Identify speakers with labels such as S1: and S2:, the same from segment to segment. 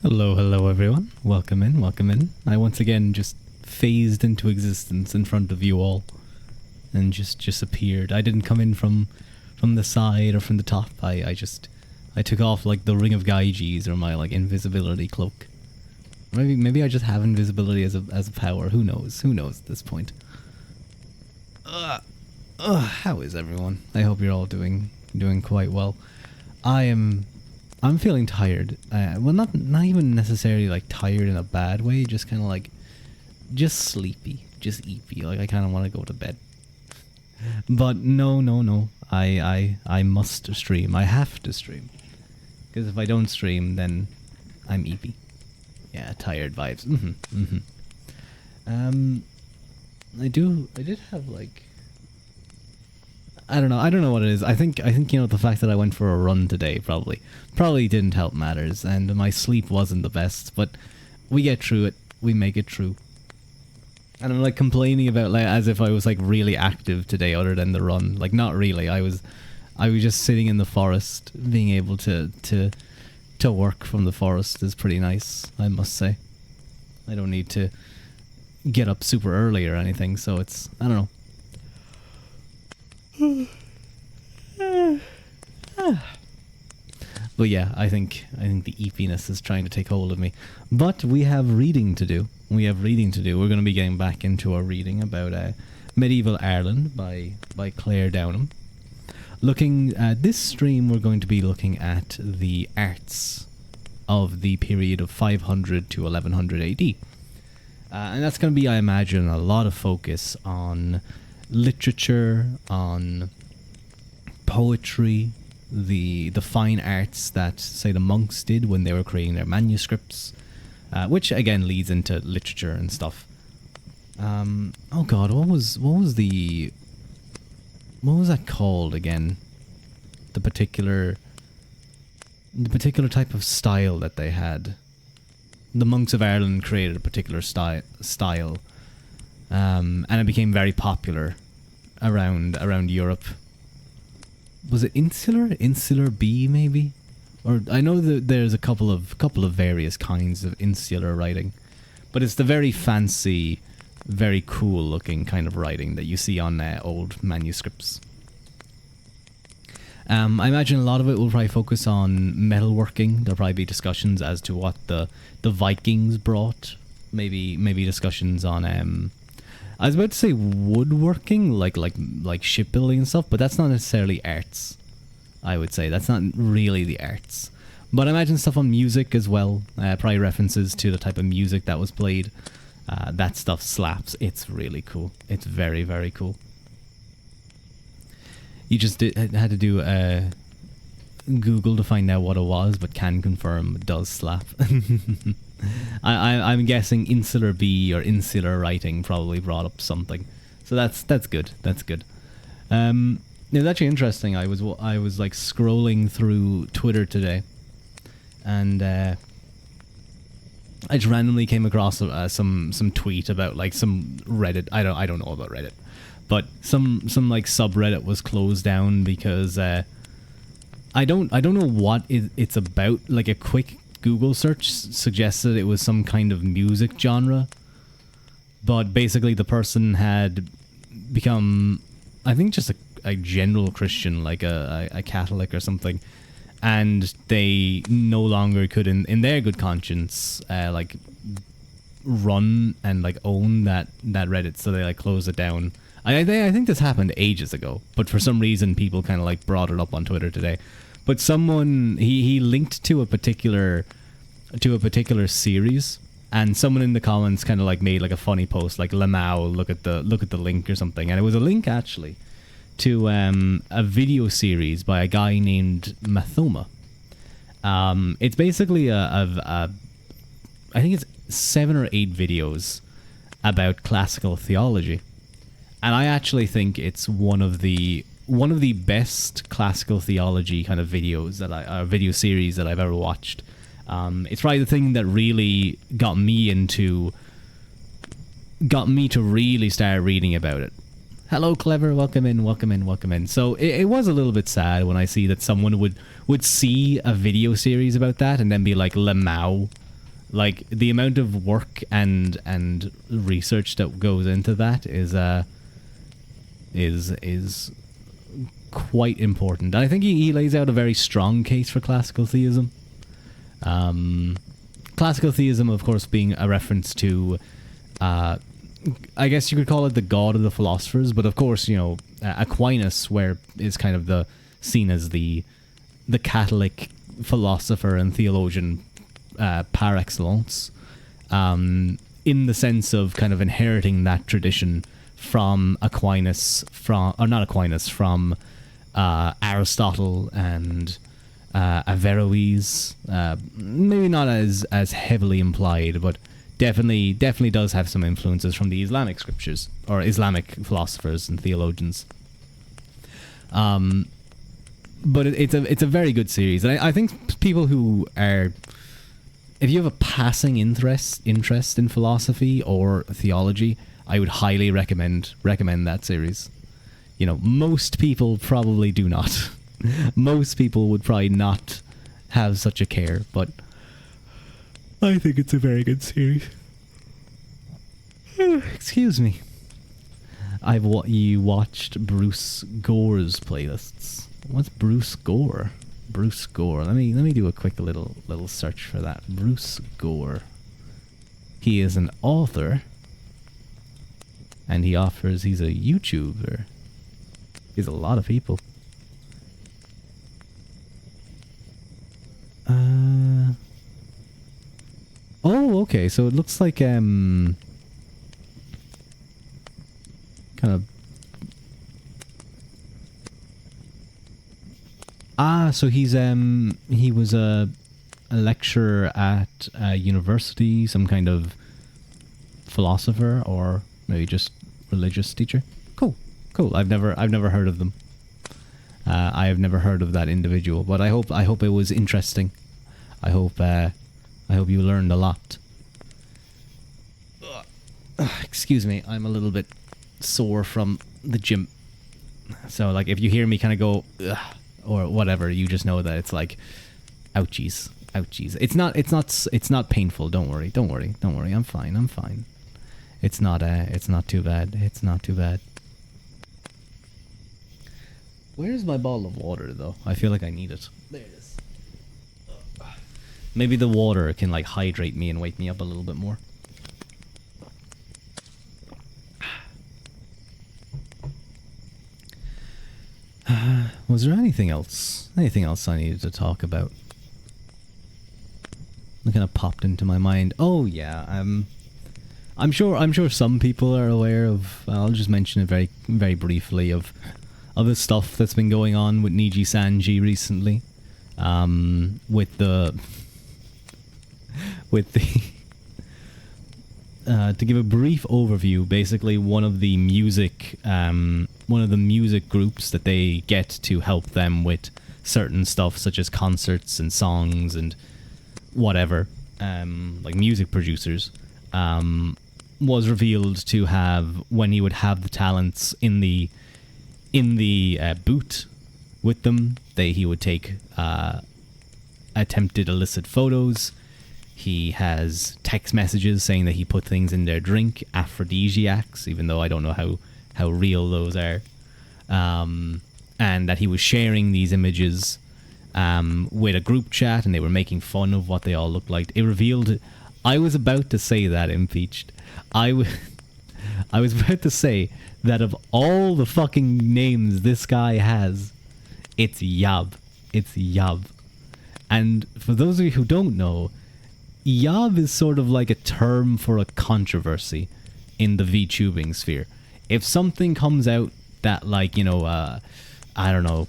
S1: Hello, hello everyone. Welcome in, welcome in. I once again just phased into existence in front of you all and just appeared. I didn't come in from the side or from the top. I took off like the Ring of Gyges or my like invisibility cloak. Maybe I just have invisibility as a power. Who knows? Who knows at this point? How is everyone? I hope you're all doing quite well. I'm feeling tired. Well, not even necessarily like tired in a bad way. Just kind of like, just sleepy, just eepy. Like I kind of want to go to bed. But no. I must stream. I have to stream. Because if I don't stream, then I'm eepy. Yeah, tired vibes. I did have like, I don't know what it is. I think the fact that I went for a run today probably didn't help matters, and my sleep wasn't the best, but we get through it. We make it through. And I'm like complaining about like as if I was like really active today other than the run. Like not really. I was just sitting in the forest, being able to work from the forest is pretty nice, I must say. I don't need to get up super early or anything, so it's, I don't know. But yeah, I think the eepiness is trying to take hold of me. But we have reading to do. We're going to be getting back into our reading about Medieval Ireland by Claire Downham. Looking at this stream, we're going to be looking at the arts of the period of 500 to 1100 AD. And that's going to be, I imagine, a lot of focus on literature, on poetry, the fine arts that, say, the monks did when they were creating their manuscripts, which again leads into literature and stuff. Oh god, what was that called again? The particular type of style that they had. The monks of Ireland created a particular style. And it became very popular around Europe. Was it insular B maybe? Or I know that there's a couple of various kinds of insular writing, but it's the very fancy, very cool looking kind of writing that you see on old manuscripts. I imagine a lot of it will probably focus on metalworking. There'll probably be discussions as to what the Vikings brought. Maybe discussions on I was about to say woodworking, like shipbuilding and stuff, but that's not necessarily arts. I would say that's not really the arts. But I imagine stuff on music as well. Probably references to the type of music that was played. That stuff slaps. It's really cool. It's very, very cool. You just had to do Google to find out what it was, but can confirm it does slap. I'm guessing insular B or insular writing probably brought up something, so that's good. That's good. It was actually interesting. I was like scrolling through Twitter today, and I just randomly came across some tweet about like some Reddit. I don't know about Reddit, but some like subreddit was closed down because I don't know what it's about. Like a quick Google search suggested it was some kind of music genre, but basically the person had become, I think, just a general Christian, like a Catholic or something, and they no longer could, in their good conscience, like run and like own that Reddit, so they like closed it down. I think this happened ages ago, but for some reason people kind of like brought it up on Twitter today. But someone he linked to a particular series, and someone in the comments kind of like made like a funny post like Lamau, look at the link or something, and it was a link actually to a video series by a guy named Mathoma. It's basically I think it's 7 or 8 videos about classical theology, and I actually think it's one of the best classical theology kind of videos video series that I've ever watched. It's probably the thing that really got me to really start reading about it. Hello, Clever. Welcome in. So it was a little bit sad when I see that someone would see a video series about that and then be like, Lamau, Like the amount of work and research that goes into that is quite important. And I think he lays out a very strong case for classical theism. Classical theism, of course, being a reference to, I guess you could call it the god of the philosophers, but of course, Aquinas, where is kind of seen as the Catholic philosopher and theologian par excellence, in the sense of kind of inheriting that tradition from from Aristotle and Averroes. Maybe not as heavily implied, but definitely does have some influences from the Islamic scriptures or Islamic philosophers and theologians. But it's a very good series, and I think people who are, if you have a passing interest in philosophy or theology, I would highly recommend that series. Most people probably do not. Most people would probably not have such a care, but I think it's a very good series. Excuse me. You watched Bruce Gore's playlists. What's Bruce Gore? Bruce Gore. Let me do a quick little search for that. Bruce Gore. He is an author, and he's a YouTuber. He's a lot of people. Oh, okay. So it looks like kind of. So he was a lecturer at a university, some kind of philosopher, or maybe just religious teacher. Cool. I've never heard of them. I have never heard of that individual, but I hope it was interesting. I hope you learned a lot. Excuse me, I'm a little bit sore from the gym. So like if you hear me kind of go ugh, or whatever, you just know that it's like ouchies. It's not painful. Don't worry. I'm fine. It's not too bad. Where's my bottle of water, though? I feel like I need it. There it is. Maybe the water can, like, hydrate me and wake me up a little bit more. Was there anything else? Anything else I needed to talk about? That kind of popped into my mind. Oh, yeah. I'm sure some people are aware of... I'll just mention it very, very briefly of the stuff that's been going on with Niji Sanji recently, with the to give a brief overview, basically one of the music groups that they get to help them with certain stuff such as concerts and songs and whatever, like music producers, was revealed to have, when he would have the talents in the boot with them, he would take attempted illicit photos. He has text messages saying that he put things in their drink, aphrodisiacs, even though I don't know how real those are, and that he was sharing these images with a group chat, and they were making fun of what they all looked like. It revealed... I was about to say that, Impeached. I was about to say that of all the fucking names this guy has, it's Yab. It's Yab. And for those of you who don't know, Yab is sort of like a term for a controversy in the VTubing sphere. If something comes out that, like, I don't know,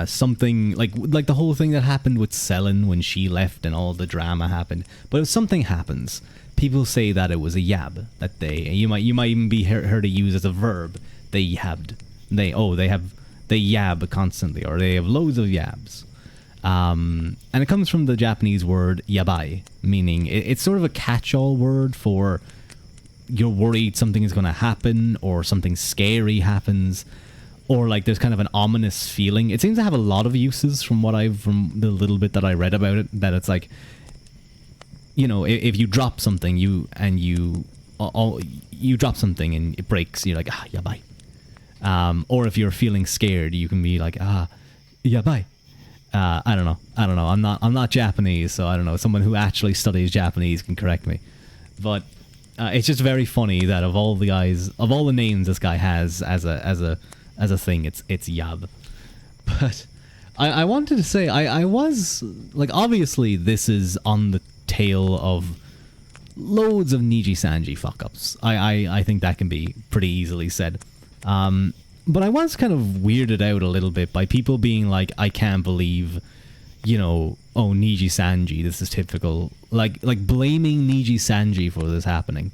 S1: something like the whole thing that happened with Selin when she left and all the drama happened. But if something happens, people say that it was a yab, that you might even be heard to use as a verb. They yabbed. They yab constantly, or they have loads of yabs. And it comes from the Japanese word yabai, meaning it's sort of a catch-all word for you're worried something is going to happen, or something scary happens, or like there's kind of an ominous feeling. It seems to have a lot of uses from the little bit that I read about it, that it's like you know, if you drop something, you drop something and it breaks, you're like, ah, yeah, bye. Or if you're feeling scared, you can be like, ah, yeah, bye. I don't know. I'm not Japanese, so I don't know. Someone who actually studies Japanese can correct me. But it's just very funny that of all the names this guy has as a thing, it's Yab. But I wanted to say I was like, obviously this is on the tail of loads of Niji Sanji fuck ups. I think that can be pretty easily said. But I was kind of weirded out a little bit by people being like, I can't believe, you know, oh, Niji Sanji, this is typical. Like blaming Niji Sanji for this happening.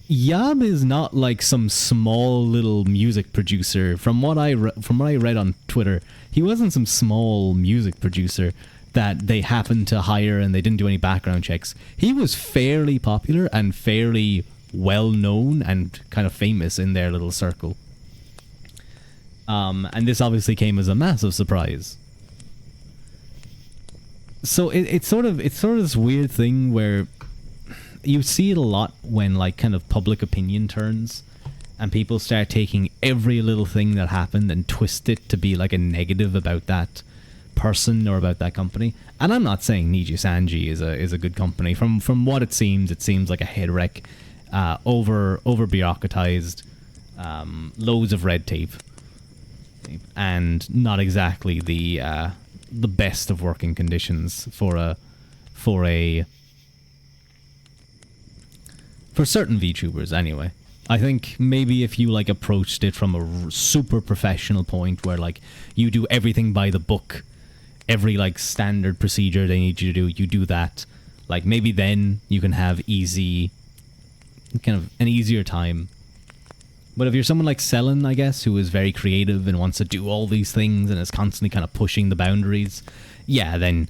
S1: Yab is not like some small little music producer. From what I read on Twitter, he wasn't some small music producer that they happened to hire and they didn't do any background checks. He was fairly popular and fairly well known and kind of famous in their little circle. And this obviously came as a massive surprise. So it's sort of this weird thing where you see it a lot when like kind of public opinion turns and people start taking every little thing that happened and twist it to be like a negative about that person or about that company. And I'm not saying Niji Sanji is a good company. From what it seems like a head wreck, over bureaucratized, loads of red tape, and not exactly the best of working conditions for certain VTubers anyway. I think maybe if you like approached it from a super professional point where like you do everything by the book, every like standard procedure they need you to do, you do that. Like maybe then you can have an easier time. But if you're someone like Selen, I guess, who is very creative and wants to do all these things and is constantly kind of pushing the boundaries, yeah, then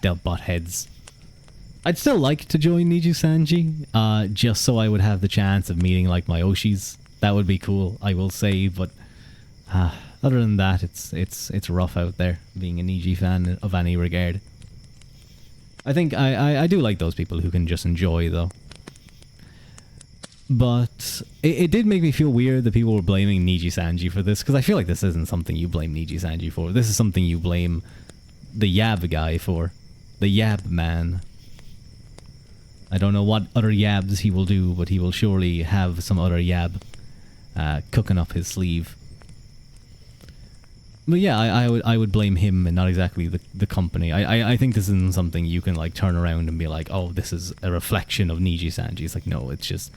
S1: they'll butt heads. I'd still like to join Niji Sanji, just so I would have the chance of meeting like my Oshis. That would be cool, I will say. But other than that, it's rough out there being a Niji fan of any regard. I think I do like those people who can just enjoy though. But it did make me feel weird that people were blaming Niji Sanji for this, because I feel like this isn't something you blame Niji Sanji for. This is something you blame the Yab guy for. The Yab man. I don't know what other Yabs he will do, but he will surely have some other Yab cooking up his sleeve. But yeah, I would blame him and not exactly the company. I think this isn't something you can like turn around and be like, oh, this is a reflection of Niji Sanji. It's like, no, it's just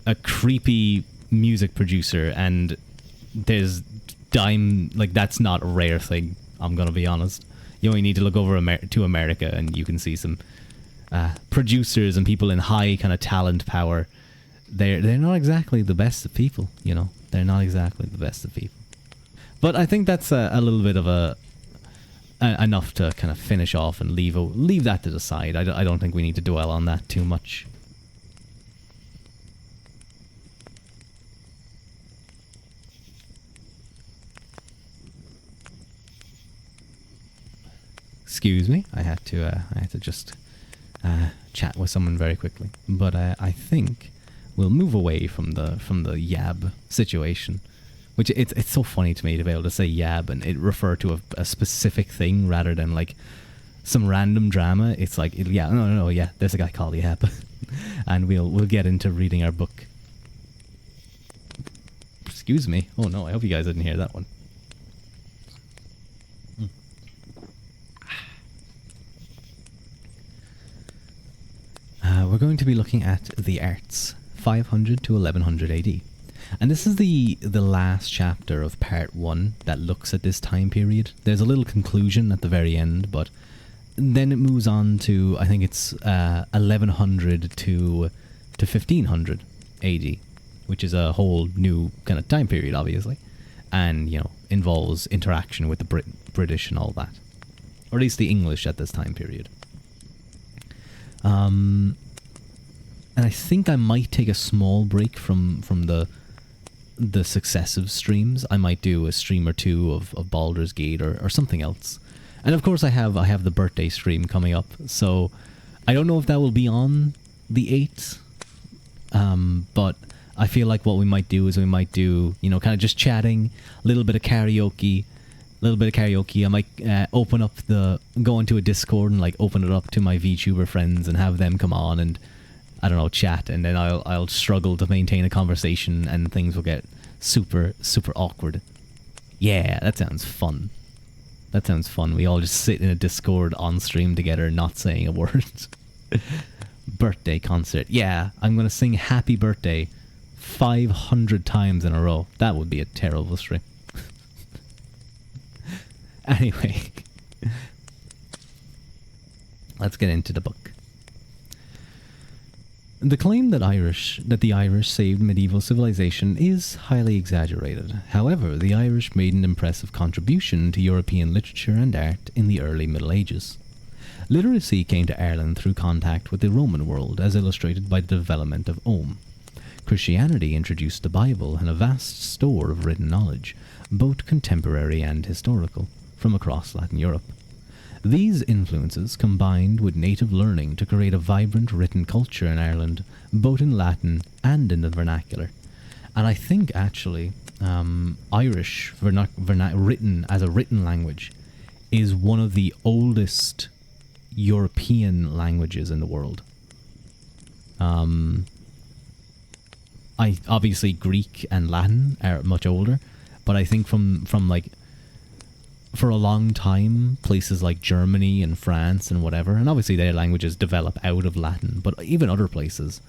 S1: a creepy music producer, and there's that's not a rare thing, I'm gonna be honest. You only need to look over to America and you can see some producers and people in high kind of talent power. They're not exactly the best of people, you know. They're not exactly the best of people. But I think that's a little bit of enough to kind of finish off and leave that to the side. I don't think we need to dwell on that too much. Excuse me, I had to just chat with someone very quickly. But I think we'll move away from the Yab situation, which it's so funny to me to be able to say Yab and it refer to a specific thing rather than like some random drama. It's like, yeah, no, yeah, there's a guy called Yab, and we'll get into reading our book. Excuse me. Oh no, I hope you guys didn't hear that one. We're going to be looking at the arts, 500 to 1100 AD. And this is the last chapter of part 1 that looks at this time period. There's a little conclusion at the very end, but then it moves on to, I think it's 1100 to 1500 AD, which is a whole new kind of time period, obviously. And, you know, involves interaction with the British and all that. Or at least the English at this time period. And I think I might take a small break from the successive streams. I might do a stream or two of Baldur's Gate or something else. And of course, I have the birthday stream coming up, so I don't know if that will be on the 8th, but I feel like what we might do is we might do, kind of just chatting, a little bit of karaoke. I might go into a Discord and like open it up to my VTuber friends and have them come on and, I don't know, chat, and then I'll struggle to maintain a conversation and things will get super, super awkward. Yeah, that sounds fun. We all just sit in a Discord on stream together, not saying a word. Birthday concert. Yeah, I'm going to sing happy birthday 500 times in a row. That would be a terrible stream. Anyway, let's get into the book. The claim that the Irish saved medieval civilization is highly exaggerated. However, the Irish made an impressive contribution to European literature and art in the early Middle Ages. Literacy came to Ireland through contact with the Roman world, as illustrated by the development of Ogham. Christianity introduced the Bible and a vast store of written knowledge, both contemporary and historical, from across Latin Europe. These influences combined with native learning to create a vibrant written culture in Ireland, both in Latin and in the vernacular. And I think actually Irish written as a written language is one of the oldest European languages in the world. Obviously Greek and Latin are much older, but I think from like for a long time, places like Germany and France and whatever, and obviously their languages develop out of Latin, but even other places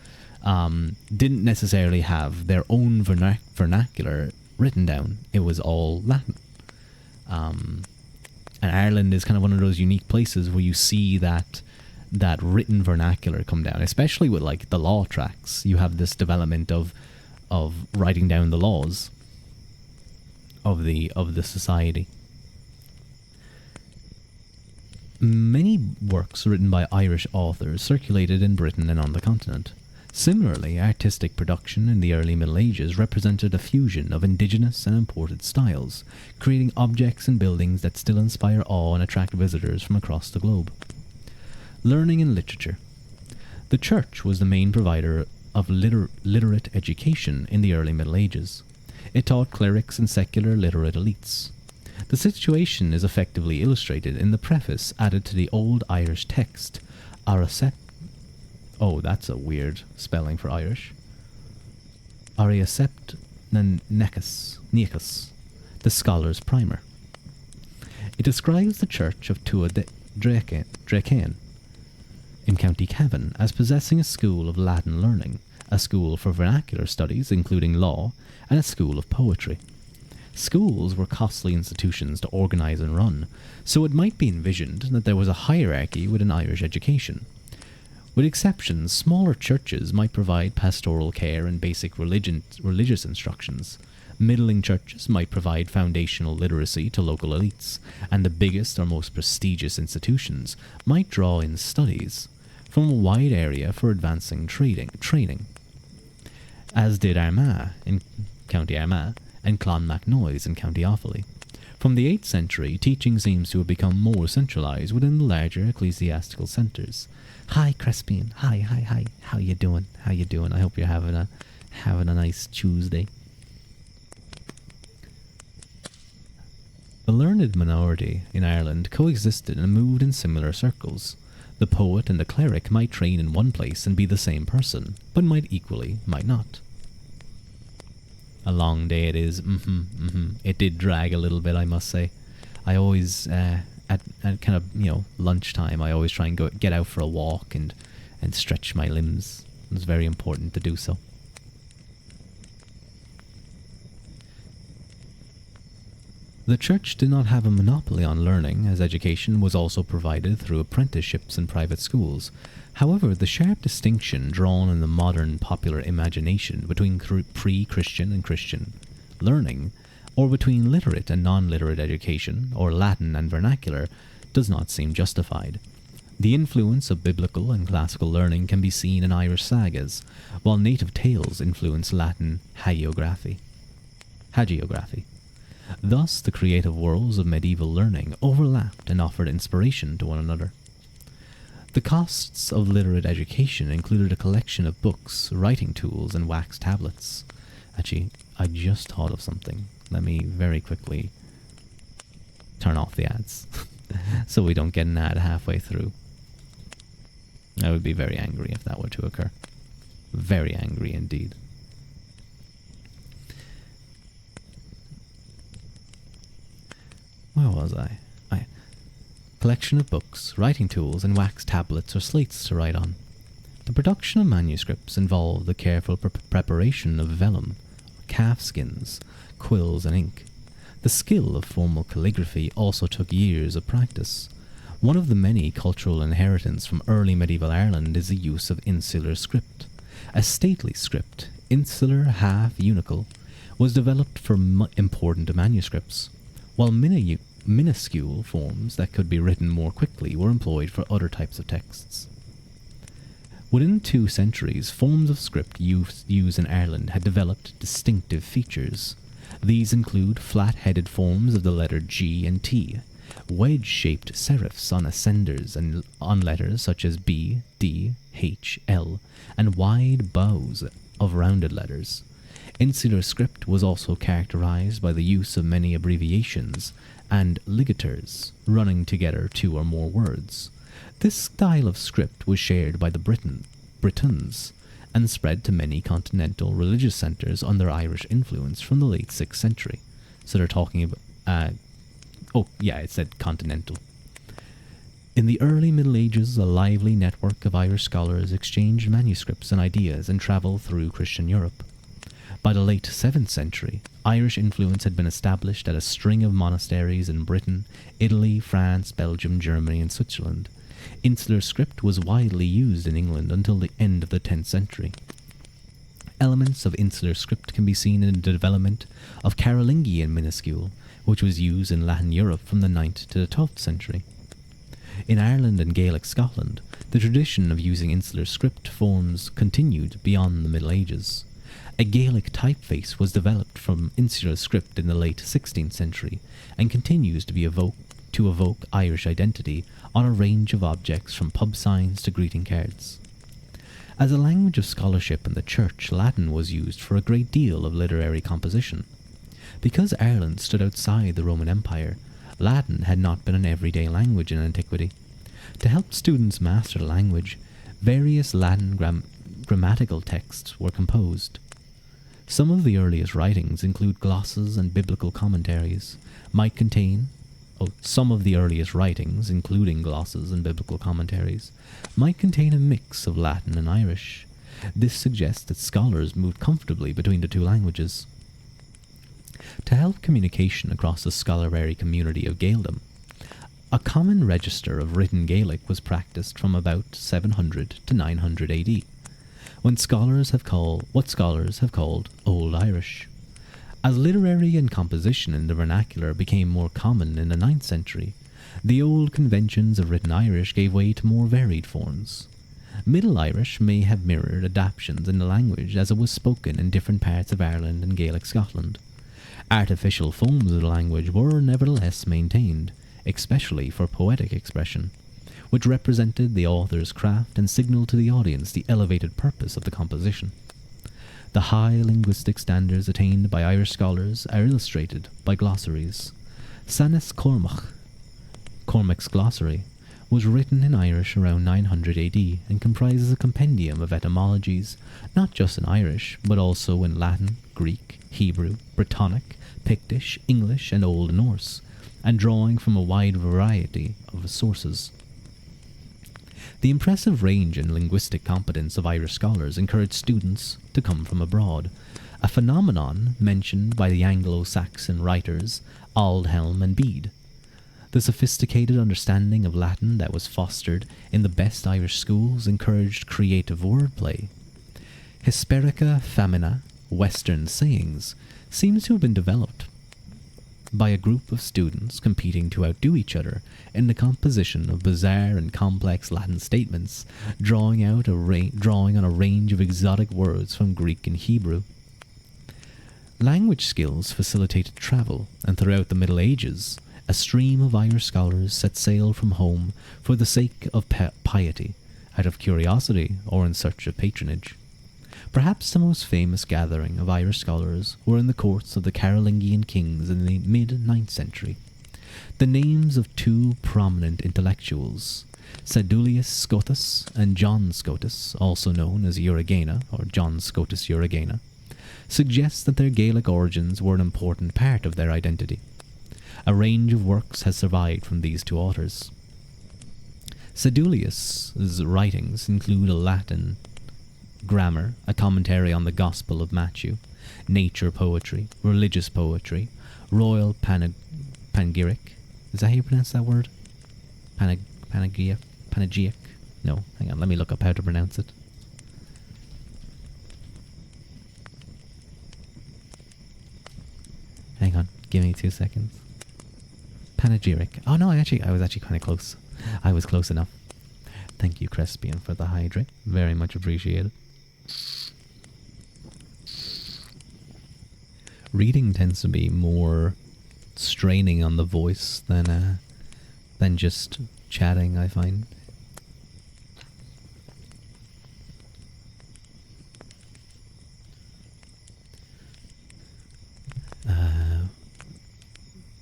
S1: didn't necessarily have their own vernacular written down. It was all Latin. And Ireland is kind of one of those unique places where you see that written vernacular come down, especially with like the law tracts. You have this development of writing down the laws of the society. Many works written by Irish authors circulated in Britain and on the continent. Similarly, artistic production in the early Middle Ages represented a fusion of indigenous and imported styles, creating objects and buildings that still inspire awe and attract visitors from across the globe. Learning and literature. The Church was the main provider of literate education in the early Middle Ages. It taught clerics and secular literate elites. The situation is effectively illustrated in the preface added to the Old Irish text, Ariasept. Oh, that's a weird spelling for Irish. Ariasept Necus, the Scholar's Primer. It describes the church of Tuatha Dé Dracén in County Cavan as possessing a school of Latin learning, a school for vernacular studies including law, and a school of poetry. Schools were costly institutions to organise and run, so it might be envisioned that there was a hierarchy within Irish education. With exceptions, smaller churches might provide pastoral care and basic religious instructions. Middling churches might provide foundational literacy to local elites, and the biggest or most prestigious institutions might draw in studies from a wide area for advancing training, as did Armagh in County Armagh and Clonmacnoise in County Offaly. From the 8th century, teaching seems to have become more centralised within the larger ecclesiastical centres. Hi, Crespin. Hi. How you doing? I hope you're having a nice Tuesday. The learned minority in Ireland coexisted and moved in similar circles. The poet and the cleric might train in one place and be the same person, but might not. A long day it is. It did drag a little bit, I must say. I always, at kind of, lunchtime, I always try and get out for a walk and stretch my limbs. It's very important to do so. The church did not have a monopoly on learning, as education was also provided through apprenticeships and private schools. However, the sharp distinction drawn in the modern popular imagination between pre-Christian and Christian learning, or between literate and non-literate education, or Latin and vernacular, does not seem justified. The influence of biblical and classical learning can be seen in Irish sagas, while native tales influence Latin hagiography. Thus, the creative worlds of medieval learning overlapped and offered inspiration to one another. The costs of literate education included a collection of books, writing tools, and wax tablets. Actually, I just thought of something. Let me very quickly turn off the ads so we don't get an ad halfway through. I would be very angry if that were to occur. Very angry indeed. Where was I? Collection of books, writing tools, and wax tablets or slates to write on. The production of manuscripts involved the careful preparation of vellum, calf skins, quills, and ink. The skill of formal calligraphy also took years of practice. One of the many cultural inheritance from early medieval Ireland is the use of insular script. A stately script, insular half unical, was developed for important manuscripts, while minuscule forms that could be written more quickly were employed for other types of texts. Within 2 centuries, forms of script used in Ireland had developed distinctive features. These include flat-headed forms of the letter G and T, wedge-shaped serifs on ascenders and on letters such as B, D, H, L, and wide bows of rounded letters. Insular script was also characterized by the use of many abbreviations and ligatures running together 2 or more words. This style of script was shared by the Britons and spread to many continental religious centres under Irish influence from the late 6th century. So they're talking about... it said continental. In the early Middle Ages, a lively network of Irish scholars exchanged manuscripts and ideas and travelled through Christian Europe. By the late 7th century, Irish influence had been established at a string of monasteries in Britain, Italy, France, Belgium, Germany, and Switzerland. Insular script was widely used in England until the end of the 10th century. Elements of insular script can be seen in the development of Carolingian minuscule, which was used in Latin Europe from the 9th to the 12th century. In Ireland and Gaelic Scotland, the tradition of using insular script forms continued beyond the Middle Ages. A Gaelic typeface was developed from insular script in the late 16th century and continues to evoke Irish identity on a range of objects from pub signs to greeting cards. As a language of scholarship in the church, Latin was used for a great deal of literary composition. Because Ireland stood outside the Roman Empire, Latin had not been an everyday language in antiquity. To help students master the language, various Latin grammatical texts were composed. Some of the earliest writings include glosses and biblical commentaries, some of the earliest writings, including glosses and biblical commentaries, might contain a mix of Latin and Irish. This suggests that scholars moved comfortably between the 2 languages. To help communication across the scholarly community of Gaeldom, a common register of written Gaelic was practiced from about 700 to 900 AD, what scholars have called Old Irish. As literary and composition in the vernacular became more common in the 9th century, the old conventions of written Irish gave way to more varied forms. Middle Irish may have mirrored adaptations in the language as it was spoken in different parts of Ireland and Gaelic Scotland. Artificial forms of the language were nevertheless maintained, especially for poetic expression, which represented the author's craft and signaled to the audience the elevated purpose of the composition. The high linguistic standards attained by Irish scholars are illustrated by glossaries. Sanis Cormac's glossary, was written in Irish around 900 AD and comprises a compendium of etymologies, not just in Irish, but also in Latin, Greek, Hebrew, Brittonic, Pictish, English, and Old Norse, and drawing from a wide variety of sources. The impressive range and linguistic competence of Irish scholars encouraged students to come from abroad, a phenomenon mentioned by the Anglo-Saxon writers Aldhelm and Bede. The sophisticated understanding of Latin that was fostered in the best Irish schools encouraged creative wordplay. Hesperica famina, Western sayings, seems to have been developed by a group of students competing to outdo each other in the composition of bizarre and complex Latin statements, drawing on a range of exotic words from Greek and Hebrew. Language skills facilitated travel, and throughout the Middle Ages, a stream of Irish scholars set sail from home for the sake of piety, out of curiosity or in search of patronage. Perhaps the most famous gathering of Irish scholars were in the courts of the Carolingian kings in the mid-9th century. The names of two prominent intellectuals, Sedulius Scotus and John Scotus, also known as Uragena or John Scotus Uragena, suggest that their Gaelic origins were an important part of their identity. A range of works has survived from these two authors. Sedulius's writings include a Latin grammar, a commentary on the Gospel of Matthew, nature poetry, religious poetry, royal panegyric. Is that how you pronounce that word? Panegyric? No, hang on, let me look up how to pronounce it. Hang on, give me 2 seconds. Panegyric. Oh no, I was actually kind of close. I was close enough. Thank you, Crespian, for the hydrate. Very much appreciated. Reading tends to be more straining on the voice than just chatting, I find.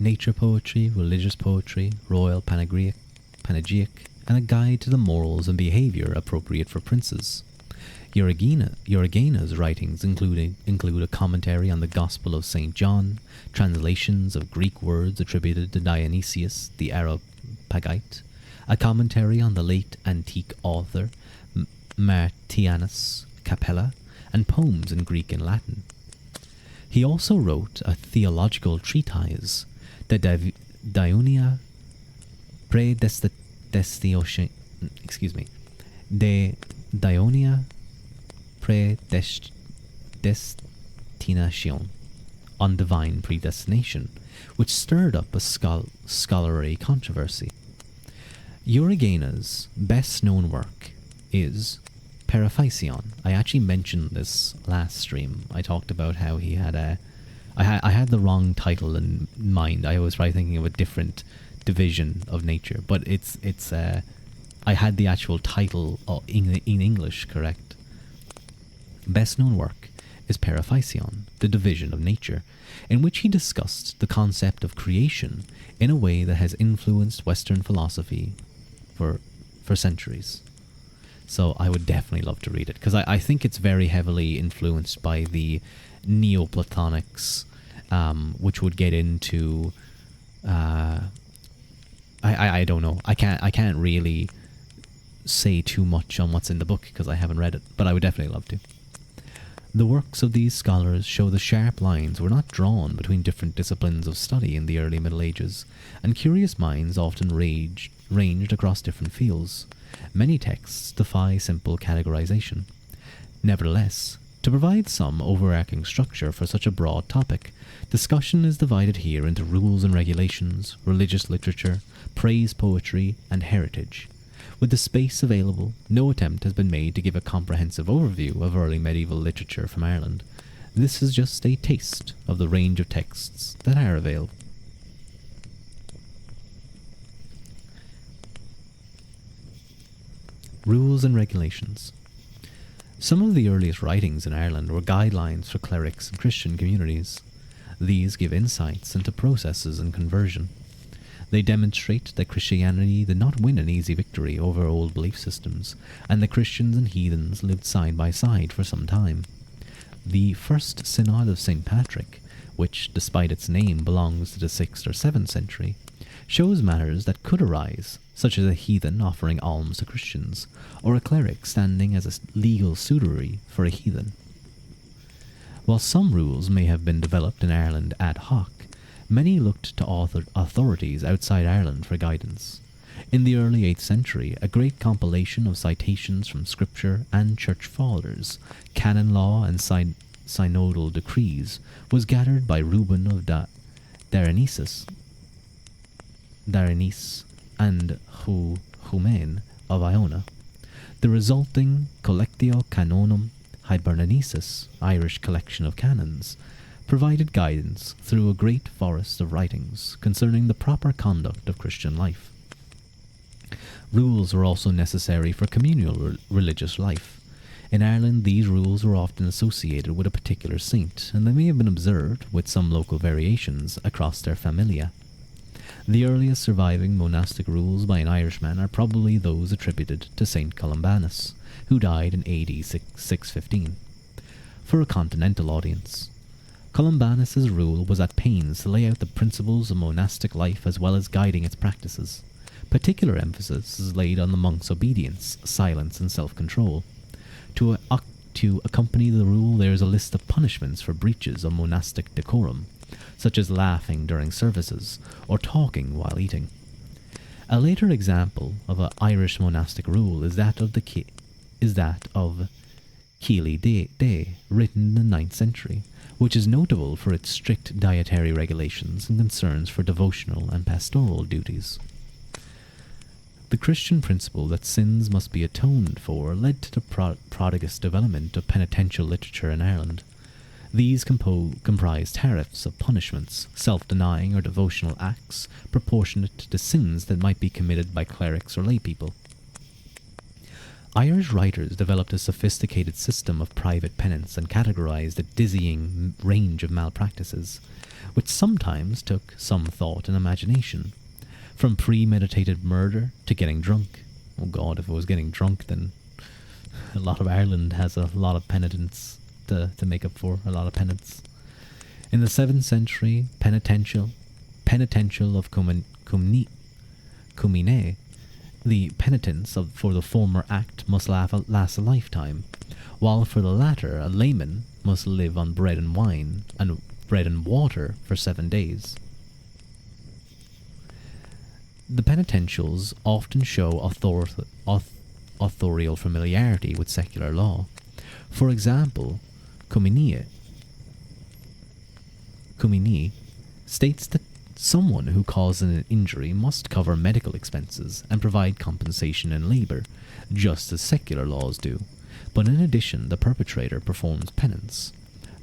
S1: Nature poetry, religious poetry, royal panegyric, and a guide to the morals and behaviour appropriate for princes. Urigena's writings include a commentary on the Gospel of St. John, translations of Greek words attributed to Dionysius the Areopagite, a commentary on the late antique author Martianus Capella, and poems in Greek and Latin. He also wrote a theological treatise, De Dionia Predestination, on divine predestination, which stirred up a scholarly controversy. Urigena's best-known work is Periphysion. I actually mentioned this last stream. I talked about how he had I had the wrong title in mind. I was thinking of a different division of nature, but I had the actual title in English correct. Best known work is Periphysion, the division of nature, in which he discussed the concept of creation in a way that has influenced Western philosophy for centuries. So I would definitely love to read it, because I think it's very heavily influenced by the Neoplatonics, which would get into I don't know. I can't really say too much on what's in the book because I haven't read it, but I would definitely love to. The works of these scholars show the sharp lines were not drawn between different disciplines of study in the early Middle Ages, and curious minds often ranged across different fields. Many texts defy simple categorization. Nevertheless, to provide some overarching structure for such a broad topic, discussion is divided here into rules and regulations, religious literature, praise poetry, and heritage. With the space available, no attempt has been made to give a comprehensive overview of early medieval literature from Ireland. This is just a taste of the range of texts that are available. Rules and regulations. Some of the earliest writings in Ireland were guidelines for clerics and Christian communities. These give insights into processes and conversion. They demonstrate that Christianity did not win an easy victory over old belief systems, and that Christians and heathens lived side by side for some time. The First Synod of St. Patrick, which, despite its name, belongs to the 6th or 7th century, shows matters that could arise, such as a heathen offering alms to Christians, or a cleric standing as a legal suitory for a heathen. While some rules may have been developed in Ireland ad hoc, many looked to authorities outside Ireland for guidance. In the early 8th century, a great compilation of citations from scripture and church fathers, canon law and synodal decrees, was gathered by Reuben of Darenice and Humain of Iona. The resulting Collectio Canonum Hibernicensis, Irish collection of canons, provided guidance through a great forest of writings concerning the proper conduct of Christian life. Rules were also necessary for communal religious life. In Ireland, these rules were often associated with a particular saint, and they may have been observed, with some local variations, across their familia. The earliest surviving monastic rules by an Irishman are probably those attributed to Saint Columbanus, who died in AD 615. For a continental audience, Columbanus's rule was at pains to lay out the principles of monastic life as well as guiding its practices. Particular emphasis is laid on the monk's obedience, silence, and self-control. To accompany the rule, there is a list of punishments for breaches of monastic decorum, such as laughing during services or talking while eating. A later example of an Irish monastic rule is that of Keely Day, written in the 9th century, which is notable for its strict dietary regulations and concerns for devotional and pastoral duties. The Christian principle that sins must be atoned for led to the prodigious development of penitential literature in Ireland. These comprise tariffs of punishments, self-denying or devotional acts proportionate to sins that might be committed by clerics or laypeople. Irish writers developed a sophisticated system of private penance and categorized a dizzying range of malpractices, which sometimes took some thought and imagination. From premeditated murder to getting drunk. Oh God, if it was getting drunk, then a lot of Ireland has a lot of penitence to make up for, a lot of penance. In the 7th century, penitential of Cumine, the penitence for the former act must last a lifetime, while for the latter, a layman must live on bread and water for 7 days. The penitentials often show authorial familiarity with secular law. For example, Cumine states that someone who causes an injury must cover medical expenses and provide compensation in labour, just as secular laws do. But in addition, the perpetrator performs penance.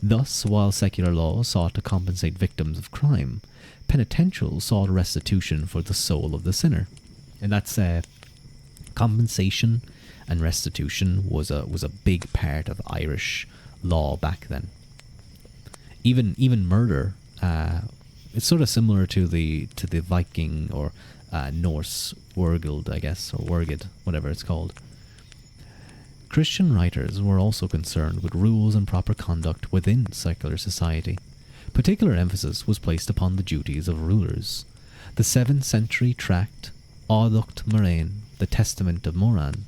S1: Thus, while secular law sought to compensate victims of crime, penitential sought restitution for the soul of the sinner. And that's compensation and restitution was a big part of Irish law back then. Even murder, it's sort of similar to the Viking or Norse Wergild, I guess, or Wergid, whatever it's called. Christian writers were also concerned with rules and proper conduct within secular society. Particular emphasis was placed upon the duties of rulers. The 7th century tract Auducht Moraine, the Testament of Moran,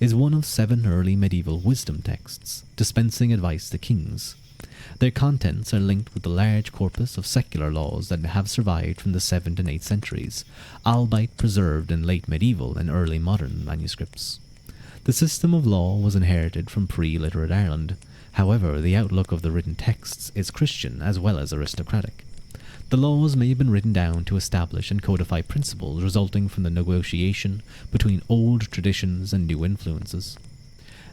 S1: is one of 7 early medieval wisdom texts, dispensing advice to kings. Their contents are linked with the large corpus of secular laws that have survived from the 7th and 8th centuries, albeit preserved in late medieval and early modern manuscripts. The system of law was inherited from pre-literate Ireland. However, the outlook of the written texts is Christian as well as aristocratic. The laws may have been written down to establish and codify principles resulting from the negotiation between old traditions and new influences.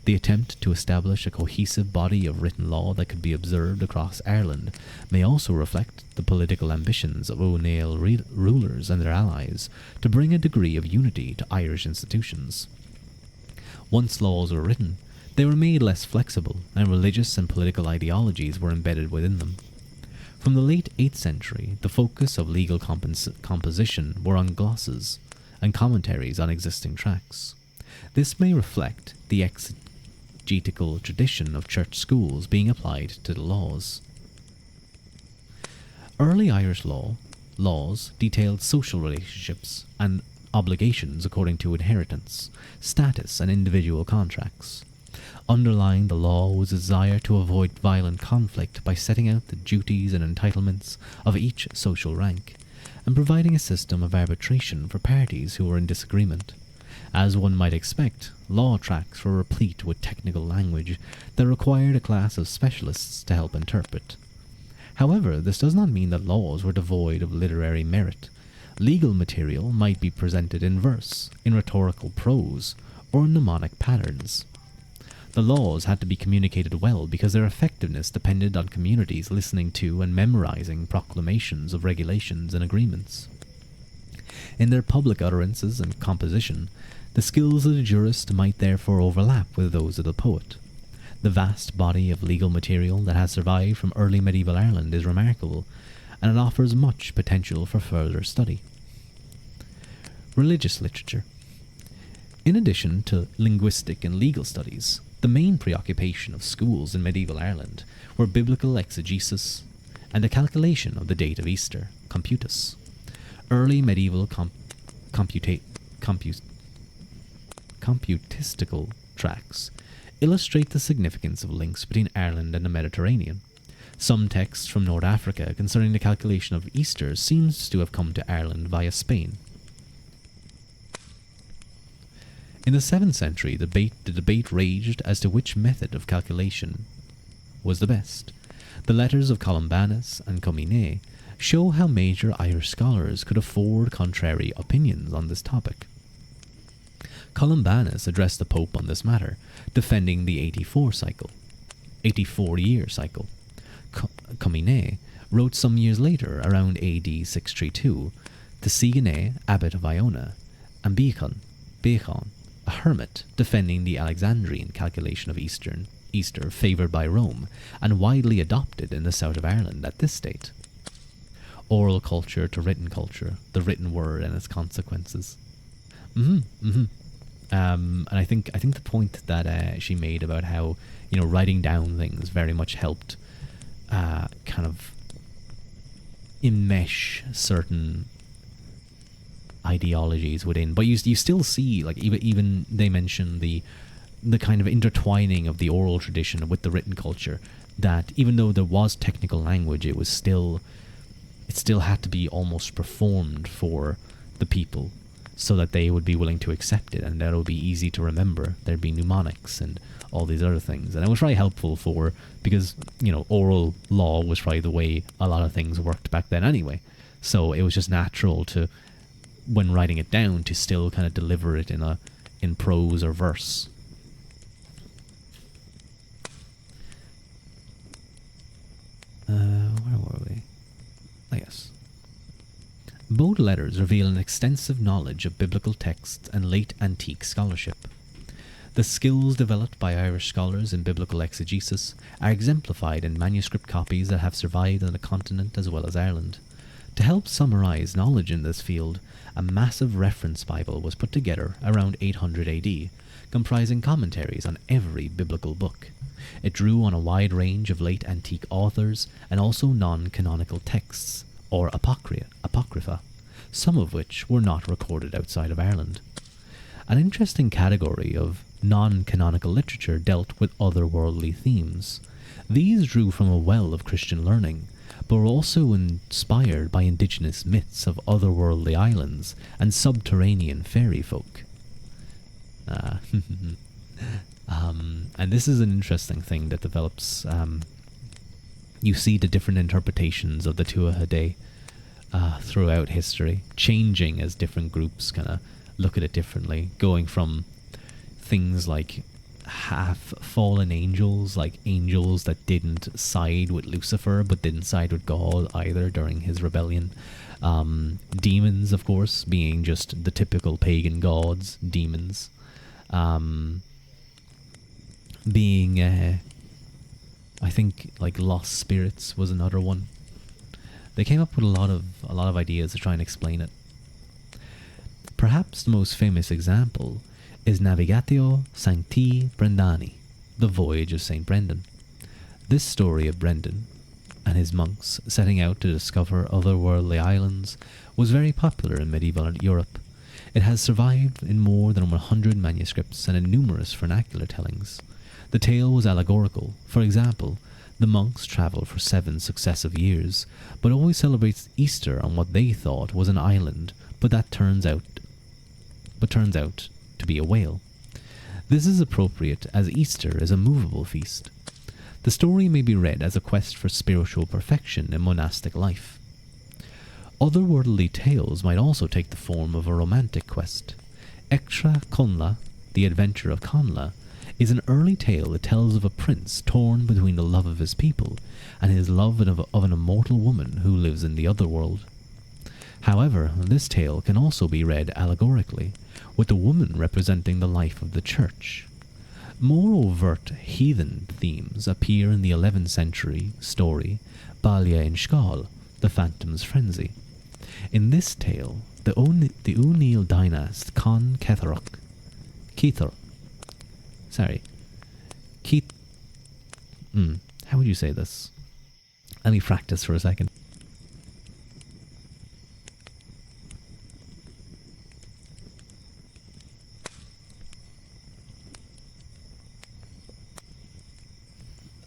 S1: The attempt to establish a cohesive body of written law that could be observed across Ireland may also reflect the political ambitions of O'Neill rulers and their allies to bring a degree of unity to Irish institutions. Once laws were written, they were made less flexible, and religious and political ideologies were embedded within them. From the late 8th century, the focus of legal composition were on glosses and commentaries on existing tracts. This may reflect the exegetical tradition of church schools being applied to the laws. Early Irish laws detailed social relationships and obligations according to inheritance, status, and individual contracts. Underlying the law was a desire to avoid violent conflict by setting out the duties and entitlements of each social rank, and providing a system of arbitration for parties who were in disagreement. As one might expect, law tracts were replete with technical language that required a class of specialists to help interpret. However, this does not mean that laws were devoid of literary merit. Legal material might be presented in verse, in rhetorical prose, or in mnemonic patterns. The laws had to be communicated well because their effectiveness depended on communities listening to and memorizing proclamations of regulations and agreements. In their public utterances and composition, the skills of the jurist might therefore overlap with those of the poet. The vast body of legal material that has survived from early medieval Ireland is remarkable, and it offers much potential for further study. Religious literature. In addition to linguistic and legal studies, the main preoccupation of schools in medieval Ireland were biblical exegesis and the calculation of the date of Easter, computus. Early medieval computistical tracts illustrate the significance of links between Ireland and the Mediterranean. Some texts from North Africa concerning the calculation of Easter seems to have come to Ireland via Spain. In the 7th century, the debate raged as to which method of calculation was the best. The letters of Columbanus and Comines show how major Irish scholars could afford contrary opinions on this topic. Columbanus addressed the Pope on this matter, defending the 84-year cycle. Comines wrote some years later, around AD 632, to Sigenet, abbot of Iona, and Bacon, a hermit, defending the Alexandrian calculation of Easter favoured by Rome, and widely adopted in the south of Ireland at this date. Oral culture to written culture, the written word and its consequences. And I think the point that she made about how, writing down things very much helped kind of enmesh certain ideologies within, but you still see, like, even they mention the kind of intertwining of the oral tradition with the written culture, that even though there was technical language, it still had to be almost performed for the people so that they would be willing to accept it, and that it would be easy to remember. There'd be mnemonics and all these other things, and it was very helpful because oral law was probably the way a lot of things worked back then anyway, so it was just natural to, when writing it down, to still kind of deliver it in prose or verse. Where were we? Yes. Both letters reveal an extensive knowledge of biblical texts and late antique scholarship. The skills developed by Irish scholars in biblical exegesis are exemplified in manuscript copies that have survived on the continent as well as Ireland. To help summarize knowledge in this field, a massive reference Bible was put together around 800 AD, comprising commentaries on every biblical book. It drew on a wide range of late antique authors and also non-canonical texts, or apocrypha, some of which were not recorded outside of Ireland. An interesting category of non-canonical literature dealt with otherworldly themes. These drew from a well of Christian learning, but were also inspired by indigenous myths of otherworldly islands and subterranean fairy folk. And this is an interesting thing that develops. You see the different interpretations of the Tuatha Dé throughout history, changing as different groups kind of look at it differently, going from things like half-fallen angels, like angels that didn't side with Lucifer but didn't side with God either during his rebellion. Demons, of course, being just the typical pagan gods, demons. Being, I think, like lost spirits was another one. They came up with a lot of ideas to try and explain it. Perhaps the most famous example is Navigatio Sancti Brendani, the Voyage of St. Brendan. This story of Brendan and his monks setting out to discover otherworldly islands was very popular in medieval Europe. It has survived in more than 100 manuscripts and in numerous vernacular tellings. The tale was allegorical. For example, the monks travel for 7 successive years, but always celebrates Easter on what they thought was an island, but turns out to be a whale. This is appropriate, as Easter is a movable feast. The story may be read as a quest for spiritual perfection in monastic life. Otherworldly tales might also take the form of a romantic quest. Ectra Conla, the Adventure of Conla,
S2: is an early tale that tells of a prince torn between the love of his people and his love of an immortal woman who lives in the other world. However, this tale can also be read allegorically, with the woman representing the life of the church. More overt heathen themes appear in the 11th century story Baile in Skáil, the Phantom's Frenzy. In this tale, the O'Neill dynast Con Keithor, Keith, how would you say this? Let me practice for a second.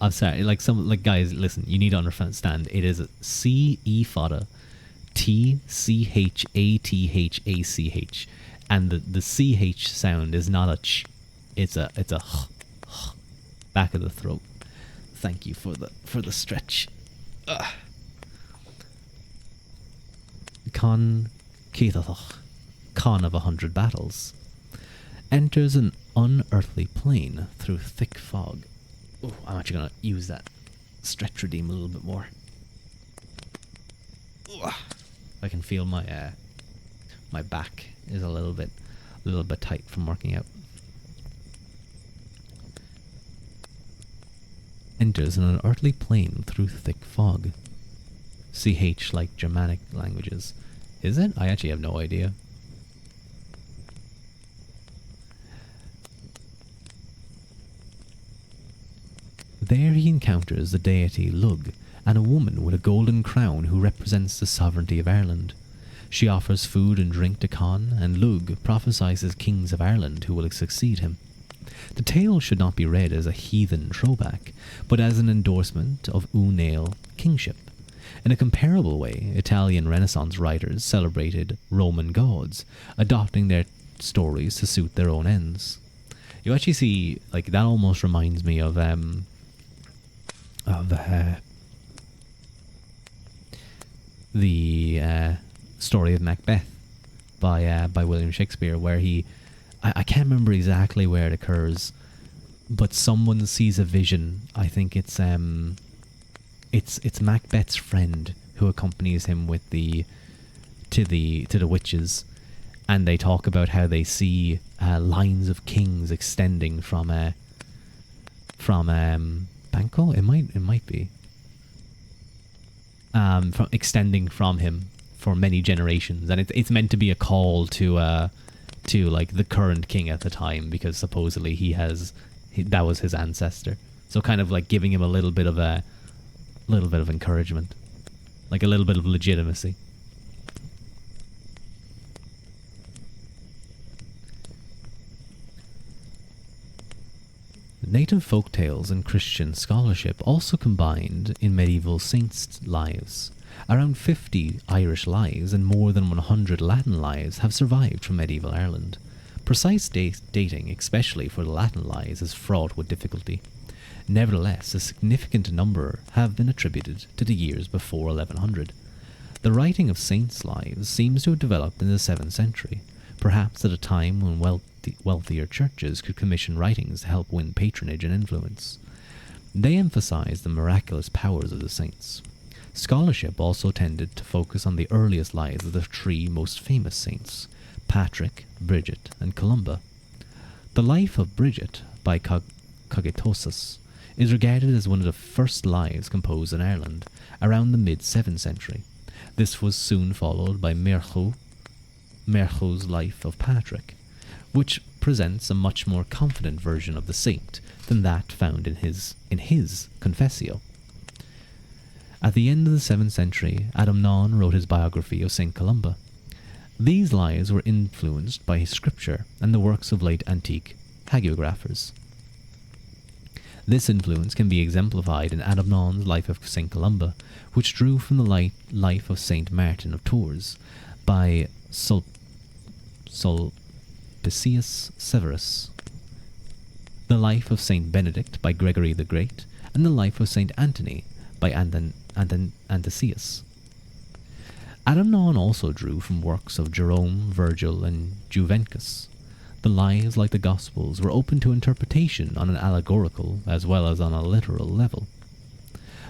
S2: I'm sorry, guys, listen, you need to understand, it is C-E fada, T-C-H-A-T-H-A-C-H, and the C-H sound is not a ch, it's a h, back of the throat. Thank you for the stretch. Ugh. Con Keithor, Con of 100 battles, enters an unearthly plane through thick fog. Oh, I'm actually going to use that stretch redeem a little bit more. I can feel my my back is a little bit tight from working out. Enters an unearthly plane through thick fog. CH like Germanic languages. Is it? I actually have no idea. There he encounters the deity Lug and a woman with a golden crown who represents the sovereignty of Ireland. She offers food and drink to Con, and Lug prophesies kings of Ireland who will succeed him. The tale should not be read as a heathen throwback, but as an endorsement of O'Neill kingship. In a comparable way, Italian Renaissance writers celebrated Roman gods, adopting their stories to suit their own ends. You actually see, like, that almost reminds me of the story of Macbeth by William Shakespeare, where I can't remember exactly where it occurs, but someone sees a vision. I think it's Macbeth's friend who accompanies him with to the witches, and they talk about how they see lines of kings extending from Banquo. It might be from extending from him for many generations, and it's meant to be a call to like the current king at the time, because supposedly that was his ancestor. So kind of like giving him a little bit of encouragement, like a little bit of legitimacy. Native folktales and Christian scholarship also combined in medieval saints' lives. Around 50 Irish lives and more than 100 Latin lives have survived from medieval Ireland. Precise dating, especially for the Latin lives, is fraught with difficulty. Nevertheless, a significant number have been attributed to the years before 1100. The writing of saints' lives seems to have developed in the 7th century, perhaps at a time when wealthier churches could commission writings to help win patronage and influence. They emphasized the miraculous powers of the saints. Scholarship also tended to focus on the earliest lives of the three most famous saints, Patrick, Bridget, and Columba. The life of Bridget, by Cogitosus, is regarded as one of the first lives composed in Ireland, around the mid-7th century. This was soon followed by Merchu's life of Patrick, which presents a much more confident version of the saint than that found in his Confessio. At the end of the 7th century, Adamnan wrote his biography of St. Columba. These lives were influenced by his scripture and the works of late antique hagiographers. This influence can be exemplified in Adamnan's life of St. Columba, which drew from the life of St. Martin of Tours by Sulpicius Severus, the life of St. Benedict by Gregory the Great, and the life of St. Anthony by Andesius. Adamnan also drew from works of Jerome, Virgil, and Juvencus. The lives, like the Gospels, were open to interpretation on an allegorical as well as on a literal level.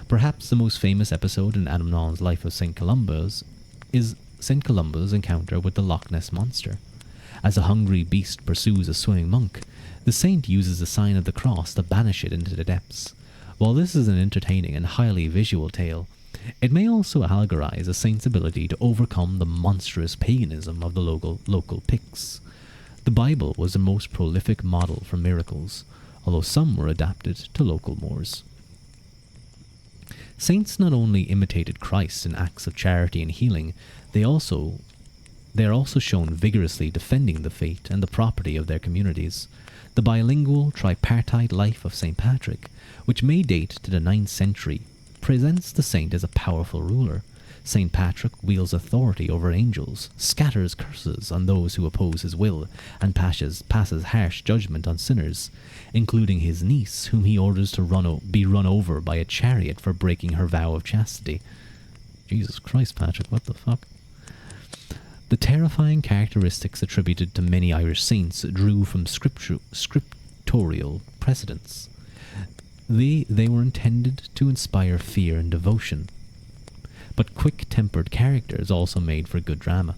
S2: Perhaps the most famous episode in Adamnon's life of St. Columba's is St. Columba's encounter with the Loch Ness Monster. As a hungry beast pursues a swimming monk, the saint uses the sign of the cross to banish it into the depths. While this is an entertaining and highly visual tale, it may also allegorize a saint's ability to overcome the monstrous paganism of the local Picts. The Bible was the most prolific model for miracles, although some were adapted to local Moors. Saints not only imitated Christ in acts of charity and healing, they are also shown vigorously defending the faith and the property of their communities. The bilingual, tripartite life of St. Patrick, which may date to the 9th century, presents the saint as a powerful ruler. St. Patrick wields authority over angels, scatters curses on those who oppose his will, and passes harsh judgment on sinners, including his niece, whom he orders to be run over by a chariot for breaking her vow of chastity. Jesus Christ, Patrick, what the fuck? The terrifying characteristics attributed to many Irish saints drew from scriptorial precedents. They were intended to inspire fear and devotion, but quick-tempered characters also made for good drama.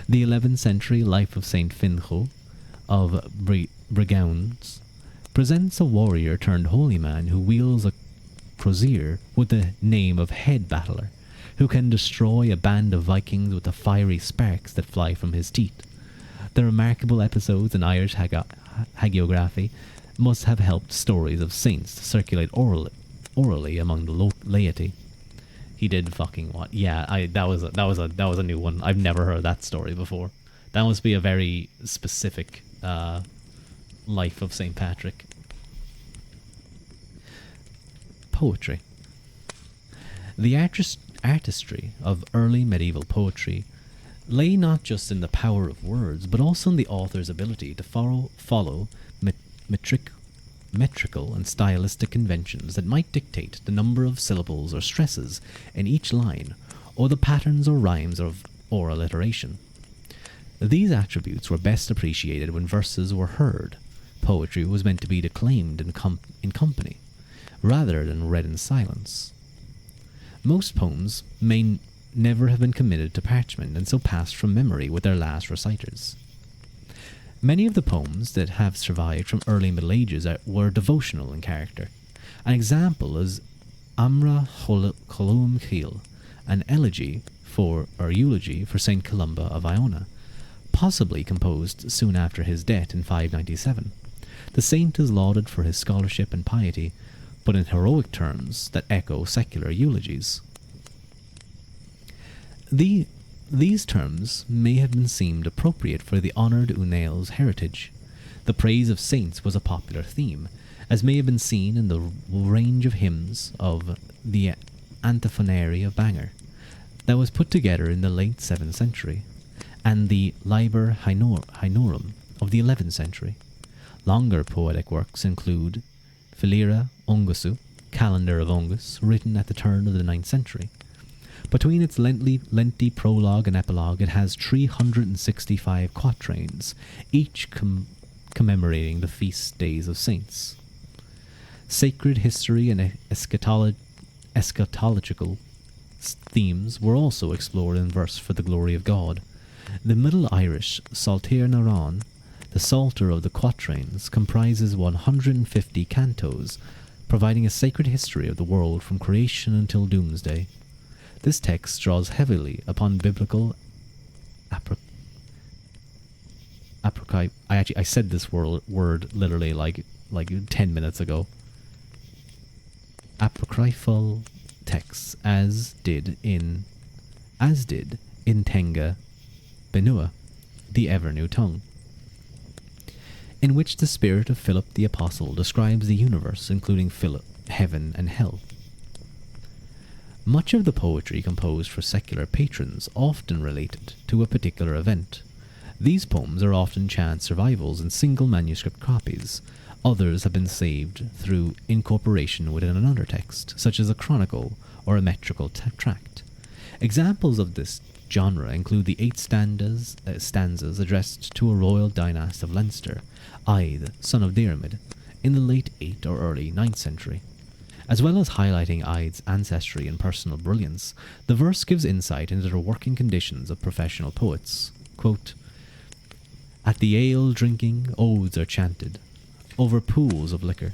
S2: The 11th century life of Saint Fincho of Bregowns presents a warrior turned holy man who wields a crosier with the name of Head Battler, who can destroy a band of Vikings with the fiery sparks that fly from his teeth. The remarkable episodes in Irish hagiography must have helped stories of saints to circulate orally among the laity. He did fucking what? Yeah, that was a new one. I've never heard that story before. That must be a very specific life of St. Patrick. Poetry. The artistry of early medieval poetry lay not just in the power of words, but also in the author's ability to follow metrical and stylistic conventions that might dictate the number of syllables or stresses in each line, or the patterns or rhymes of oral alliteration. These attributes were best appreciated when verses were heard. Poetry was meant to be declaimed in company, rather than read in silence. Most poems may never have been committed to parchment and so passed from memory with their last reciters. Many of the poems that have survived from early Middle Ages were devotional in character. An example is Amra Cholum Chil, an eulogy for St. Columba of Iona, possibly composed soon after his death in 597. The saint is lauded for his scholarship and piety, but in heroic terms that echo secular eulogies. These terms may have been seemed appropriate for the honoured Unail's heritage. The praise of saints was a popular theme, as may have been seen in the range of hymns of the Antiphonary of Bangor, that was put together in the late 7th century, and the Liber Hainorum of the 11th century. Longer poetic works include Filira Ongusu, Calendar of Ongus, written at the turn of the 9th century. Between its lengthy prologue and epilogue, it has 365 quatrains, each commemorating the feast days of saints. Sacred history and eschatological themes were also explored in verse for the glory of God. The Middle Irish Psalter Naran, the Psalter of the Quatrains, comprises 150 cantos, providing a sacred history of the world from creation until doomsday. This text draws heavily upon biblical I said this word literally like 10 minutes ago. Apocryphal texts, as did in Tenga Benua, the ever-new tongue, in which the spirit of Philip the Apostle describes the universe, including heaven and hell. Much of the poetry composed for secular patrons often related to a particular event. These poems are often chance survivals in single manuscript copies. Others have been saved through incorporation within another text, such as a chronicle or a metrical tract. Examples of this genre include the 8 stanzas addressed to a royal dynast of Leinster, Ide, son of Diarmid, in the late 8th or early 9th century. As well as highlighting Ide's ancestry and personal brilliance, the verse gives insight into the working conditions of professional poets. Quote, "At the ale drinking, odes are chanted, over pools of liquor."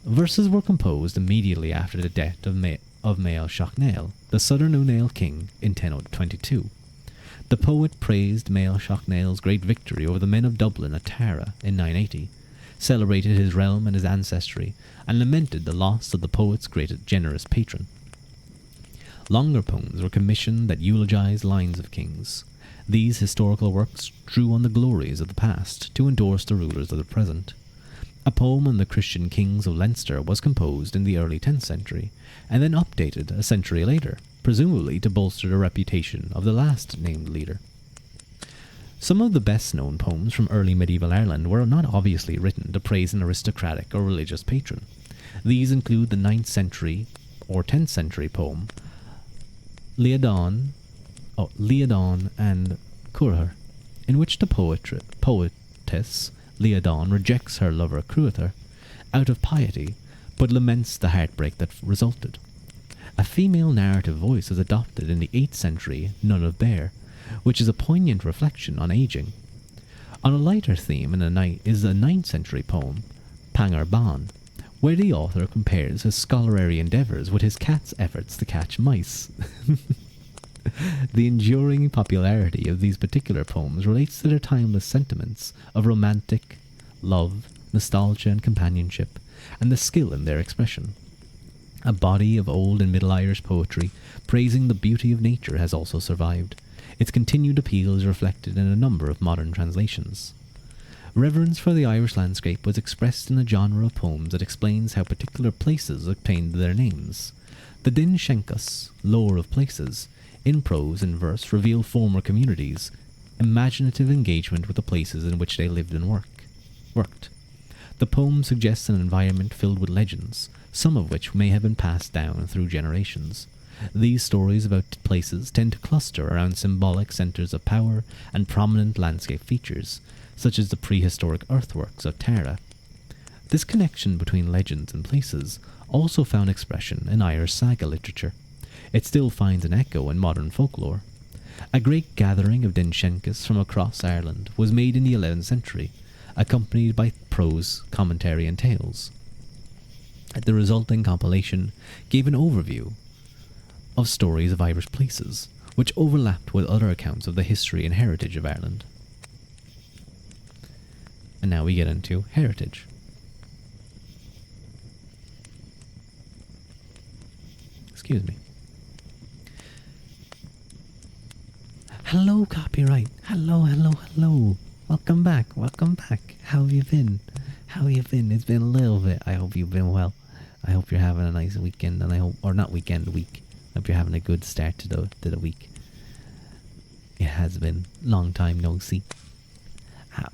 S2: Verses were composed immediately after the death of Mael Shachnail, the Southern Unail king, in 1022. The poet praised Mael Shachnail's great victory over the men of Dublin at Tara in 980, celebrated his realm and his ancestry, and lamented the loss of the poet's great generous patron. Longer poems were commissioned that eulogized lines of kings. These historical works drew on the glories of the past to endorse the rulers of the present. A poem on the Christian kings of Leinster was composed in the early 10th century, and then updated a century later, presumably to bolster the reputation of the last named leader. Some of the best-known poems from early medieval Ireland were not obviously written to praise an aristocratic or religious patron. These include the 9th century or 10th century poem Leodán and Curthair, in which the poetess Leodán rejects her lover Curthair out of piety, but laments the heartbreak that resulted. A female narrative voice is adopted in the 8th century Nun of Bear, which is a poignant reflection on aging. On a lighter theme is a 9th century poem, Pangar Ban, where the author compares his scholarly endeavours with his cat's efforts to catch mice. The enduring popularity of these particular poems relates to their timeless sentiments of romantic love, nostalgia and companionship, and the skill in their expression. A body of Old and Middle Irish poetry praising the beauty of nature has also survived. Its continued appeal is reflected in a number of modern translations. Reverence for the Irish landscape was expressed in a genre of poems that explains how particular places obtained their names. The Din Shenkas, lore of places, in prose and verse reveal former communities' imaginative engagement with the places in which they lived and worked. The poem suggests an environment filled with legends, some of which may have been passed down through generations. These stories about places tend to cluster around symbolic centres of power and prominent landscape features, such as the prehistoric earthworks of Tara. This connection between legends and places also found expression in Irish saga literature. It still finds an echo in modern folklore. A great gathering of Dinshenkas from across Ireland was made in the 11th century, accompanied by prose, commentary and tales. The resulting compilation gave an overview of stories of Irish places, which overlapped with other accounts of the history and heritage of Ireland. And now we get into heritage. Excuse me. Hello, copyright. Hello. Welcome back. How have you been? It's been a little bit. I hope you've been well. I hope you're having a nice weekend, and week. I hope you're having a good start to the week. It has been long time no see.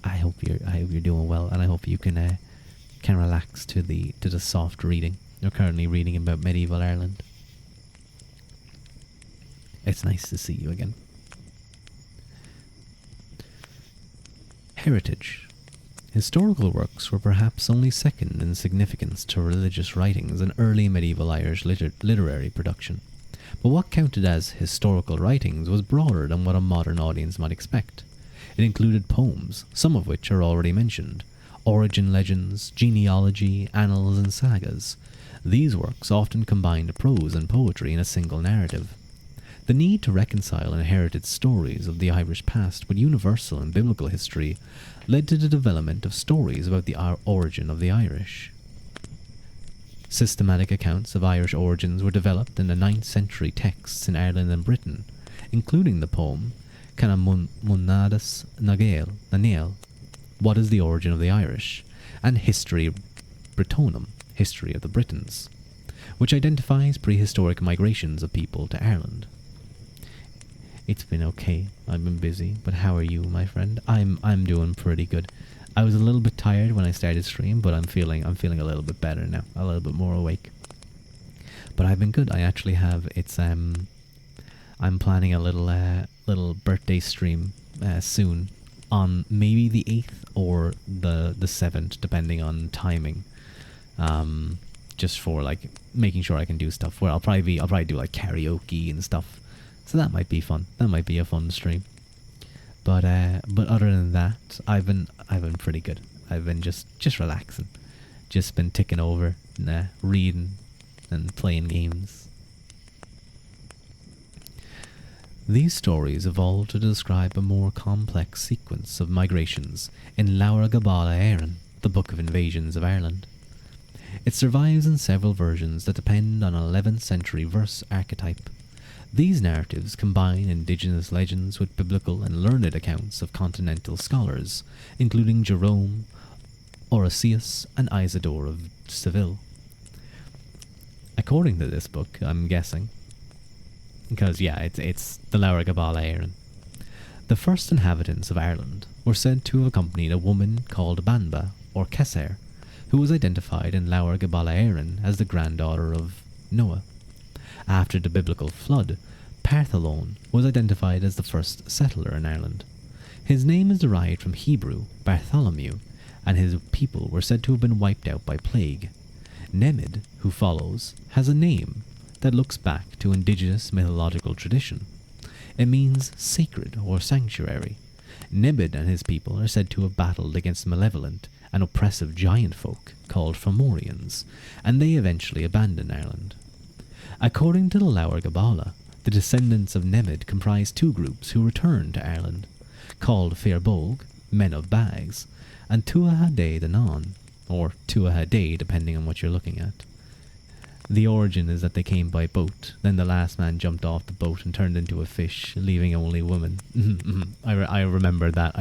S2: I hope you're doing well, and I hope you can relax to the soft reading. You're currently reading about medieval Ireland. It's nice to see you again. Heritage. Historical works were perhaps only second in significance to religious writings in early medieval Irish literary production. But what counted as historical writings was broader than what a modern audience might expect. It included poems, some of which are already mentioned, origin legends, genealogy, annals and sagas. These works often combined prose and poetry in a single narrative. The need to reconcile inherited stories of the Irish past with universal and biblical history led to the development of stories about the origin of the Irish. Systematic accounts of Irish origins were developed in the 9th century texts in Ireland and Britain, including the poem Cana Munadas Nagael, What is the Origin of the Irish, and History Britonum, History of the Britons, which identifies prehistoric migrations of people to Ireland. It's been okay. I've been busy, but how are you, my friend? I'm doing pretty good. I was a little bit tired when I started stream, but I'm feeling a little bit better now, a little bit more awake. But I've been good. I actually have I'm planning a little birthday stream soon on maybe the 8th or the 7th, depending on timing. Just for like making sure I can do stuff where I'll probably do like karaoke and stuff. So that might be fun. That might be a fun stream. But other than that, I've been pretty good. I've been just relaxing. Just been ticking over, reading and playing games. These stories evolved to describe a more complex sequence of migrations in Laura Gabála Éireann, the Book of Invasions of Ireland. It survives in several versions that depend on an 11th century verse archetype. These narratives combine indigenous legends with biblical and learned accounts of continental scholars, including Jerome, Orosius, and Isidore of Seville. According to this book, I'm guessing, because it's the Laura Gabála Éireann. The first inhabitants of Ireland were said to have accompanied a woman called Banba, or Kesser, who was identified in Laura Gabála Éireann as the granddaughter of Noah. After the biblical flood, Partholón was identified as the first settler in Ireland. His name is derived from Hebrew Bartholomew, and his people were said to have been wiped out by plague. Nemid, who follows, has a name that looks back to indigenous mythological tradition. It means sacred or sanctuary. Nemid and his people are said to have battled against malevolent and oppressive giant folk called Fomorians, and they eventually abandoned Ireland. According to the Laura Gabála, the descendants of Nemid comprise two groups who returned to Ireland, called Fairbog, men of bags, and Tuatha Danann, or Tuatha depending on what you're looking at. The origin is that they came by boat, then the last man jumped off the boat and turned into a fish, leaving only women. I remember that.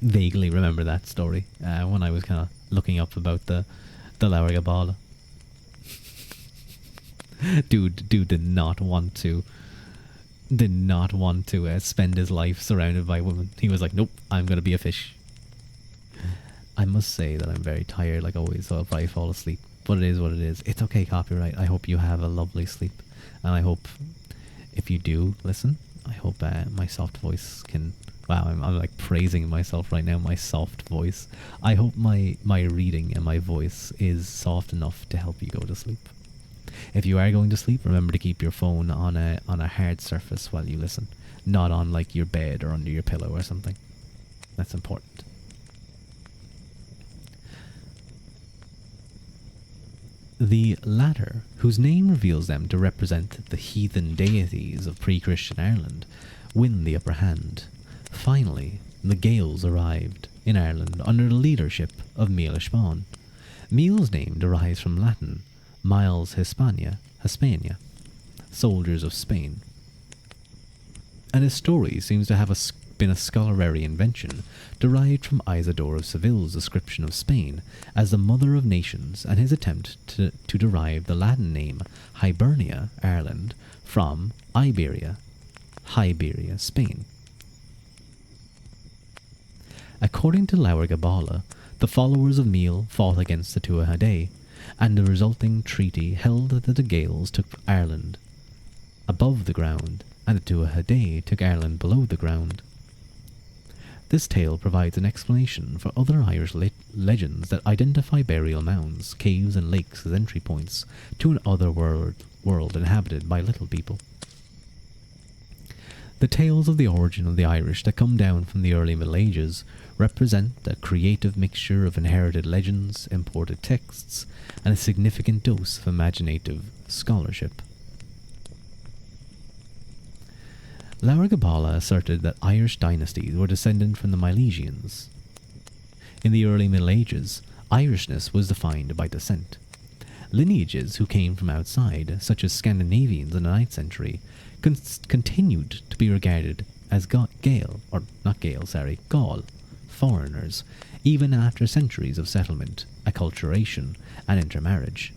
S2: Vaguely remember that story when I was kind of looking up about the Laura Gabála. Dude did not want to spend his life surrounded by women. He was like, nope, I'm gonna be a fish. I must say that I'm very tired, like always, so I'll probably fall asleep. But it is what it is. It's okay, copyright. I hope you have a lovely sleep, and I hope if you do listen, I hope my soft voice can. Wow, I'm like praising myself right now. My soft voice. I hope my reading and my voice is soft enough to help you go to sleep. If you are going to sleep, remember to keep your phone on a hard surface while you listen, not on like your bed or under your pillow or something. That's important. The latter, whose name reveals them to represent the heathen deities of pre-Christian Ireland, win the upper hand. Finally, the Gaels arrived in Ireland under the leadership of Miel Ishbán. Miel's name derives from Latin, Miles Hispania, soldiers of Spain. And his story seems to have been a scholarly invention derived from Isidore of Seville's description of Spain as the mother of nations and his attempt to derive the Latin name Hibernia, Ireland, from Iberia, Spain. According to Laura Gabála, the followers of Miel fought against the Tuatha, and the resulting treaty held that the Gaels took Ireland above the ground and the Tuatha took Ireland below the ground. This tale provides an explanation for other Irish legends that identify burial mounds, caves and lakes as entry points to an other world inhabited by little people. The tales of the origin of the Irish that come down from the early Middle Ages represent a creative mixture of inherited legends, imported texts, and a significant dose of imaginative scholarship. Laura Gabála asserted that Irish dynasties were descended from the Milesians. In the early Middle Ages, Irishness was defined by descent. Lineages who came from outside, such as Scandinavians in the 9th century, continued to be regarded as Gaul, foreigners, even after centuries of settlement, acculturation, and intermarriage.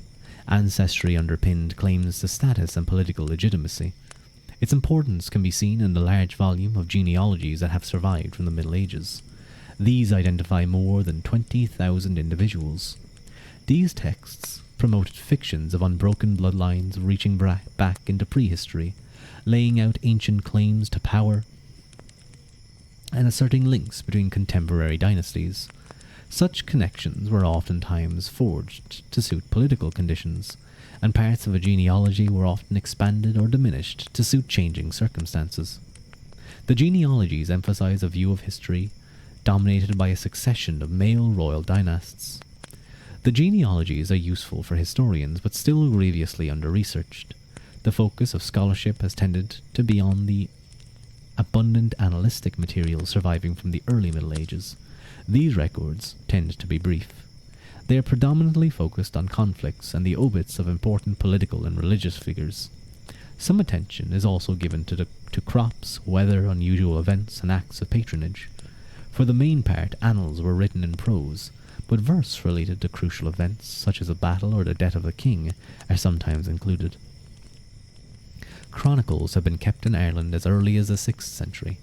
S2: Ancestry underpinned claims to status and political legitimacy. Its importance can be seen in the large volume of genealogies that have survived from the Middle Ages. These identify more than 20,000 individuals. These texts promoted fictions of unbroken bloodlines reaching back into prehistory, laying out ancient claims to power and asserting links between contemporary dynasties. Such connections were oftentimes forged to suit political conditions, and parts of a genealogy were often expanded or diminished to suit changing circumstances. The genealogies emphasize a view of history dominated by a succession of male royal dynasts. The genealogies are useful for historians but still grievously under-researched. The focus of scholarship has tended to be on the abundant annalistic material surviving from the early Middle Ages. These records tend to be brief. They are predominantly focused on conflicts and the obits of important political and religious figures. Some attention is also given to crops, weather, unusual events, and acts of patronage. For the main part, annals were written in prose, but verse related to crucial events, such as a battle or the death of a king, are sometimes included. Chronicles have been kept in Ireland as early as the 6th century.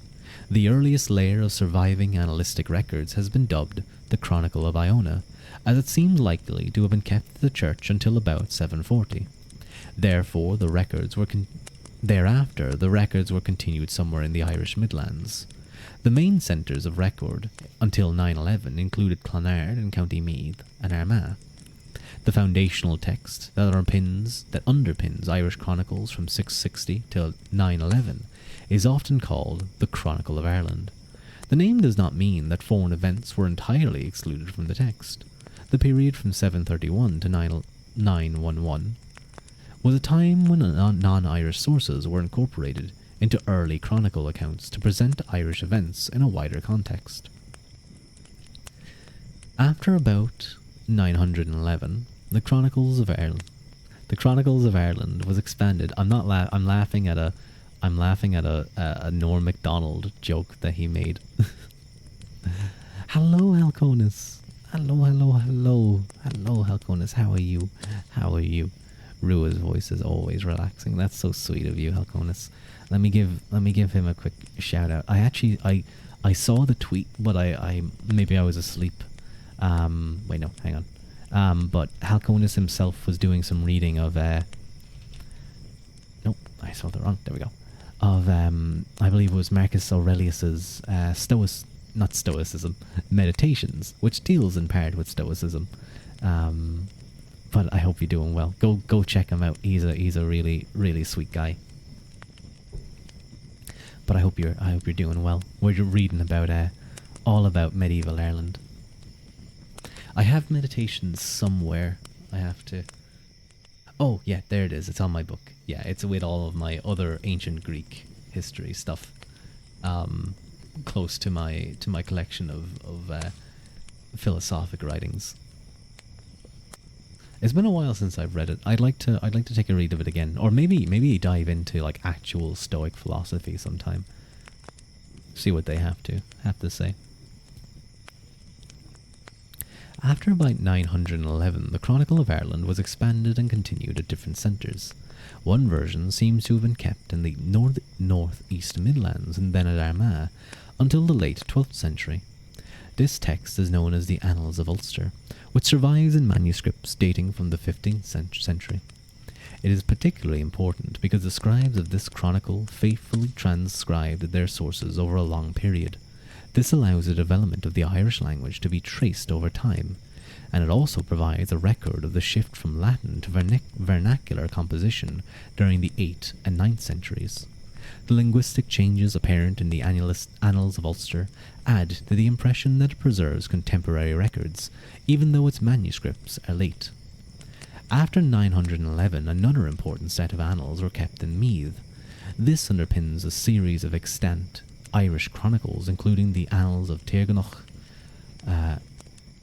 S2: The earliest layer of surviving annalistic records has been dubbed the Chronicle of Iona, as it seems likely to have been kept at the church until about 740. Therefore, Thereafter, the records were continued somewhere in the Irish Midlands. The main centres of record until 911 included Clonard in County Meath and Armagh. The foundational text that underpins Irish chronicles from 660 till 911 is often called the Chronicle of Ireland. The name does not mean that foreign events were entirely excluded from the text. The period from 731 to 911 was a time when non-Irish sources were incorporated into early chronicle accounts to present Irish events in a wider context. After about 911, the Chronicles of Ireland was expanded. I'm laughing at a Norm Macdonald joke that he made. Hello, Halconis. Hello, Halconis. How are you? Rua's voice is always relaxing. That's so sweet of you, Halconis. Let me give him a quick shout out. I saw the tweet, but I maybe I was asleep. Wait, no, hang on. But Halconis himself was doing some reading of nope, I saw the wrong. There we go. Of I believe it was Marcus Aurelius's not Stoicism, Meditations, which deals in part with Stoicism. But I hope you're doing well. Go check him out. He's a really, really sweet guy. But I hope you're doing well. We're reading about all about medieval Ireland. I have Meditations somewhere. I have to. Oh yeah, there it is. It's on my book. Yeah, it's with all of my other ancient Greek history stuff. Close to my collection of philosophic writings. It's been a while since I've read it. I'd like to take a read of it again, or maybe dive into like actual Stoic philosophy sometime. See what they have to say. After about 911, the Chronicle of Ireland was expanded and continued at different centres. One version seems to have been kept in the north-east Midlands and then at Armagh until the late 12th century. This text is known as the Annals of Ulster, which survives in manuscripts dating from the 15th century. It is particularly important because the scribes of this chronicle faithfully transcribed their sources over a long period. This allows the development of the Irish language to be traced over time, and it also provides a record of the shift from Latin to vernacular composition during the 8th and 9th centuries. The linguistic changes apparent in the Annals of Ulster add to the impression that it preserves contemporary records, even though its manuscripts are late. After 911, another important set of annals were kept in Meath. This underpins a series of extant Irish chronicles, including the Annals of Tirganach,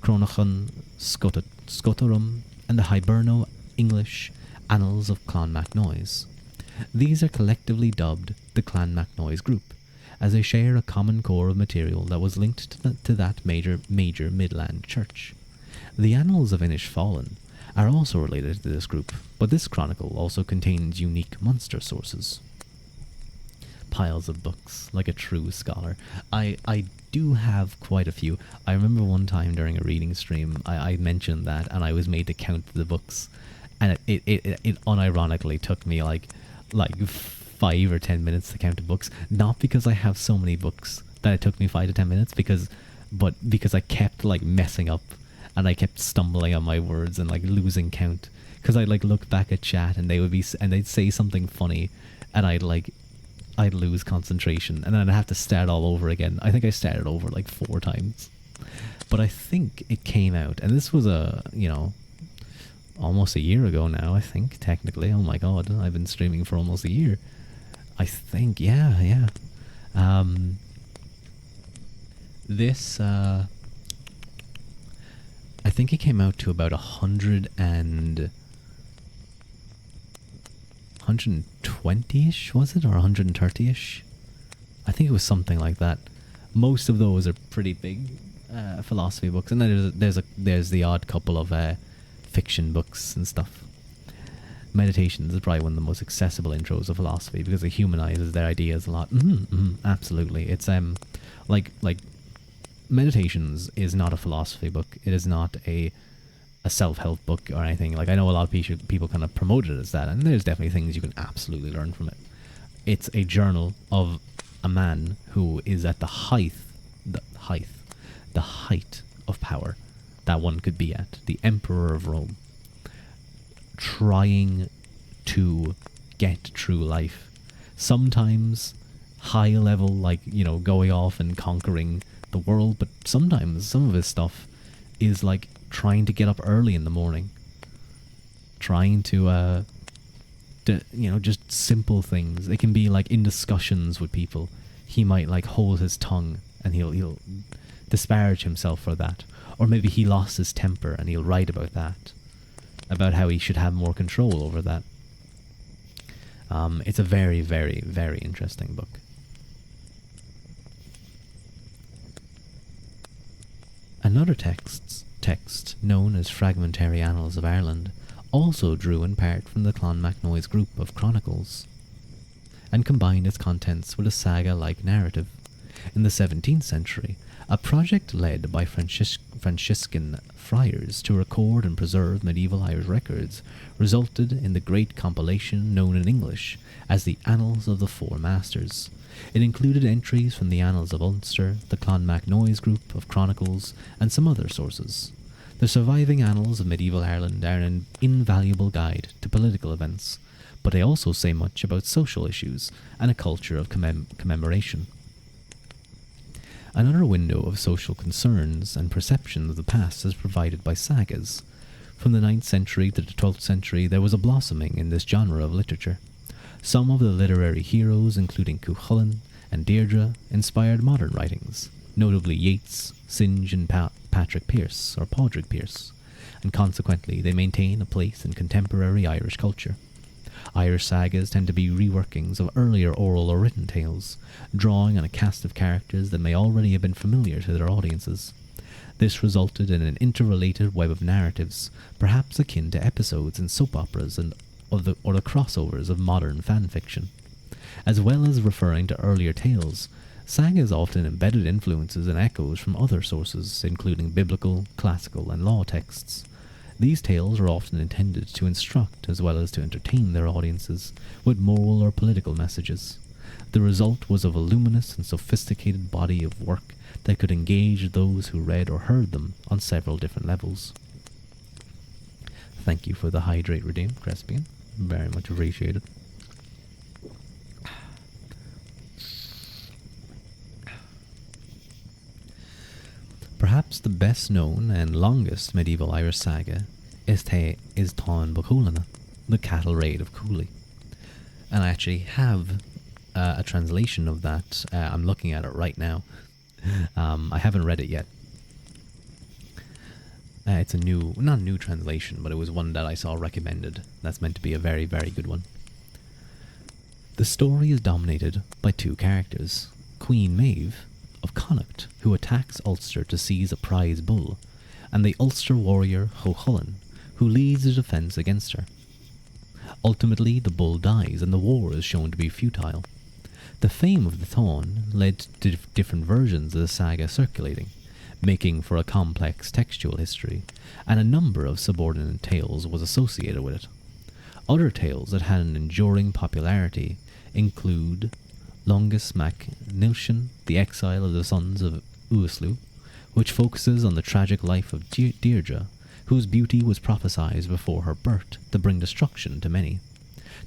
S2: Cronachan Scotorum, and the Hiberno-English Annals of Clonmacnoise. These are collectively dubbed the Clonmacnoise group, as they share a common core of material that was linked to that major Midland church. The Annals of Inishfallen are also related to this group, but this chronicle also contains unique Munster sources. Piles of books, like a true scholar. I do have quite a few. I remember one time during a reading stream, I mentioned that, and I was made to count the books, and it unironically took me like 5 or 10 minutes to count the books. Not because I have so many books that it took me 5 to 10 minutes, but because I kept like messing up and I kept stumbling on my words and like losing count. Because I'd like look back at chat and they'd say something funny, and I'd lose concentration, and then I'd have to start all over again. I think I started over like 4 times. But I think it came out, and this was almost a year ago now, I think, technically. Oh my god, I've been streaming for almost a year. I think, yeah. This, I think it came out to about 120-ish, was it? Or 130-ish? I think it was something like that. Most of those are pretty big philosophy books, and then there's the odd couple of fiction books and stuff. Meditations is probably one of the most accessible intros of philosophy because it humanizes their ideas a lot. Absolutely. It's like Meditations is not a philosophy book. It is not a self-help book or anything. Like, I know a lot of people kind of promote it as that, and there's definitely things you can absolutely learn from it. It's a journal of a man who is at the height of power that one could be at, the Emperor of Rome, trying to get through life. Sometimes high level, like, going off and conquering the world, but sometimes some of his stuff is like trying to get up early in the morning, trying to just simple things. It can be like in discussions with people, he might like hold his tongue and he'll disparage himself for that. Or maybe he lost his temper and he'll write about that, about how he should have more control over that. It's a very, very, very interesting book. Another text known as Fragmentary Annals of Ireland also drew in part from the Clonmacnoise group of chronicles, and combined its contents with a saga-like narrative. In the 17th century, a project led by Franciscan friars to record and preserve medieval Irish records resulted in the great compilation known in English as the Annals of the Four Masters. It included entries from the Annals of Ulster, the Clonmacnoise group of chronicles, and some other sources. The surviving annals of medieval Ireland are an invaluable guide to political events, but they also say much about social issues and a culture of commemoration. Another window of social concerns and perception of the past is provided by sagas. From the 9th century to the 12th century, there was a blossoming in this genre of literature. Some of the literary heroes, including Cuchulainn and Deirdre, inspired modern writings, notably Yeats, Synge, and Patrick Pearse, or Padraig Pearse, and consequently they maintain a place in contemporary Irish culture. Irish sagas tend to be reworkings of earlier oral or written tales, drawing on a cast of characters that may already have been familiar to their audiences. This resulted in an interrelated web of narratives, perhaps akin to episodes in soap operas or the crossovers of modern fan fiction. As well as referring to earlier tales, sagas often embedded influences and echoes from other sources, including biblical, classical, and law texts. These tales are often intended to instruct as well as to entertain their audiences with moral or political messages. The result was a voluminous and sophisticated body of work that could engage those who read or heard them on several different levels. Thank you for the Hydrate Redeem, Crespian. Very much appreciated. Perhaps the best known and longest medieval Irish saga is Táin Bocúlanna, the cattle raid of Cooley. And I actually have a translation of that. I'm looking at it right now. I haven't read it yet. It's not a new translation, but it was one that I saw recommended. That's meant to be a very, very good one. The story is dominated by two characters. Queen Maeve of Connacht, who attacks Ulster to seize a prize bull, and the Ulster warrior Cuchulainn, who leads the defence against her. Ultimately, the bull dies and the war is shown to be futile. The fame of the Táin led to different versions of the saga circulating, making for a complex textual history, and a number of subordinate tales was associated with it. Other tales that had an enduring popularity include Longus Mac Nilshan, The Exile of the Sons of Uaslu, which focuses on the tragic life of Deirdre, whose beauty was prophesied before her birth to bring destruction to many.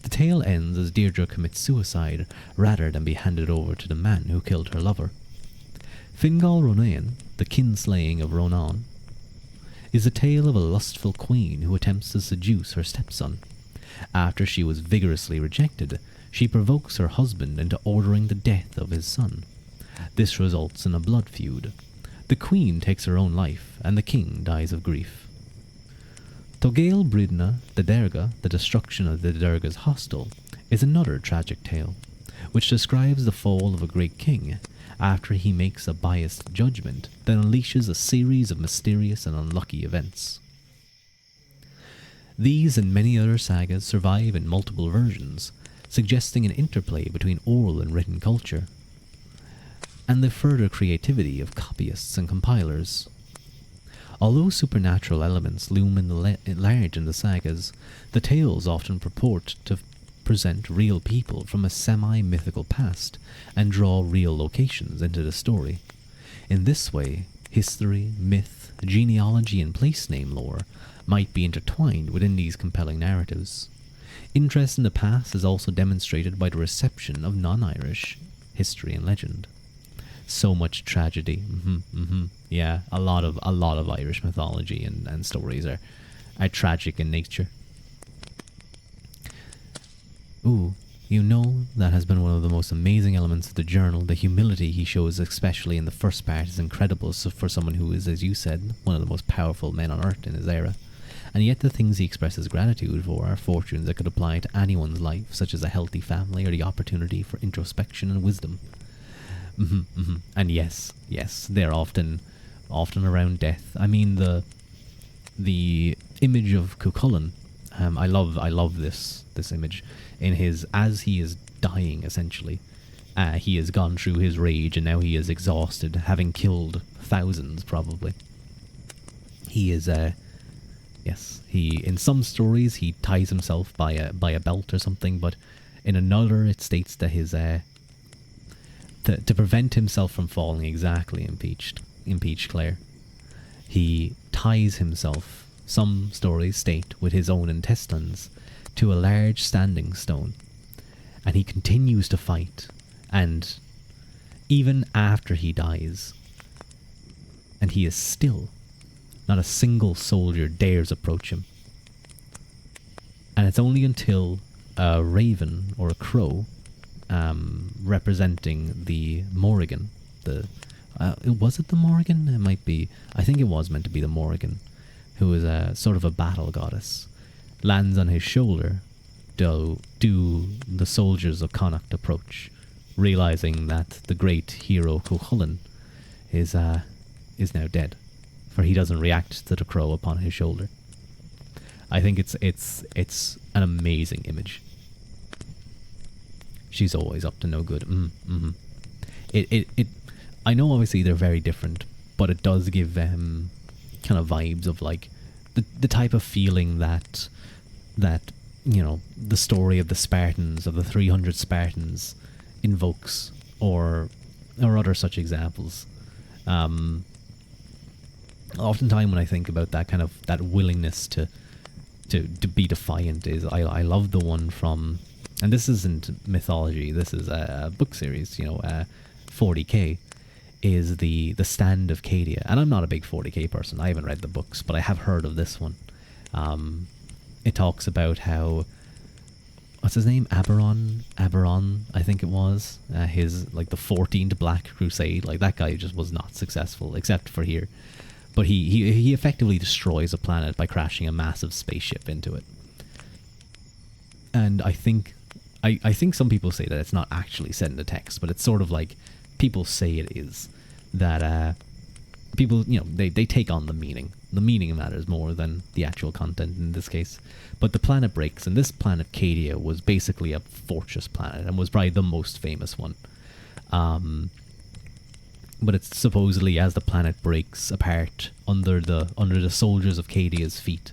S2: The tale ends as Deirdre commits suicide rather than be handed over to the man who killed her lover. Fingal Ronan, the kinslaying of Ronan, is a tale of a lustful queen who attempts to seduce her stepson. After she was vigorously rejected, she provokes her husband into ordering the death of his son. This results in a blood feud. The queen takes her own life, and the king dies of grief. Togail Bridna, the Derga, the destruction of the Derga's hostel, is another tragic tale, which describes the fall of a great king after he makes a biased judgment that unleashes a series of mysterious and unlucky events. These and many other sagas survive in multiple versions, suggesting an interplay between oral and written culture, and the further creativity of copyists and compilers. Although supernatural elements loom large in the sagas, the tales often purport to present real people from a semi-mythical past and draw real locations into the story. In this way, history, myth, genealogy, and place name lore might be intertwined within these compelling narratives. Interest in the past is also demonstrated by the reception of non-Irish history and legend. So much tragedy. Yeah, a lot of Irish mythology and stories are tragic in nature. Ooh, you know that has been one of the most amazing elements of the journal. The humility he shows, especially in the first part, is incredible for someone who is, as you said, one of the most powerful men on earth in his era. And yet the things he expresses gratitude for are fortunes that could apply to anyone's life, such as a healthy family or the opportunity for introspection and wisdom. And yes, they're often around death. I mean, the image of Cuchulainn, I love this image in his, as he is dying essentially. He has gone through his rage and now he is exhausted, having killed thousands probably. He is he, in some stories he ties himself by a belt or something, but in another it states that his to prevent himself from falling exactly in Peachclare, he ties himself, some stories state, with his own intestines to a large standing stone, and he continues to fight, and even after he dies, and he is still, not a single soldier dares approach him. And it's only until a raven or a crow, representing the Morrigan, was it the Morrigan? It might be. I think it was meant to be the Morrigan, who is a sort of a battle goddess, lands on his shoulder. Do the soldiers of Connacht approach, realizing that the great hero Cuchulainn is now dead, for he doesn't react to the crow upon his shoulder. I think it's an amazing image. She's always up to no good. It. I know obviously they're very different, but it does give kind of vibes of like the type of feeling that you know, the story of the Spartans, of the 300 Spartans, invokes, or other such examples. Oftentimes when I think about that willingness to be defiant, is I love the one from, and this isn't mythology, this is a book series, 40k, is the Stand of Cadia. And I'm not a big 40k person, I haven't read the books, but I have heard of this one. It talks about how, what's his name, Aberon, I think it was, his, like, the 14th Black Crusade, like, that guy just was not successful, except for here. But he effectively destroys a planet by crashing a massive spaceship into it. And I think some people say that it's not actually said in the text, but it's sort of like people say it is. That people, they take on the meaning. The meaning matters more than the actual content in this case. But the planet breaks, and this planet Cadia was basically a fortress planet and was probably the most famous one. But it's supposedly, as the planet breaks apart under the soldiers of Cadia's feet,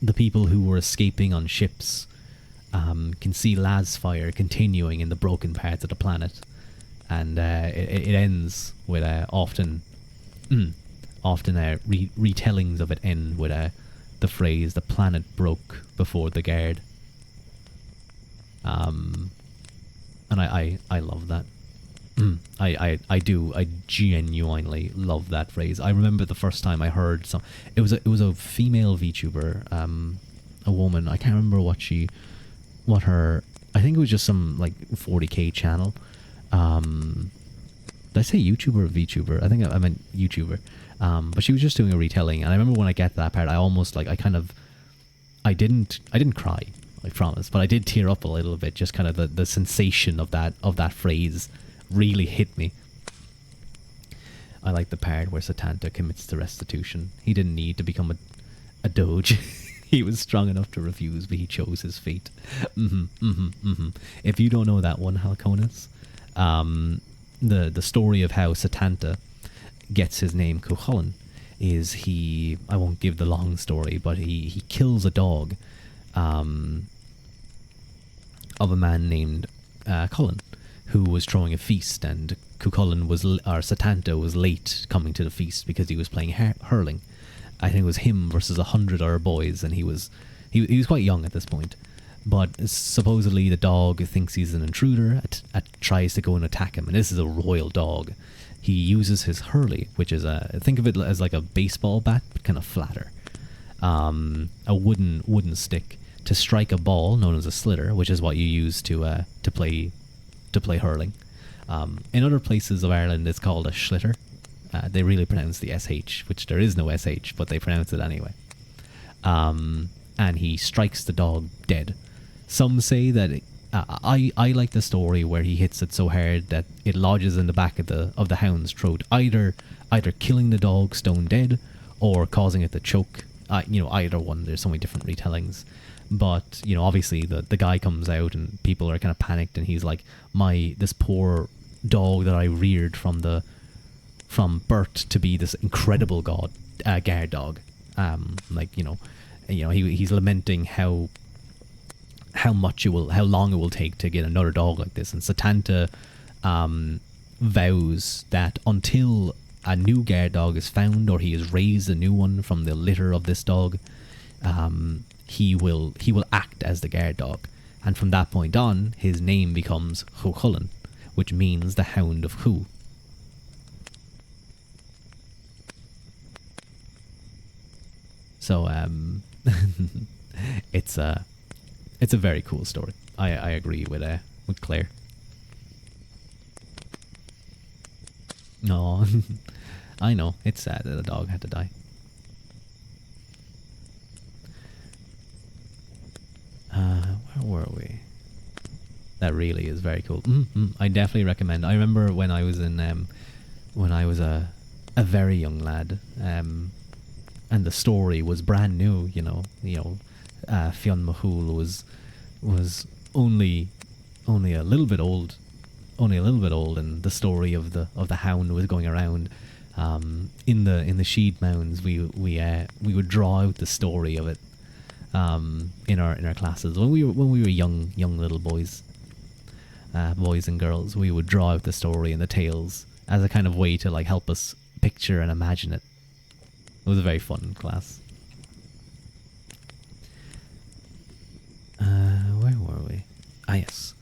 S2: the people who were escaping on ships can see Laz fire continuing in the broken parts of the planet, and it ends with often retellings of it end with the phrase "the planet broke before the guard," and I love that. I do. I genuinely love that phrase. I remember the first time I heard it was a female VTuber, a woman. I can't remember what her. I think it was just some like 40k channel. Did I say YouTuber or VTuber? I think I meant YouTuber. But she was just doing a retelling, and I remember when I get to that part, I almost like I didn't cry, I promise, but I did tear up a little bit. Just kind of the sensation of that phrase really hit me. I like the part where Satanta commits to restitution. He didn't need to become a doge. He was strong enough to refuse, but he chose his fate. If you don't know that one, Halconis, the story of how Satanta gets his name Cuchulainn is I won't give the long story, but he kills a dog of a man named Cullen, who was throwing a feast, and Satanta was late coming to the feast because he was playing hurling. I think it was him versus 100 other boys, and he was quite young at this point. But supposedly the dog thinks he's an intruder, tries to go and attack him, and this is a royal dog. He uses his hurley, which is think of it as like a baseball bat, but kind of flatter, a wooden stick, to strike a ball known as a slitter, which is what you use to play hurling. In other places of Ireland, it's called a schlitter. They really pronounce the sh, which there is no sh, but they pronounce it anyway. And he strikes the dog dead. Some say that I like the story where he hits it so hard that it lodges in the back of the hound's throat, either killing the dog stone dead or causing it to choke. Either one. There's so many different retellings. But obviously the guy comes out and people are kind of panicked, and he's like, this poor dog that I reared from birth to be this incredible guard dog. He's lamenting how long it will take to get another dog like this, and Satanta vows that until a new guard dog is found, or he has raised a new one from the litter of this dog, he will act as the guard dog, and from that point on, his name becomes Cuchulainn, which means the Hound of Hu. So it's a very cool story. I agree with Claire. No, I know it's sad that the dog had to die. Where were we? That really is very cool. I definitely recommend. I remember when I was a very young lad, and the story was brand new. Fionn Mahul was only a little bit old, and the story of the hound was going around. In the Sheed Mounds, we would draw out the story of it in our classes when we were young little boys and girls. We would draw out the story and the tales as a kind of way to like help us picture and imagine it. It was a very fun class. Where were we? Yes.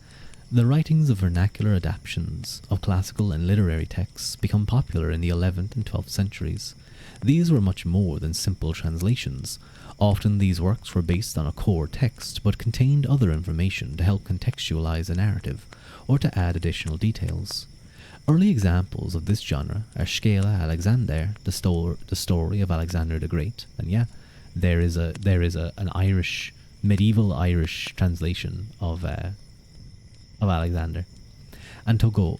S2: The writings of vernacular adaptations of classical and literary texts become popular in the 11th and 12th centuries. These were much more than simple translations. Often these works were based on a core text, but contained other information to help contextualize a narrative, or to add additional details. Early examples of this genre are Scala Alexander, the story of Alexander the Great, and there is an Irish, medieval Irish translation of Alexander, and Togael,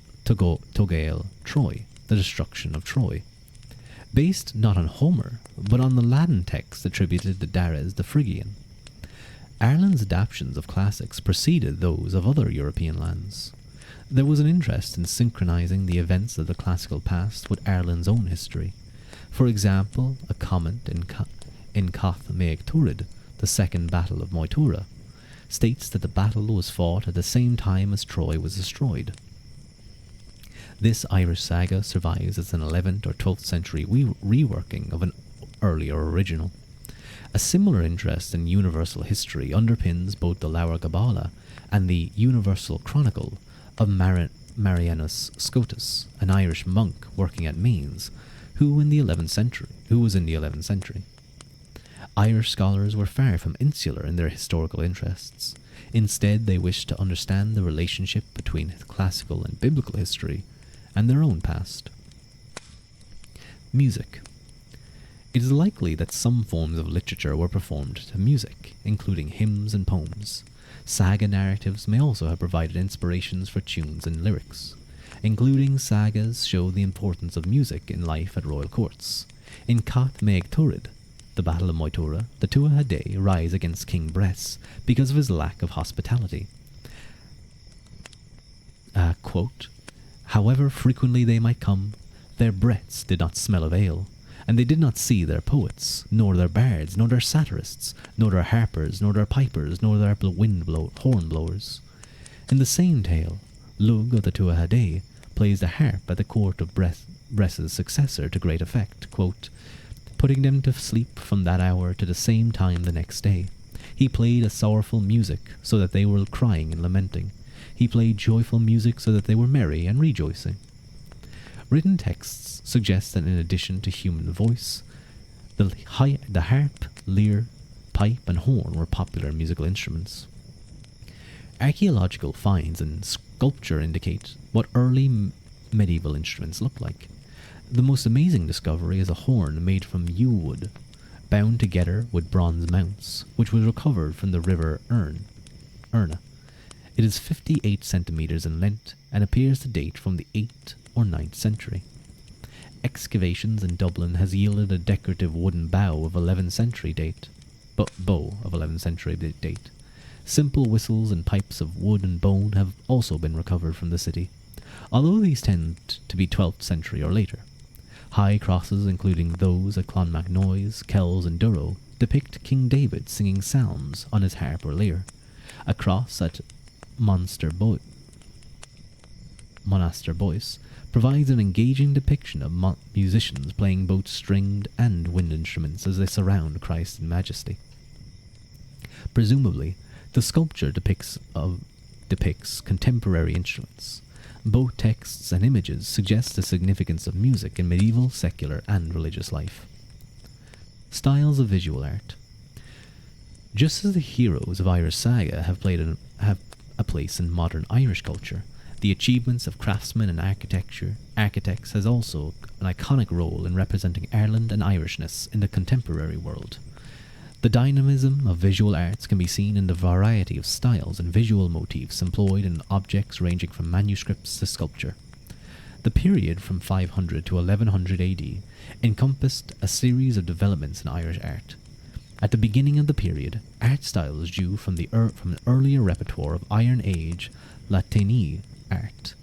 S2: Troy, the destruction of Troy, based not on Homer, but on the Latin text attributed to Dares the Phrygian. Ireland's adaptations of classics preceded those of other European lands. There was an interest in synchronizing the events of the classical past with Ireland's own history. For example, a comment in Cath Meag Turid, the Second Battle of Moytura, states that the battle was fought at the same time as Troy was destroyed. This Irish saga survives as an 11th or 12th century reworking of an earlier original. A similar interest in universal history underpins both the Laura Gabala and the Universal Chronicle of Marianus Scotus, an Irish monk working at Mainz, who was in the 11th century. Irish scholars were far from insular in their historical interests. Instead, they wished to understand the relationship between classical and biblical history and their own past. Music. It is likely that some forms of literature were performed to music, including hymns and poems. Saga narratives may also have provided inspirations for tunes and lyrics. Including sagas show the importance of music in life at royal courts. In Cath Maig Tuired, the Battle of Moytura, the Tuatha Dé rise against King Bress because of his lack of hospitality. Quote, "However frequently they might come, their breaths did not smell of ale, and they did not see their poets, nor their bards, nor their satirists, nor their harpers, nor their pipers, nor their horn blowers." In the same tale, Lug of the Tuatha Dé plays the harp at the court of Bress's successor to great effect, quote, "putting them to sleep from that hour to the same time the next day. He played a sorrowful music, so that they were crying and lamenting. He played joyful music, so that they were merry and rejoicing." Written texts suggest that in addition to human voice, the harp, lyre, pipe, and horn were popular musical instruments. Archaeological finds and sculpture indicate what early medieval instruments looked like. The most amazing discovery is a horn made from yew wood, bound together with bronze mounts, which was recovered from the river Erna. It is 58 centimeters in length and appears to date from the 8th or 9th century. Excavations in Dublin has yielded a decorative wooden bow of 11th century date. Simple whistles and pipes of wood and bone have also been recovered from the city, although these tend to be 12th century or later. High crosses, including those at Clonmacnoise, Kells and Durrow, depict King David singing psalms on his harp or lyre. A cross at Monaster Boyce provides an engaging depiction of musicians playing both stringed and wind instruments as they surround Christ in majesty. Presumably, the sculpture depicts contemporary instruments. Both texts and images suggest the significance of music in medieval, secular, and religious life. Styles of visual art. Just as the heroes of Irish saga have a place in modern Irish culture, the achievements of craftsmen and architects has also an iconic role in representing Ireland and Irishness in the contemporary world. The dynamism of visual arts can be seen in the variety of styles and visual motifs employed in objects ranging from manuscripts to sculpture. The period from 500 to 1100 AD encompassed a series of developments in Irish art. At the beginning of the period, art styles drew from an earlier repertoire of Iron Age Latini art,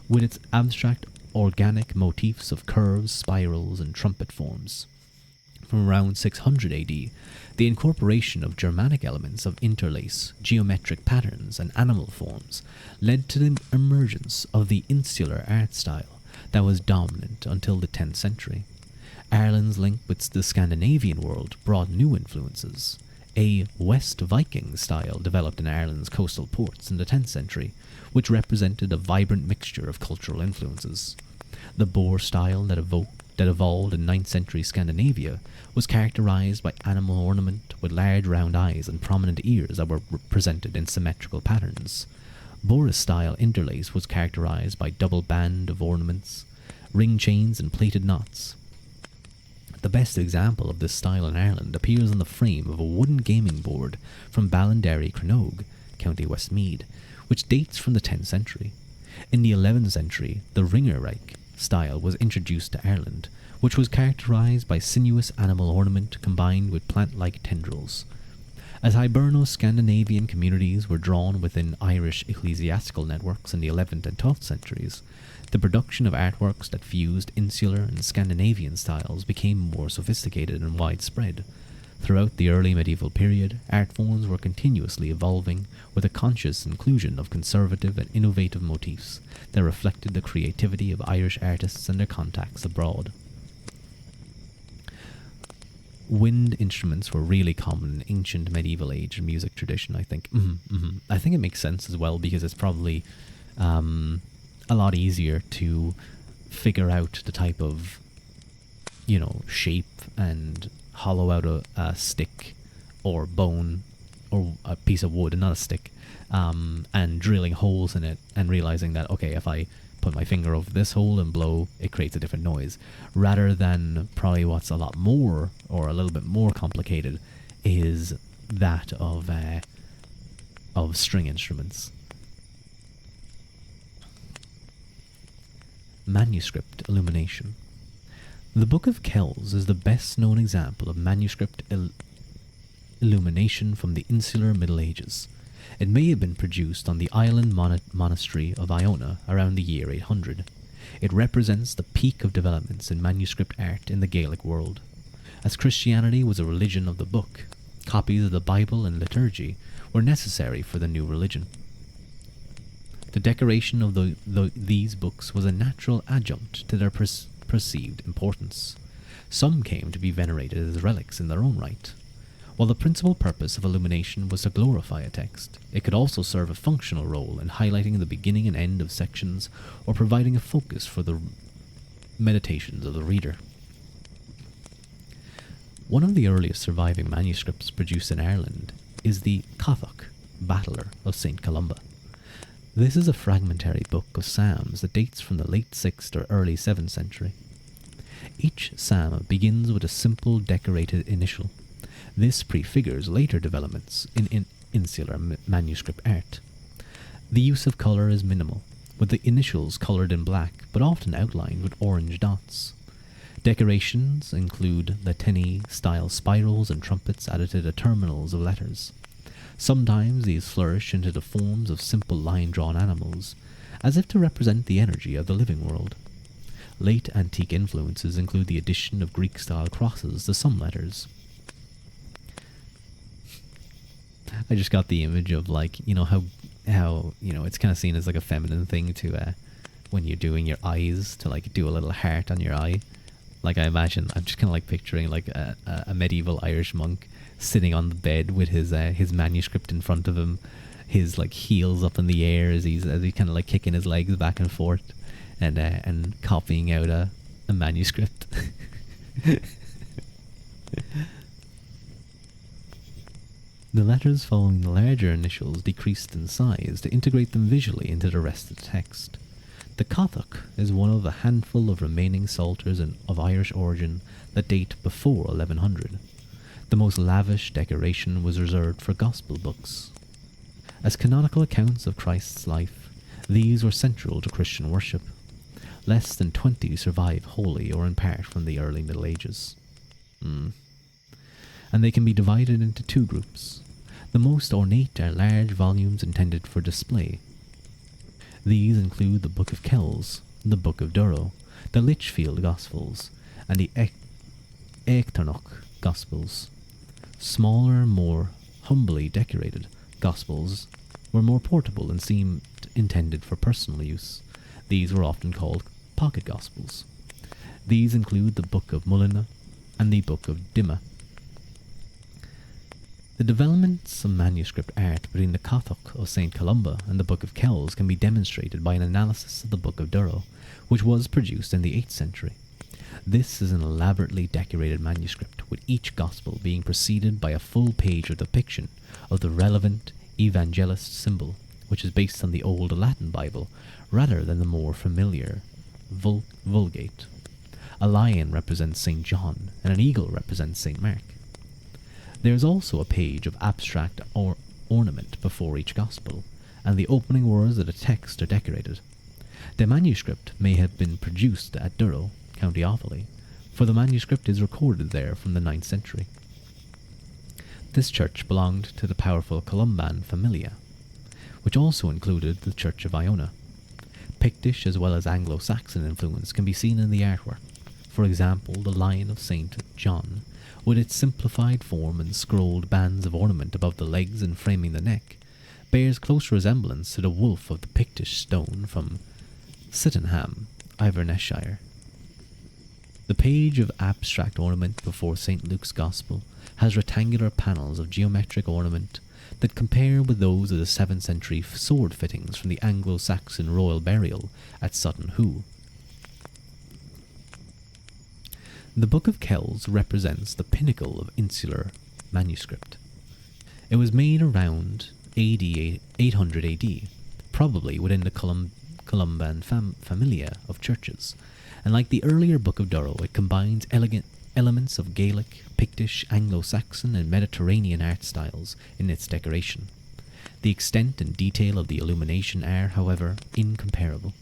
S2: with its abstract organic motifs of curves, spirals, and trumpet forms. From around 600 AD, the incorporation of Germanic elements of interlace, geometric patterns, and animal forms led to the emergence of the insular art style that was dominant until the 10th century. Ireland's link with the Scandinavian world brought new influences. A West Viking style developed in Ireland's coastal ports in the 10th century, which represented a vibrant mixture of cultural influences. The boar style that evolved in 9th century Scandinavia was characterized by animal ornament with large round eyes and prominent ears that were presented in symmetrical patterns. Boris-style interlace was characterized by double band of ornaments, ring chains and plated knots. The best example of this style in Ireland appears on the frame of a wooden gaming board from Ballinderry, Cranogue, County Westmeath, which dates from the 10th century. In the 11th century, the Ringerreich style was introduced to Ireland, which was characterized by sinuous animal ornament combined with plant-like tendrils. As Hiberno-Scandinavian communities were drawn within Irish ecclesiastical networks in the 11th and 12th centuries, the production of artworks that fused insular and Scandinavian styles became more sophisticated and widespread. Throughout the early medieval period, art forms were continuously evolving with a conscious inclusion of conservative and innovative motifs that reflected the creativity of Irish artists and their contacts abroad. Wind instruments were really common in ancient medieval age music tradition, I think. I think it makes sense as well because it's probably a lot easier to figure out the type of, shape and hollow out a stick or bone or a piece of wood and not a stick, and drilling holes in it and realizing that, okay, if I put my finger over this hole and blow, it creates a different noise, rather than probably what's a lot more or a little bit more complicated is that of string instruments. Manuscript illumination. The Book of Kells is the best known example of manuscript illumination from the insular Middle Ages. It may have been produced on the island monastery of Iona around the year 800. It represents the peak of developments in manuscript art in the Gaelic world. As Christianity was a religion of the book, copies of the Bible and liturgy were necessary for the new religion. The decoration of these books was a natural adjunct to their perceived importance. Some came to be venerated as relics in their own right. While the principal purpose of illumination was to glorify a text, it could also serve a functional role in highlighting the beginning and end of sections or providing a focus for the meditations of the reader. One of the earliest surviving manuscripts produced in Ireland is the Cathoch, Battler of St. Columba. This is a fragmentary book of psalms that dates from the late 6th or early 7th century. Each psalm begins with a simple decorated initial. This prefigures later developments in insular manuscript art. The use of colour is minimal, with the initials coloured in black but often outlined with orange dots. Decorations include Latini-style spirals and trumpets added to the terminals of letters. Sometimes these flourish into the forms of simple line-drawn animals, as if to represent the energy of the living world. Late antique influences include the addition of Greek-style crosses to some letters. I just got the image of how it's kind of seen as like a feminine thing to when you're doing your eyes to like do a little heart on your eye. Like I'm just kind of like picturing like a medieval Irish monk sitting on the bed with his manuscript in front of him, his like heels up in the air as he's kind of like kicking his legs back and forth, and copying out a manuscript. The letters following the larger initials decreased in size to integrate them visually into the rest of the text. The Cathoch is one of a handful of remaining psalters of Irish origin that date before 1100. The most lavish decoration was reserved for gospel books. As canonical accounts of Christ's life, these were central to Christian worship. Less than 20 survive wholly or in part from the early Middle Ages. And they can be divided into two groups. The most ornate are large volumes intended for display. These include the Book of Kells, the Book of Durrow, the Lichfield Gospels, and the Echternach Gospels. Smaller, more humbly decorated Gospels were more portable and seemed intended for personal use. These were often called pocket Gospels. These include the Book of Mullina and the Book of Dimma. The developments of manuscript art between the Cathoch of St. Columba and the Book of Kells can be demonstrated by an analysis of the Book of Durrow, which was produced in the 8th century. This is an elaborately decorated manuscript, with each Gospel being preceded by a full page of depiction of the relevant evangelist symbol, which is based on the Old Latin Bible, rather than the more familiar Vulgate. A lion represents St. John, and an eagle represents St. Mark. There is also a page of abstract ornament before each Gospel, and the opening words of the text are decorated. The manuscript may have been produced at Durrow, County Offaly, for the manuscript is recorded there from the 9th century. This church belonged to the powerful Columban Familia, which also included the Church of Iona. Pictish as well as Anglo-Saxon influence can be seen in the artwork. For example, the Lion of St. John with its simplified form and scrolled bands of ornament above the legs and framing the neck, bears close resemblance to the wolf of the Pictish stone from Sydenham, Inverness-shire. The page of abstract ornament before St. Luke's Gospel has rectangular panels of geometric ornament that compare with those of the 7th century sword fittings from the Anglo-Saxon royal burial at Sutton Hoo. The Book of Kells represents the pinnacle of insular manuscript. It was made around AD 800 AD, probably within the Columban familia of churches, and like the earlier Book of Durrow, it combines elegant elements of Gaelic, Pictish, Anglo-Saxon and Mediterranean art styles in its decoration. The extent and detail of the illumination are, however, incomparable.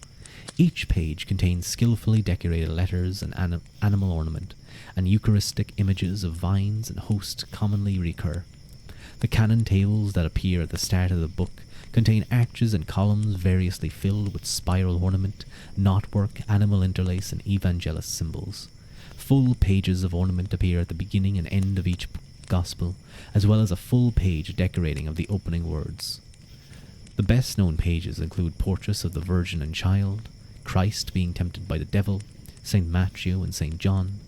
S2: Each page contains skillfully decorated letters and animal ornament, and Eucharistic images of vines and hosts commonly recur. The canon tables that appear at the start of the book contain arches and columns variously filled with spiral ornament, knotwork, animal interlace, and evangelist symbols. Full pages of ornament appear at the beginning and end of each gospel, as well as a full page decorating of the opening words. The best known pages include portraits of the Virgin and Child, Christ being tempted by the devil, St. Matthew and St. John.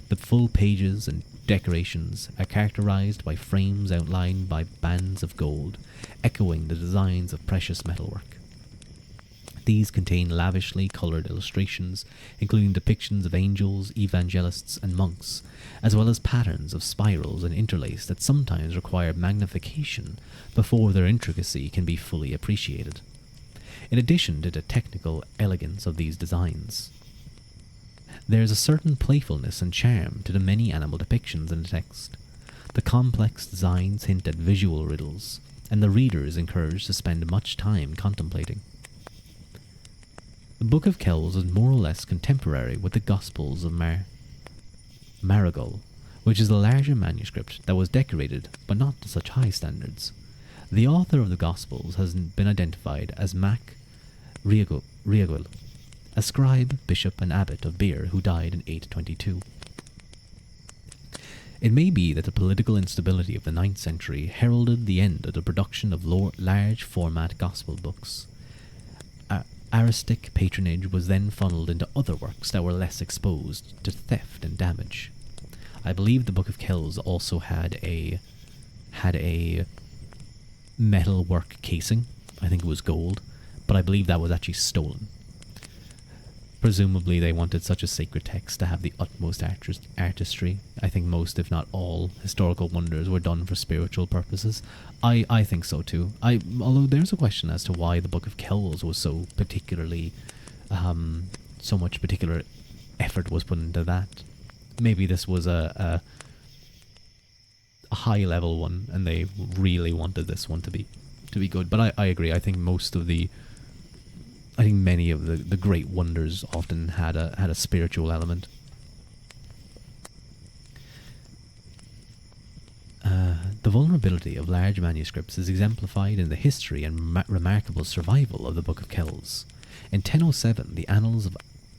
S2: The full pages and decorations are characterized by frames outlined by bands of gold, echoing the designs of precious metalwork. These contain lavishly coloured illustrations, including depictions of angels, evangelists, and monks, as well as patterns of spirals and interlace that sometimes require magnification before their intricacy can be fully appreciated. In addition to the technical elegance of these designs, there is a certain playfulness and charm to the many animal depictions in the text. The complex designs hint at visual riddles, and the reader is encouraged to spend much time contemplating. The Book of Kells is more or less contemporary with the Gospels of Maragall, which is a larger manuscript that was decorated, but not to such high standards. The author of the Gospels has been identified as Mac Riagul, a scribe, bishop, and abbot of Birr who died in 822. It may be that the political instability of the 9th century heralded the end of the production of large-format gospel books. Aristic patronage was then funneled into other works that were less exposed to theft and damage. I believe the Book of Kells also had a metal work casing. I think it was gold, but I believe that was actually stolen. Presumably they wanted such a sacred text to have the utmost artistry. I think most, if not all, historical wonders were done for spiritual purposes. I think so too. Although there's a question as to why the Book of Kells was so particularly, so much particular effort was put into that. Maybe this was a high level one, and they really wanted this one to be good. But I agree. I think many of the great wonders often had a spiritual element. The vulnerability of large manuscripts is exemplified in the history and remarkable survival of the Book of Kells. In 1007, the Annals of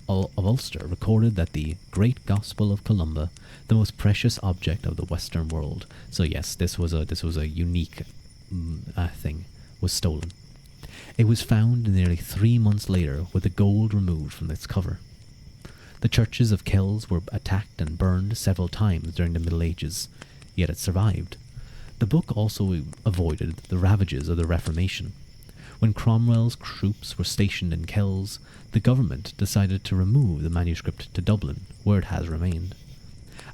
S2: Ulster recorded that the Great Gospel of Columba, the most precious object of the Western world, so yes, this was a unique thing, was stolen. It was found nearly 3 months later with the gold removed from its cover. The churches of Kells were attacked and burned several times during the Middle Ages, yet it survived. The book also avoided the ravages of the Reformation. When Cromwell's troops were stationed in Kells, the government decided to remove the manuscript to Dublin, where it has remained.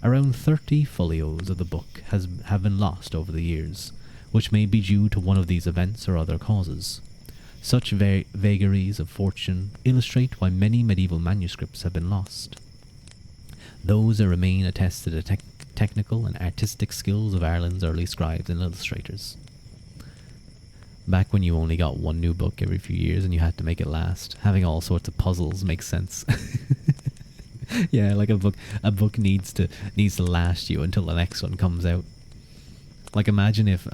S2: Around 30 folios of the book have been lost over the years, which may be due to one of these events or other causes. Such vagaries of fortune illustrate why many medieval manuscripts have been lost. Those that remain attest to the technical and artistic skills of Ireland's early scribes and illustrators. Back when you only got one new book every few years and you had to make it last, having all sorts of puzzles makes sense. Yeah, like a book needs to last you until the next one comes out. Like imagine if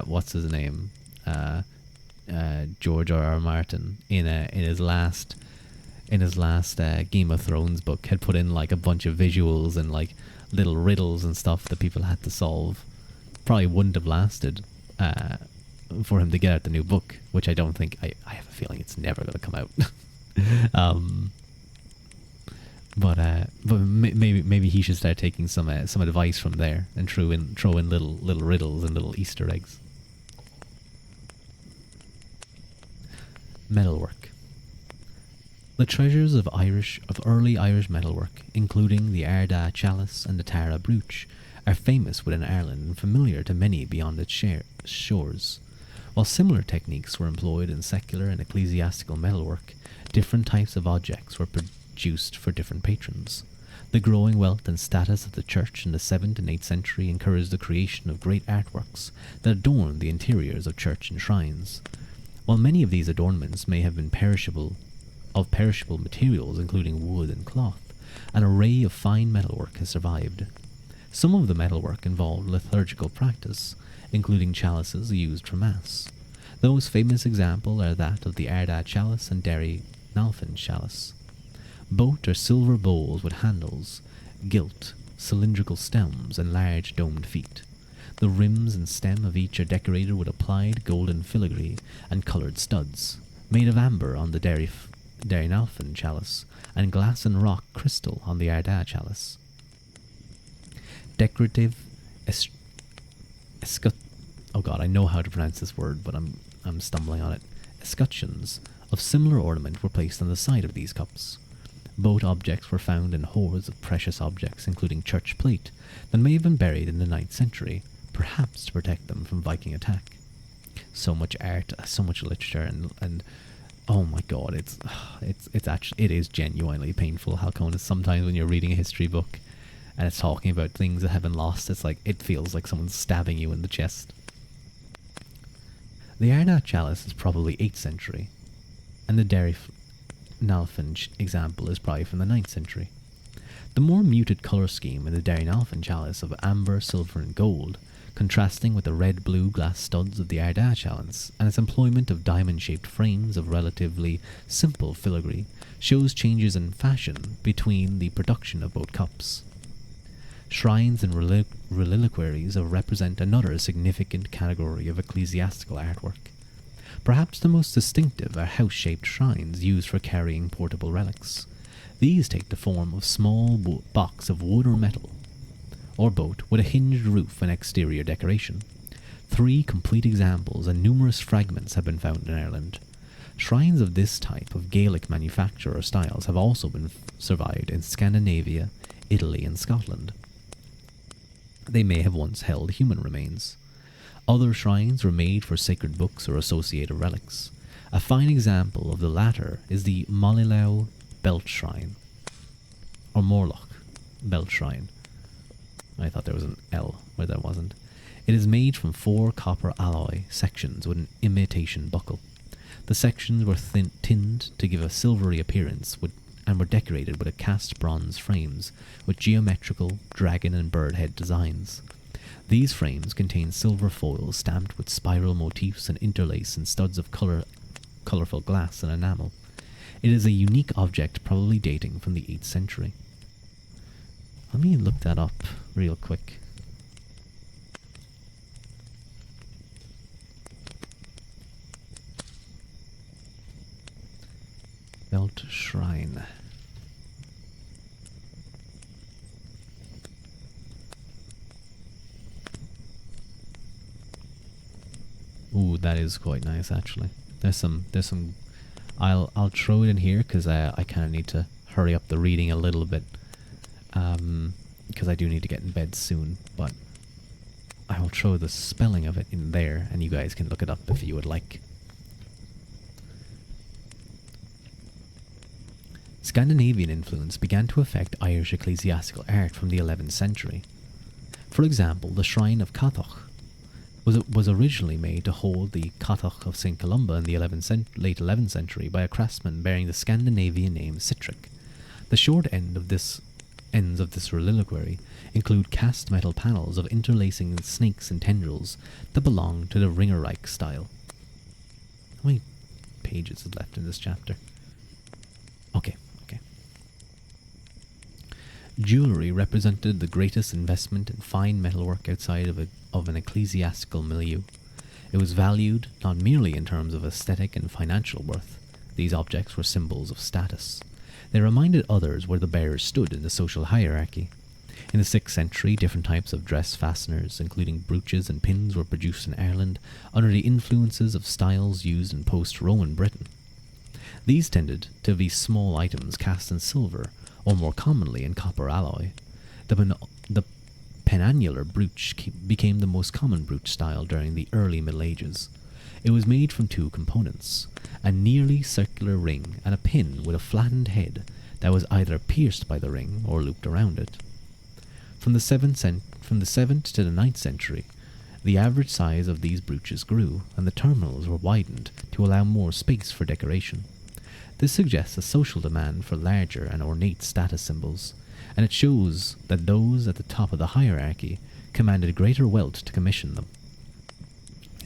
S2: what's his name? George R.R. Martin in his last in his last Game of Thrones book, had put in like a bunch of visuals and like little riddles and stuff that people had to solve. Probably wouldn't have lasted for him to get out the new book, which I don't think. I have a feeling it's never going to come out. But maybe he should start taking some advice from there and throw in little riddles and little Easter eggs. Metalwork. The treasures of early Irish metalwork, including the Ardagh chalice and the Tara brooch, are famous within Ireland and familiar to many beyond its shores. While similar techniques were employed in secular and ecclesiastical metalwork, different types of objects were produced for different patrons. The growing wealth and status of the church in the 7th and 8th century encouraged the creation of great artworks that adorned the interiors of church and shrines. While many of these adornments may have been perishable materials including wood and cloth, an array of fine metalwork has survived. Some of the metalwork involved liturgical practice, including chalices used for Mass. The most famous example are that of the Ardagh chalice and Derry Nalfin chalice. Both are silver bowls with handles, gilt, cylindrical stems, and large domed feet. The rims and stem of each are decorated with applied golden filigree and coloured studs, made of amber on the Derry Nalfin chalice, and glass and rock crystal on the Ardagh chalice. Decorative oh god, I know how to pronounce this word, but I'm stumbling on it. Escutcheons of similar ornament were placed on the side of these cups. Both objects were found in hoards of precious objects, including church plate, that may have been buried in the 9th century, perhaps to protect them from Viking attack. So much art, so much literature, and oh my god, it is genuinely painful how come sometimes when you're reading a history book and it's talking about things that have been lost, it feels like someone's stabbing you in the chest. The Ardagh chalice is probably 8th century, and the Derry Nalfin example is probably from the 9th century. The more muted colour scheme in the Derry Nalfin chalice of amber, silver and gold, contrasting with the red-blue glass studs of the Ardagh chalice, and its employment of diamond-shaped frames of relatively simple filigree, shows changes in fashion between the production of both cups. Shrines and reliquaries represent another significant category of ecclesiastical artwork. Perhaps the most distinctive are house-shaped shrines used for carrying portable relics. These take the form of small box of wood or metal, or both, with a hinged roof and exterior decoration. 3 complete examples and numerous fragments have been found in Ireland. Shrines of this type of Gaelic manufacture or styles have also been survived in Scandinavia, Italy and Scotland. They may have once held human remains. Other shrines were made for sacred books or associated relics. A fine example of the latter is the Mollilow Belt Shrine, or Morlock Belt Shrine. I thought there was an L where there wasn't. It is made from 4 copper alloy sections with an imitation buckle. The sections were tinned to give a silvery appearance and were decorated with cast bronze frames with geometrical dragon and bird head designs. These frames contain silver foils stamped with spiral motifs and interlace and studs of colourful glass and enamel. It is a unique object probably dating from the 8th century. Let me look that up real quick. Belt Shrine. Ooh, that is quite nice actually. There's some I'll throw it in here because I kind of need to hurry up the reading a little bit because I do need to get in bed soon, but I will throw the spelling of it in there and you guys can look it up if you would like. Scandinavian influence began to affect Irish ecclesiastical art from the 11th century. For example, the Shrine of Catach was originally made to hold the Catach of St. Columba in the late 11th century by a craftsman bearing the Scandinavian name Sitrick. The short ends of this reliquary include cast metal panels of interlacing snakes and tendrils that belong to the Ringerreich style. How many pages is left in this chapter? Okay. Jewellery represented the greatest investment in fine metalwork outside of an ecclesiastical milieu. It was valued not merely in terms of aesthetic and financial worth. These objects were symbols of status. They reminded others where the bearers stood in the social hierarchy. In the 6th century, different types of dress fasteners, including brooches and pins, were produced in Ireland under the influences of styles used in post-Roman Britain. These tended to be small items cast in silver, or more commonly in copper alloy. The penannular brooch became the most common brooch style during the early Middle Ages. It was made from two components, a nearly circular ring and a pin with a flattened head that was either pierced by the ring or looped around it. From the 7th to the 9th century, the average size of these brooches grew, and the terminals were widened to allow more space for decoration. This suggests a social demand for larger and ornate status symbols, and it shows that those at the top of the hierarchy commanded greater wealth to commission them.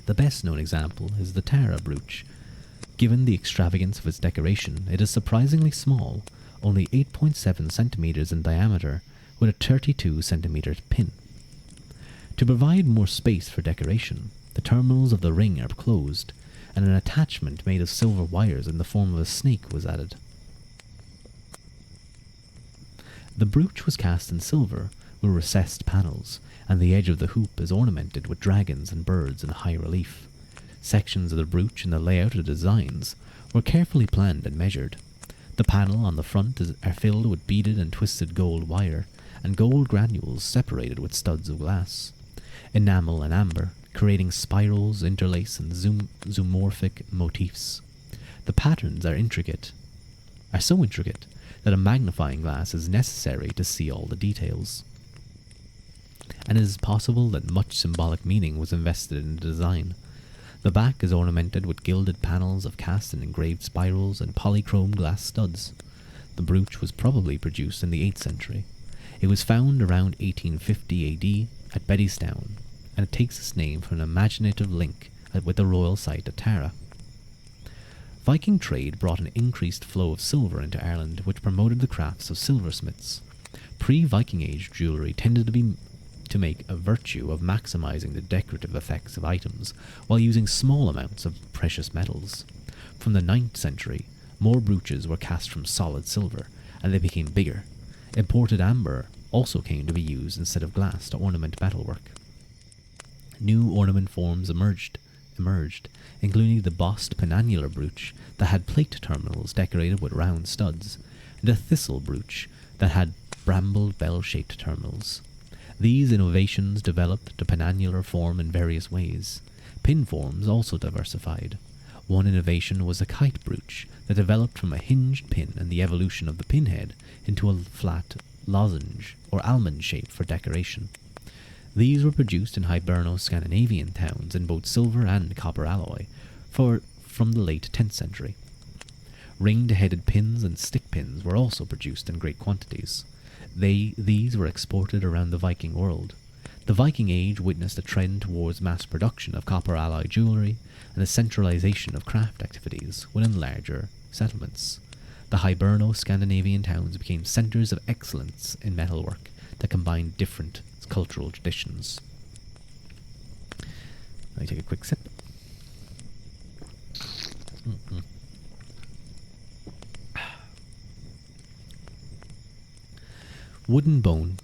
S2: The best known example is the Tara brooch. Given the extravagance of its decoration, it is surprisingly small, only 8.7 centimeters in diameter, with a 32 centimeter pin. To provide more space for decoration, the terminals of the ring are closed, and an attachment made of silver wires in the form of a snake was added. The brooch was cast in silver with recessed panels, and the edge of the hoop is ornamented with dragons and birds in high relief. Sections of the brooch and the layout of the designs were carefully planned and measured. The panel on the front are filled with beaded and twisted gold wire, and gold granules separated with studs of glass, enamel and amber, creating spirals, interlace, and zoomorphic motifs. The patterns are so intricate that a magnifying glass is necessary to see all the details. And it is possible that much symbolic meaning was invested in the design. The back is ornamented with gilded panels of cast and engraved spirals and polychrome glass studs. The brooch was probably produced in the 8th century. It was found around 1850 AD at Bettystown, and it takes its name from an imaginative link with the royal site at Tara. Viking trade brought an increased flow of silver into Ireland, which promoted the crafts of silversmiths. Pre-Viking Age jewellery tended to make a virtue of maximizing the decorative effects of items while using small amounts of precious metals. From the 9th century, more brooches were cast from solid silver, and they became bigger. Imported amber also came to be used instead of glass to ornament metalwork. New ornament forms emerged, including the bossed penannular brooch that had plate terminals decorated with round studs, and a thistle brooch that had bramble bell-shaped terminals. These innovations developed the penannular form in various ways. Pin forms also diversified. One innovation was a kite brooch that developed from a hinged pin and the evolution of the pinhead into a flat lozenge or almond shape for decoration. These were produced in Hiberno-Scandinavian towns in both silver and copper alloy from the late 10th century. Ringed-headed pins and stick pins were also produced in great quantities. These were exported around the Viking world. The Viking Age witnessed a trend towards mass production of copper alloy jewellery and a centralization of craft activities within larger settlements. The Hiberno-Scandinavian towns became centres of excellence in metalwork that combined different cultural traditions. Let me take a quick sip. Wooden bone.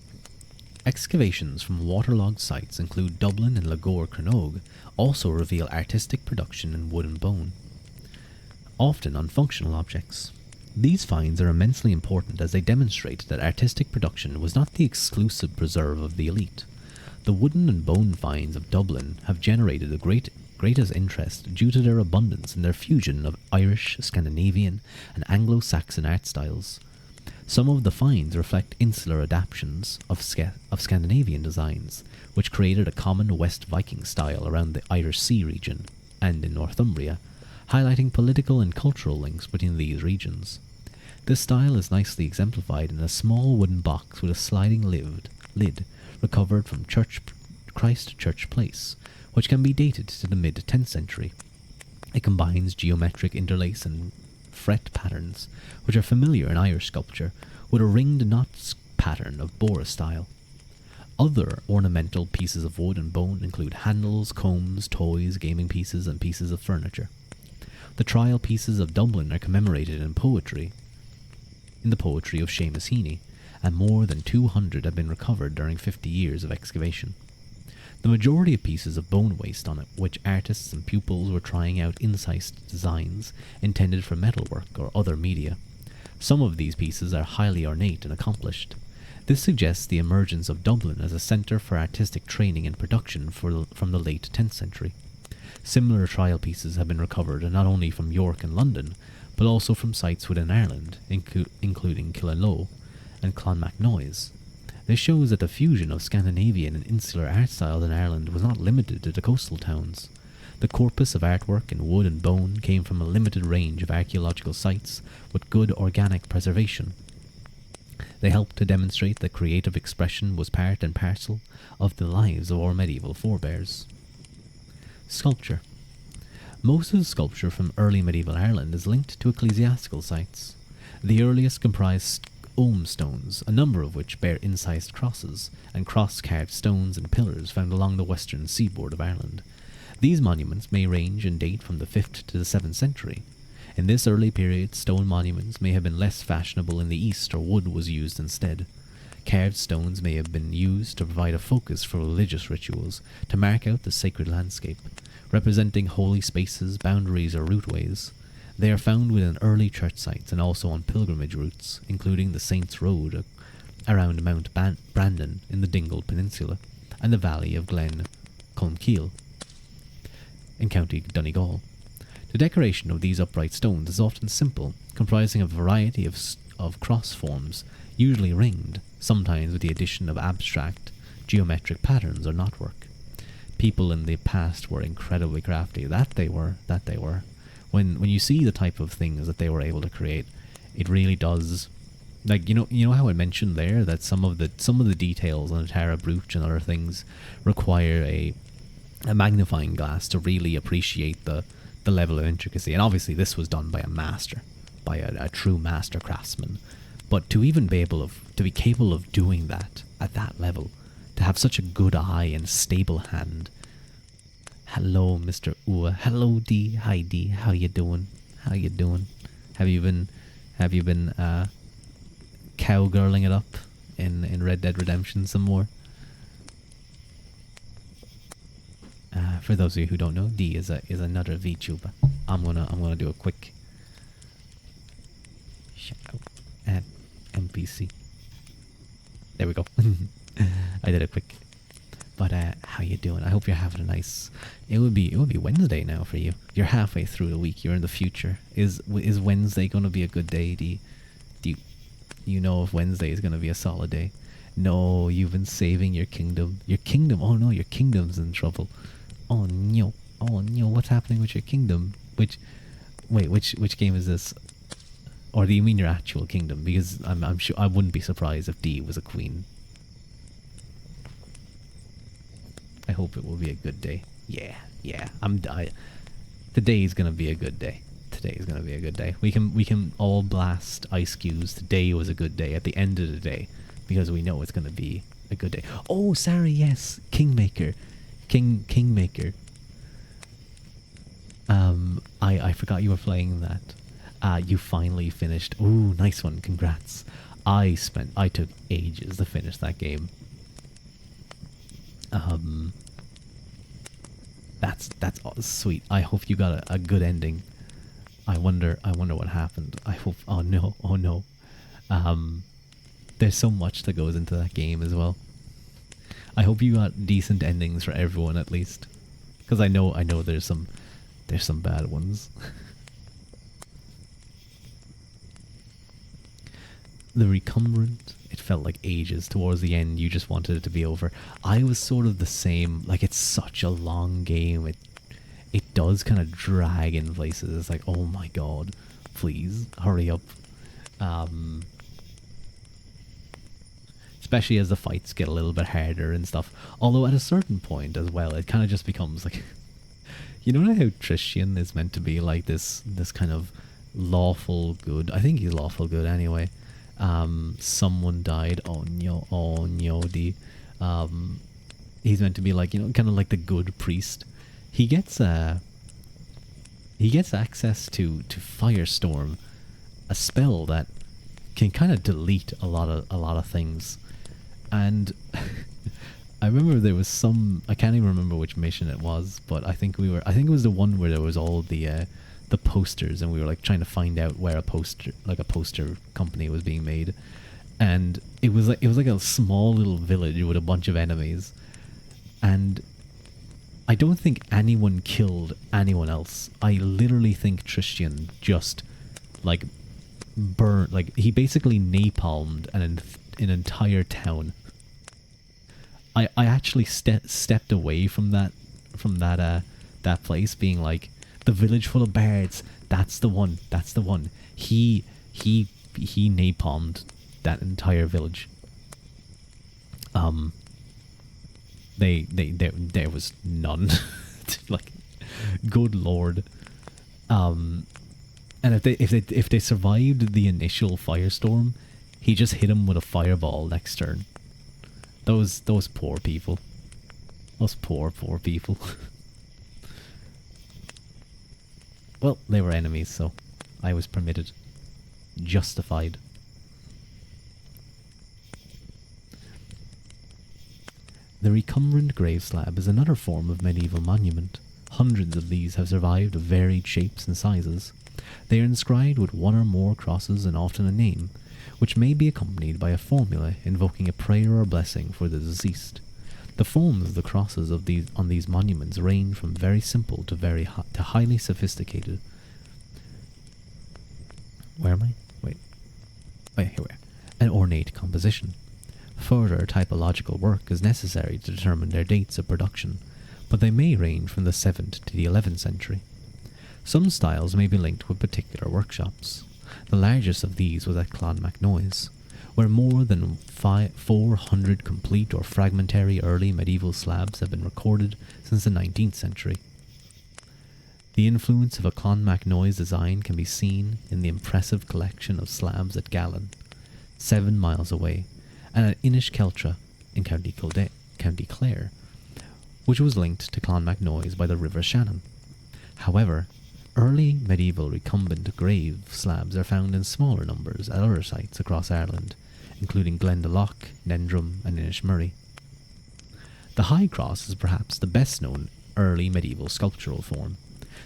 S2: Excavations from waterlogged sites include Dublin and Lagore Cronog also reveal artistic production in wooden bone, often on functional objects. These finds are immensely important as they demonstrate that artistic production was not the exclusive preserve of the elite. The wooden and bone finds of Dublin have generated the greatest interest due to their abundance and their fusion of Irish, Scandinavian, and Anglo-Saxon art styles. Some of the finds reflect insular adaptations of Scandinavian designs, which created a common West Viking style around the Irish Sea region and in Northumbria, highlighting political and cultural links between these regions. This style is nicely exemplified in a small wooden box with a sliding lid recovered from Christ Church Place, which can be dated to the mid-10th century. It combines geometric interlace and fret patterns, which are familiar in Irish sculpture, with a ringed knot pattern of Boris style. Other ornamental pieces of wood and bone include handles, combs, toys, gaming pieces, and pieces of furniture. The trial pieces of Dublin are commemorated in the poetry of Seamus Heaney, and more than 200 have been recovered during 50 years of excavation. The majority of pieces of bone waste on it, which artists and pupils were trying out incised designs intended for metalwork or other media. Some of these pieces are highly ornate and accomplished. This suggests the emergence of Dublin as a centre for artistic training and production from the late 10th century. Similar trial pieces have been recovered not only from York and London, but also from sites within Ireland, including Killaloe and Clonmacnoise. This shows that the fusion of Scandinavian and insular art styles in Ireland was not limited to the coastal towns. The corpus of artwork in wood and bone came from a limited range of archaeological sites with good organic preservation. They helped to demonstrate that creative expression was part and parcel of the lives of our medieval forebears. Sculpture. Most of the sculpture from early medieval Ireland is linked to ecclesiastical sites. The earliest comprised ogham stones, a number of which bear incised crosses and cross-carved stones and pillars found along the western seaboard of Ireland. These monuments may range in date from the 5th to the 7th century. In this early period, stone monuments may have been less fashionable in the east, or wood was used instead. Carved stones may have been used to provide a focus for religious rituals, to mark out the sacred landscape, representing holy spaces, boundaries, or routeways. They are found within early church sites and also on pilgrimage routes, including the Saints' Road around Mount Brandon in the Dingle Peninsula and the valley of Glen Colmcille in County Donegal. The decoration of these upright stones is often simple, comprising a variety of cross forms, usually ringed, sometimes with the addition of abstract, geometric patterns or knotwork. People in the past were incredibly crafty. That they were. When you see the type of things that they were able to create, it really does. Like, you know how I mentioned there that some of the details on a Tara brooch and other things require a magnifying glass to really appreciate the level of intricacy. And obviously this was done by a master, by a true master craftsman. But to even be capable of doing that at that level, to have such a good eye and stable hand. Hello, Mr. Ua. Hello, Dee. Hi, Dee. How you doing? Have you been cowgirling it up in Red Dead Redemption some more? For those of you who don't know, Dee is another VTuber. I'm gonna do a quick shout out at NPC. There we go. I did a quick. But how you doing? I hope you're having a nice. It would be Wednesday now for you. You're halfway through the week. You're in the future. Is Wednesday gonna be a good day? Do you know if Wednesday is gonna be a solid day? No, you've been saving your kingdom. Your kingdom. Oh no, your kingdom's in trouble. Oh no. What's happening with your kingdom? Which game is this? Or do you mean your actual kingdom? Because I'm sure I wouldn't be surprised if Dee was a queen. I hope it will be a good day. Yeah. Today's gonna be a good day. We can all blast ice cubes. Today was a good day. At the end of the day, because we know it's gonna be a good day. Oh, sorry. Yes, Kingmaker. I forgot you were playing that. You finally finished. Ooh, nice one. Congrats. I took ages to finish that game. That's sweet. I hope you got a good ending. I wonder what happened. I hope. Oh no. There's so much that goes into that game as well. I hope you got decent endings for everyone at least, because I know there's some bad ones. The Recumbrant, it felt like ages. Towards the end, you just wanted it to be over. I was sort of the same. Like, it's such a long game. It does kind of drag in places. It's like, oh my god, please hurry up. Especially as the fights get a little bit harder and stuff. Although at a certain point as well, it kind of just becomes like, you know how Tristan is meant to be like this kind of lawful good. I think he's lawful good anyway. Someone died. Oh no, he's meant to be like, kind of like the good priest. He gets access to Firestorm, a spell that can kind of delete a lot of things. And I remember there was I can't even remember which mission it was, but I think it was the one where there was all the posters, and we were like trying to find out where a poster company was being made. And it was like a small little village with a bunch of enemies, and I don't think anyone killed anyone else. I literally think Tristan just like burned, like he basically napalmed an entire town. I actually stepped away from that place, being like, the village full of birds. That's the one. He napalmed that entire village. There was none. Like, good lord. And if they survived the initial firestorm, he just hit him with a fireball next turn. Those poor people. Those poor people. Well, they were enemies, so I was permitted. Justified. The recumbrant grave slab is another form of medieval monument. Hundreds of these have survived of varied shapes and sizes. They are inscribed with one or more crosses and often a name, which may be accompanied by a formula invoking a prayer or blessing for the deceased. The forms of the crosses on these monuments range from very simple to highly sophisticated. Where am I? Wait, here we are. An ornate composition. Further typological work is necessary to determine their dates of production, but they may range from the 7th to the 11th century. Some styles may be linked with particular workshops. The largest of these was at Clonmacnoise, where more than 400 complete or fragmentary early medieval slabs have been recorded since the 19th century. The influence of a Clonmacnoise design can be seen in the impressive collection of slabs at Gallen, 7 miles away, and at Inishkeltra in County Clare, which was linked to Clonmacnoise by the River Shannon. However, early medieval recumbent grave slabs are found in smaller numbers at other sites across Ireland, including Glendalough, Nendrum, and Inishmurray. The high cross is perhaps the best known early medieval sculptural form.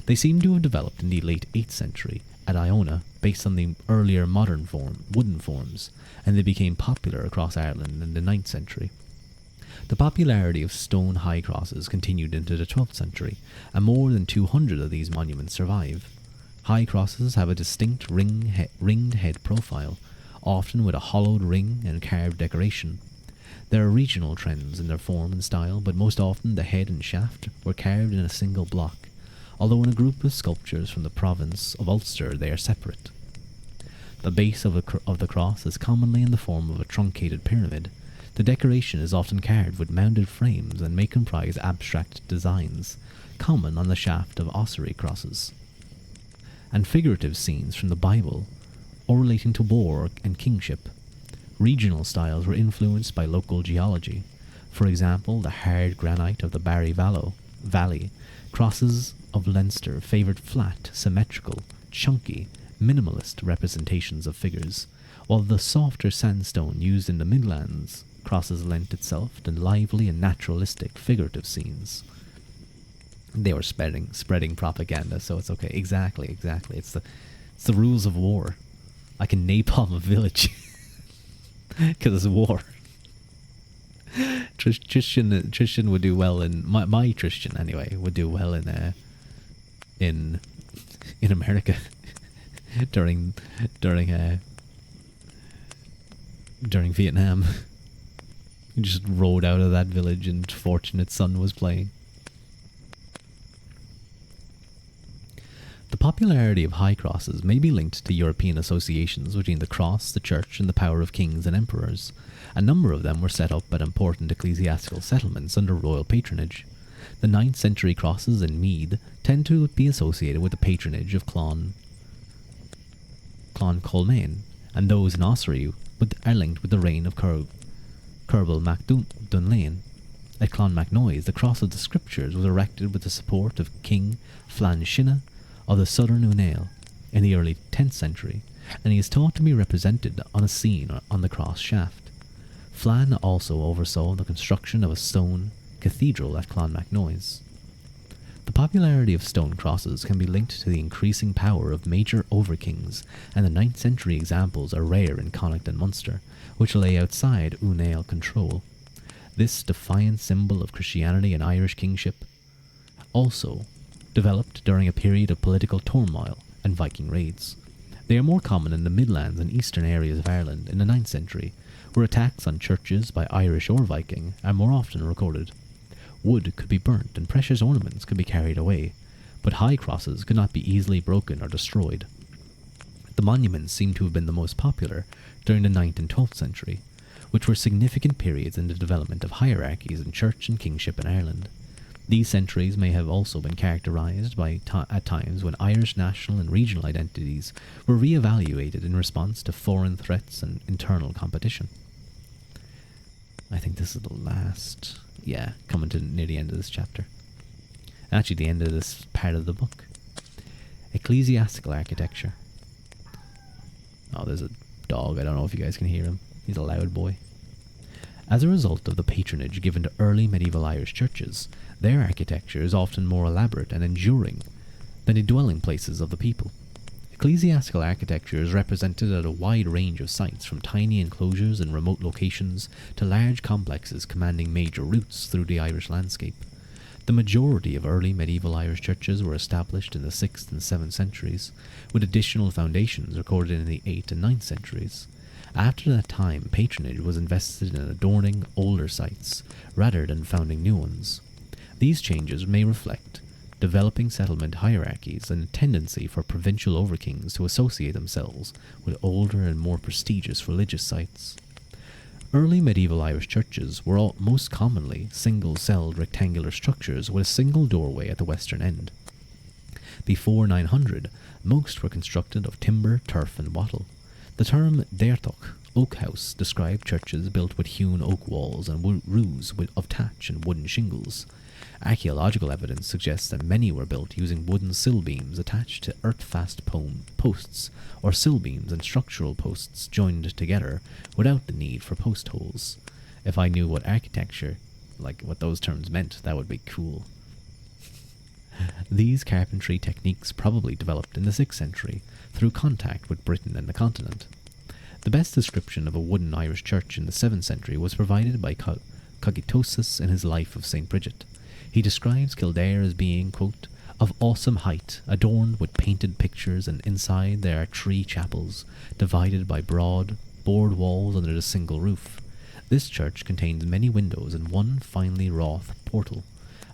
S2: They seem to have developed in the late 8th century at Iona based on the earlier modern wooden forms, and they became popular across Ireland in the 9th century. The popularity of stone high crosses continued into the 12th century, and more than 200 of these monuments survive. High crosses have a distinct ringed head profile, often with a hollowed ring and carved decoration. There are regional trends in their form and style, but most often the head and shaft were carved in a single block, although in a group of sculptures from the province of Ulster they are separate. The base of the cross is commonly in the form of a truncated pyramid. The decoration is often carved with mounded frames and may comprise abstract designs, common on the shaft of ossuary crosses, and figurative scenes from the Bible, or relating to war and kingship. Regional styles were influenced by local geology. For example, the hard granite of the Barry Valley, crosses of Leinster favoured flat, symmetrical, chunky, minimalist representations of figures, while the softer sandstone used in the Midlands crosses lent itself to lively and naturalistic figurative scenes. They were spreading propaganda, so it's okay. Exactly. It's the rules of war. I can napalm a village because it's war. Tristan would do well in my Tristan anyway would do well in America during Vietnam. He just rode out of that village and Fortunate Son was playing. The popularity of high crosses may be linked to European associations between the cross, the church, and the power of kings and emperors. A number of them were set up at important ecclesiastical settlements under royal patronage. The 9th century crosses in Meath tend to be associated with the patronage of Clon Colmain, and those in Ossory are linked with the reign of Kerbal Mac Dunlain. At Clonmacnoise, the cross of the scriptures was erected with the support of King Flann Shinna of the southern Unail in the early 10th century, and he is thought to be represented on a scene on the cross shaft. Flann also oversaw the construction of a stone cathedral at Clonmacnoise. The popularity of stone crosses can be linked to the increasing power of major overkings, and the 9th century examples are rare in Connacht and Munster, which lay outside Unail control. This defiant symbol of Christianity and Irish kingship also developed during a period of political turmoil and Viking raids. They are more common in the Midlands and eastern areas of Ireland in the 9th century, where attacks on churches by Irish or Viking are more often recorded. Wood could be burnt and precious ornaments could be carried away, but high crosses could not be easily broken or destroyed. The monuments seem to have been the most popular during the 9th and 12th century, which were significant periods in the development of hierarchies in church and kingship in Ireland. These centuries may have also been characterised by at times when Irish national and regional identities were re-evaluated in response to foreign threats and internal competition. I think this is the last... coming to near the end of this chapter. Actually, the end of this part of the book. Ecclesiastical architecture. Oh, there's a dog. I don't know if you guys can hear him. He's a loud boy. As a result of the patronage given to early medieval Irish churches, their architecture is often more elaborate and enduring than the dwelling places of the people. Ecclesiastical architecture is represented at a wide range of sites, from tiny enclosures in remote locations to large complexes commanding major routes through the Irish landscape. The majority of early medieval Irish churches were established in the 6th and 7th centuries, with additional foundations recorded in the 8th and 9th centuries. After that time, patronage was invested in adorning older sites, rather than founding new ones. These changes may reflect developing settlement hierarchies and a tendency for provincial overkings to associate themselves with older and more prestigious religious sites. Early medieval Irish churches were most commonly single-celled rectangular structures with a single doorway at the western end. Before 900, most were constructed of timber, turf and wattle. The term deirtoch, oak house, described churches built with hewn oak walls and roofs of thatch and wooden shingles. Archaeological evidence suggests that many were built using wooden sill beams attached to earth-fast posts, or sill beams and structural posts joined together without the need for post holes. If I knew what architecture, what those terms meant, that would be cool. These carpentry techniques probably developed in the 6th century through contact with Britain and the continent. The best description of a wooden Irish church in the 7th century was provided by Cogitosus in his Life of St. Bridget. He describes Kildare as being, quote, of awesome height, adorned with painted pictures, and inside there are 3 chapels, divided by broad, board walls under a single roof. This church contains many windows and one finely wrought portal,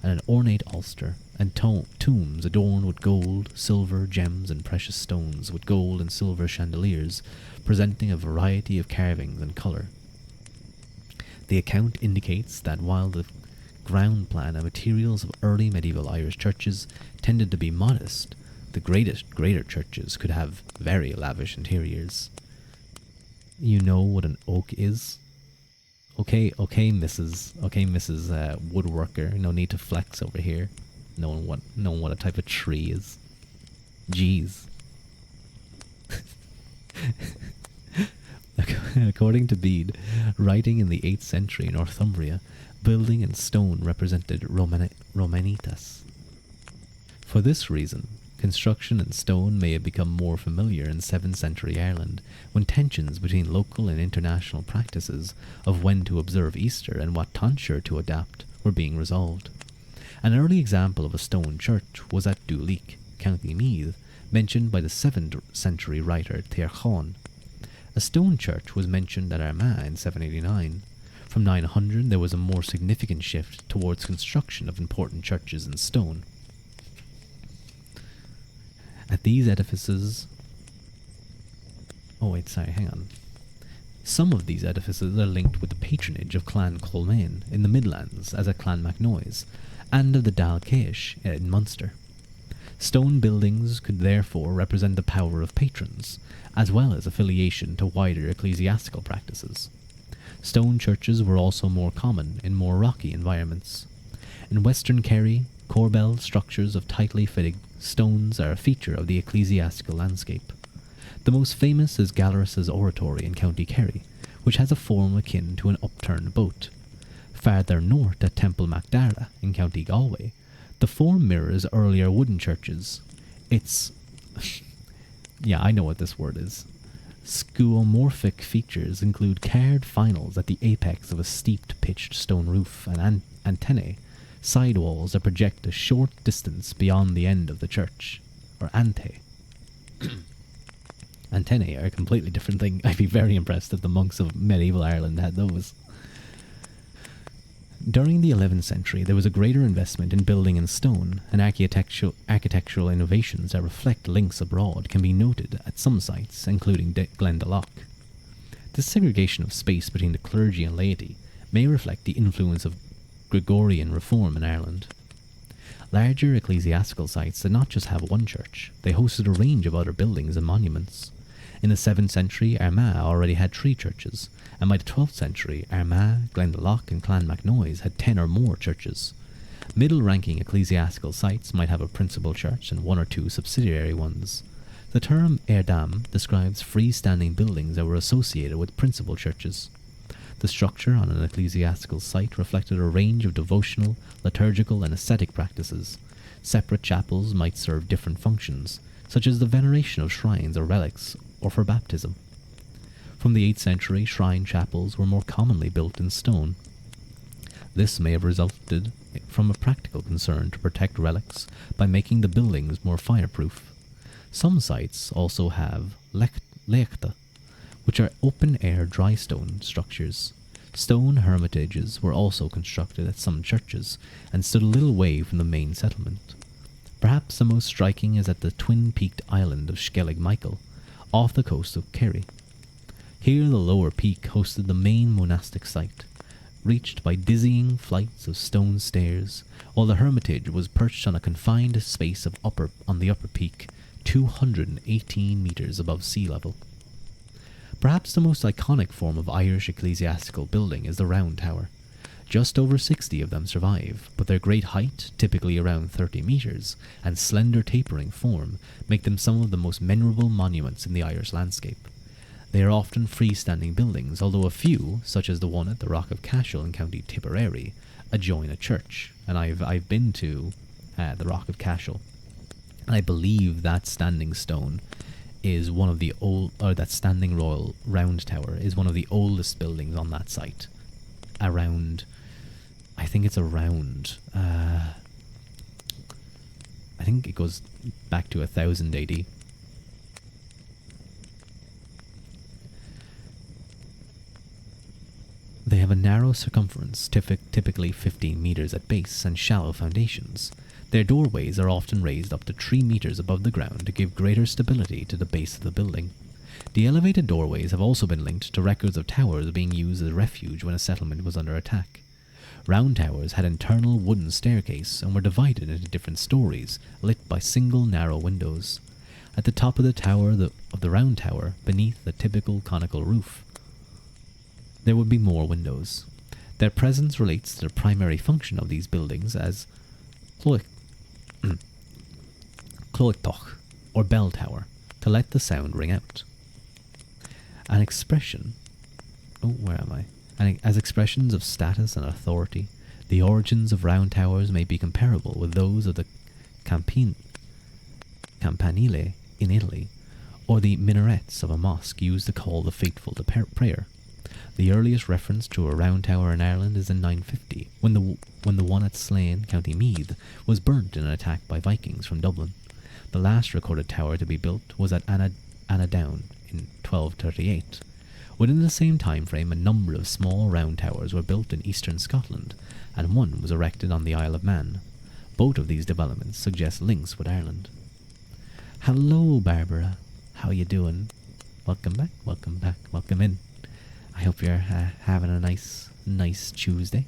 S2: and an ornate altar, and tombs adorned with gold, silver, gems, and precious stones, with gold and silver chandeliers, presenting a variety of carvings and colour. The account indicates that while the ground plan and materials of early medieval Irish churches tended to be modest, the greater churches could have very lavish interiors. You know what an oak is? Okay, Mrs. Woodworker. No need to flex over here. Knowing what a type of tree is. Jeez. According to Bede, writing in the 8th century in Northumbria, building and stone represented Romanitas. For this reason, construction in stone may have become more familiar in 7th century Ireland, when tensions between local and international practices of when to observe Easter and what tonsure to adapt were being resolved. An early example of a stone church was at Duleek, County Meath, mentioned by the 7th century writer Tirchán. A stone church was mentioned at Armagh in 789. From 900 there was a more significant shift towards construction of important churches in stone. At these edifices... Some of these edifices are linked with the patronage of Clan Colmain in the Midlands, as at Clonmacnoise, and of the Dal Céis in Munster. Stone buildings could therefore represent the power of patrons, as well as affiliation to wider ecclesiastical practices. Stone churches were also more common in more rocky environments. In Western Kerry, corbel structures of tightly fitting stones are a feature of the ecclesiastical landscape. The most famous is Gallerus's Oratory in County Kerry, which has a form akin to an upturned boat. Farther north at Temple Macdara in County Galway, the form mirrors earlier wooden churches. Its yeah, I know what this word is. Skeuomorphic features include carved finals at the apex of a steeped pitched stone roof and antennae, sidewalls that project a short distance beyond the end of the church, or ante. Antennae are a completely different thing. I'd be very impressed if the monks of medieval Ireland had those. During the 11th century, there was a greater investment in building in stone, and architectural innovations that reflect links abroad can be noted at some sites, including Glendalough. This segregation of space between the clergy and laity may reflect the influence of Gregorian reform in Ireland. Larger ecclesiastical sites did not just have one church, they hosted a range of other buildings and monuments. In the 7th century, Armagh already had 3 churches, and by the 12th century, Armagh, Glendalough and Clonmacnoise had 10 or more churches. Middle-ranking ecclesiastical sites might have a principal church and 1 or 2 subsidiary ones. The term Eardam describes freestanding buildings that were associated with principal churches. The structure on an ecclesiastical site reflected a range of devotional, liturgical and ascetic practices. Separate chapels might serve different functions, such as the veneration of shrines or relics, or for baptism. From the 8th century, shrine chapels were more commonly built in stone. This may have resulted from a practical concern to protect relics by making the buildings more fireproof. Some sites also have leachta, which are open-air dry stone structures. Stone hermitages were also constructed at some churches and stood a little way from the main settlement. Perhaps the most striking is at the twin-peaked island of Skellig Michael, off the coast of Kerry. Here the lower peak hosted the main monastic site, reached by dizzying flights of stone stairs, while the hermitage was perched on a confined space on the upper peak, 218 metres above sea level. Perhaps the most iconic form of Irish ecclesiastical building is the Round Tower. Just over 60 of them survive, but their great height, typically around 30 metres, and slender tapering form make them some of the most memorable monuments in the Irish landscape. They are often freestanding buildings, although a few, such as the one at the Rock of Cashel in County Tipperary, adjoin a church, and I've been to the Rock of Cashel. I believe that standing stone is one of the that standing royal round tower is one of the oldest buildings on that site. I think it goes back to 1000 AD. They have a narrow circumference, typically 15 metres at base, and shallow foundations. Their doorways are often raised up to 3 metres above the ground to give greater stability to the base of the building. The elevated doorways have also been linked to records of towers being used as refuge when a settlement was under attack. Round towers had internal wooden staircase and were divided into different stories, lit by single narrow windows. At the top of the tower of the round tower, beneath the typical conical roof, there would be more windows. Their presence relates to the primary function of these buildings as cloitoch, or bell tower, to let the sound ring out. As expressions of status and authority, the origins of round towers may be comparable with those of the campanile in Italy, or the minarets of a mosque used to call the faithful to prayer. The earliest reference to a round tower in Ireland is in 950, when the one at Slane, County Meath, was burnt in an attack by Vikings from Dublin. The last recorded tower to be built was at Anadown in 1238. Within the same time frame, a number of small round towers were built in eastern Scotland, and one was erected on the Isle of Man. Both of these developments suggest links with Ireland. Hello, Barbara. How you doing? Welcome back, welcome in. I hope you're having a nice Tuesday.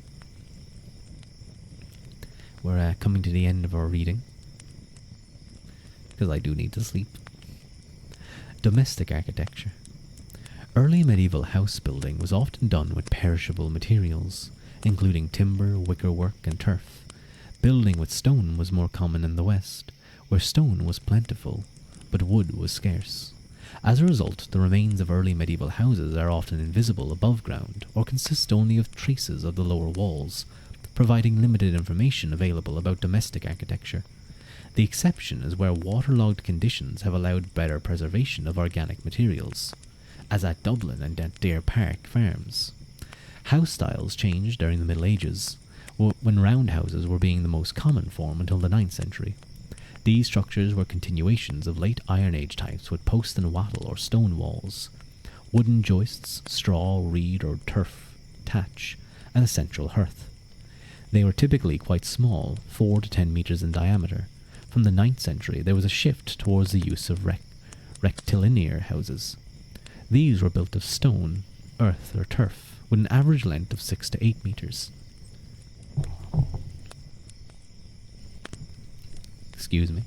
S2: We're coming to the end of our reading. because I do need to sleep. Domestic architecture. Early medieval house building was often done with perishable materials, including timber, wickerwork, and turf. Building with stone was more common in the West, where stone was plentiful, but wood was scarce. As a result, the remains of early medieval houses are often invisible above ground or consist only of traces of the lower walls, providing limited information available about domestic architecture. The exception is where waterlogged conditions have allowed better preservation of organic materials, as at Dublin and at Deer Park farms. House styles changed during the Middle Ages, when roundhouses were being the most common form until the 9th century. These structures were continuations of late Iron Age types with post and wattle or stone walls, wooden joists, straw, reed or turf, thatch, and a central hearth. They were typically quite small, 4 to 10 metres in diameter. From the 9th century there was a shift towards the use of rectilinear houses. These were built of stone, earth or turf, with an average length of 6 to 8 metres. Excuse me.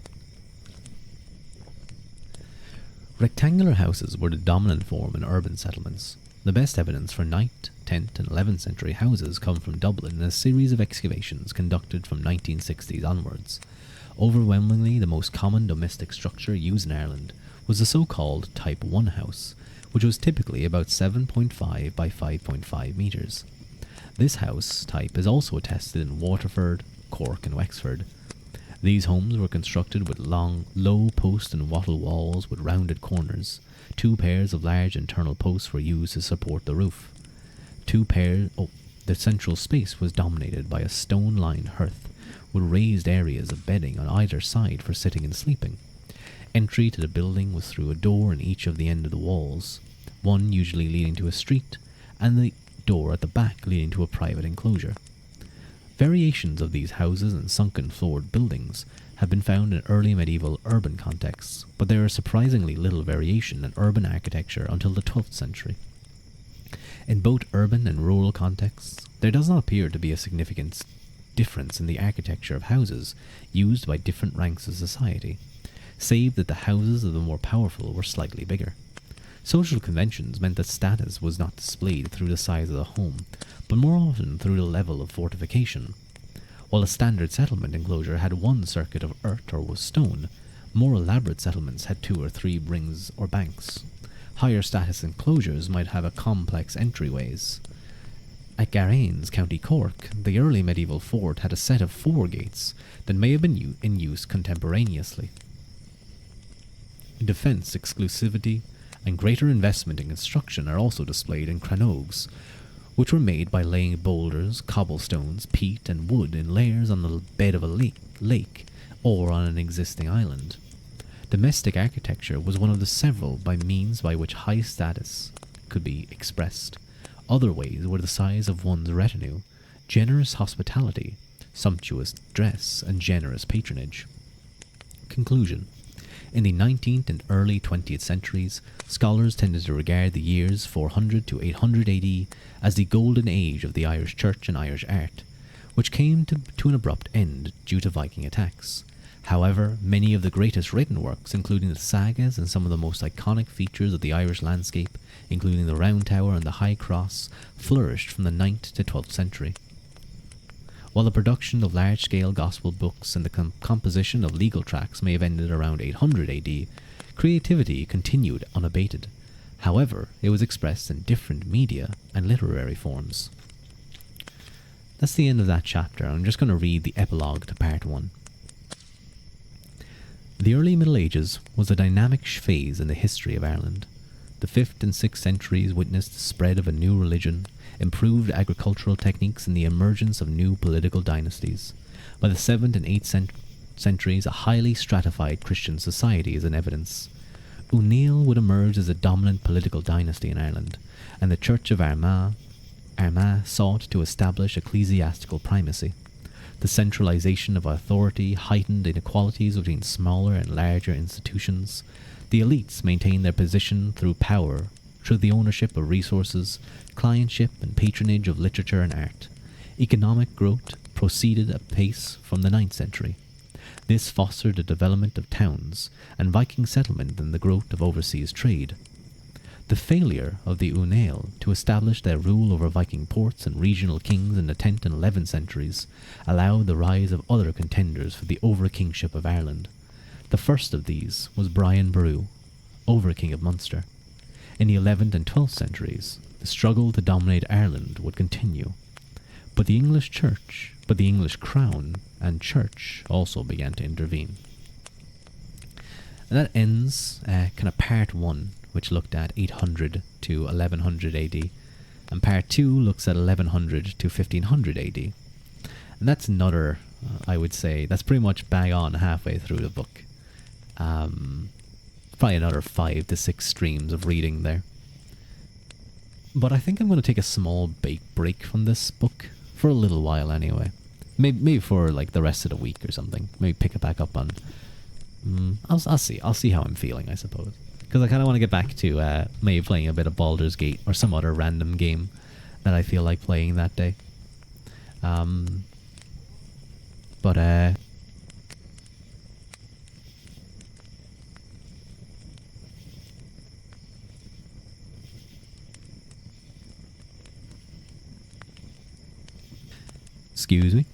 S2: Rectangular houses were the dominant form in urban settlements. The best evidence for 9th, 10th and 11th century houses come from Dublin in a series of excavations conducted from 1960s onwards. Overwhelmingly, the most common domestic structure used in Ireland was the so-called Type 1 house, which was typically about 7.5 by 5.5 metres. This house type is also attested in Waterford, Cork and Wexford. These homes were constructed with long, low post and wattle walls with rounded corners. 2 pairs of large internal posts were used to support the roof. The central space was dominated by a stone-lined hearth with raised areas of bedding on either side for sitting and sleeping. Entry to the building was through a door in each of the end of the walls, one usually leading to a street, and the door at the back leading to a private enclosure. Variations of these houses and sunken floored buildings have been found in early medieval urban contexts, but there is surprisingly little variation in urban architecture until the 12th century. In both urban and rural contexts, there does not appear to be a significant difference in the architecture of houses used by different ranks of society, save that the houses of the more powerful were slightly bigger. Social conventions meant that status was not displayed through the size of the home, but more often through the level of fortification. While a standard settlement enclosure had 1 circuit of earth or was stone, more elaborate settlements had 2 or 3 rings or banks. Higher status enclosures might have a complex entryways. At Garaines, County Cork, the early medieval fort had a set of 4 gates that may have been in use contemporaneously. Defence, exclusivity, and greater investment in construction are also displayed in crannogs, which were made by laying boulders, cobblestones, peat, and wood in layers on the bed of a lake or on an existing island. Domestic architecture was one of the several means by which high status could be expressed. Other ways were the size of one's retinue, generous hospitality, sumptuous dress, and generous patronage. Conclusion. In the 19th and early 20th centuries, scholars tended to regard the years 400 to 800 AD as the golden age of the Irish Church and Irish art, which came to an abrupt end due to Viking attacks. However, many of the greatest written works, including the sagas and some of the most iconic features of the Irish landscape, including the Round Tower and the High Cross, flourished from the 9th to 12th century. While the production of large-scale gospel books and the composition of legal tracts may have ended around 800 AD, creativity continued unabated. However, it was expressed in different media and literary forms. That's the end of that chapter. I'm just going to read the epilogue to part 1. The early Middle Ages was a dynamic phase in the history of Ireland. The 5th and 6th centuries witnessed the spread of a new religion, improved agricultural techniques, and the emergence of new political dynasties. By the 7th and 8th centuries, a highly stratified Christian society is in evidence. O'Neill would emerge as a dominant political dynasty in Ireland, and the Church of Armagh sought to establish ecclesiastical primacy. The centralization of authority heightened inequalities between smaller and larger institutions. The elites maintained their position through the ownership of resources, clientship, and patronage of literature and art. Economic growth proceeded at pace from the 9th century. This fostered the development of towns and Viking settlement and the growth of overseas trade. The failure of the Unail to establish their rule over Viking ports and regional kings in the 10th and 11th centuries allowed the rise of other contenders for the over-kingship of Ireland. The first of these was Brian Boru, over-king of Munster. In the 11th and 12th centuries, the struggle to dominate Ireland would continue. But the English crown and church also began to intervene. And that ends kind of part 1, which looked at 800 to 1100 AD, and part 2 looks at 1100 to 1500 AD. And that's another, I would say, that's pretty much bang on halfway through the book. Probably another 5 to 6 streams of reading there. But I think I'm going to take a small break from this book for a little while anyway. Maybe for like the rest of the week or something. Maybe pick it back up on. I'll see. I'll see how I'm feeling, I suppose. Because I kind of want to get back to maybe playing a bit of Baldur's Gate or some other random game that I feel like playing that day. Excuse me.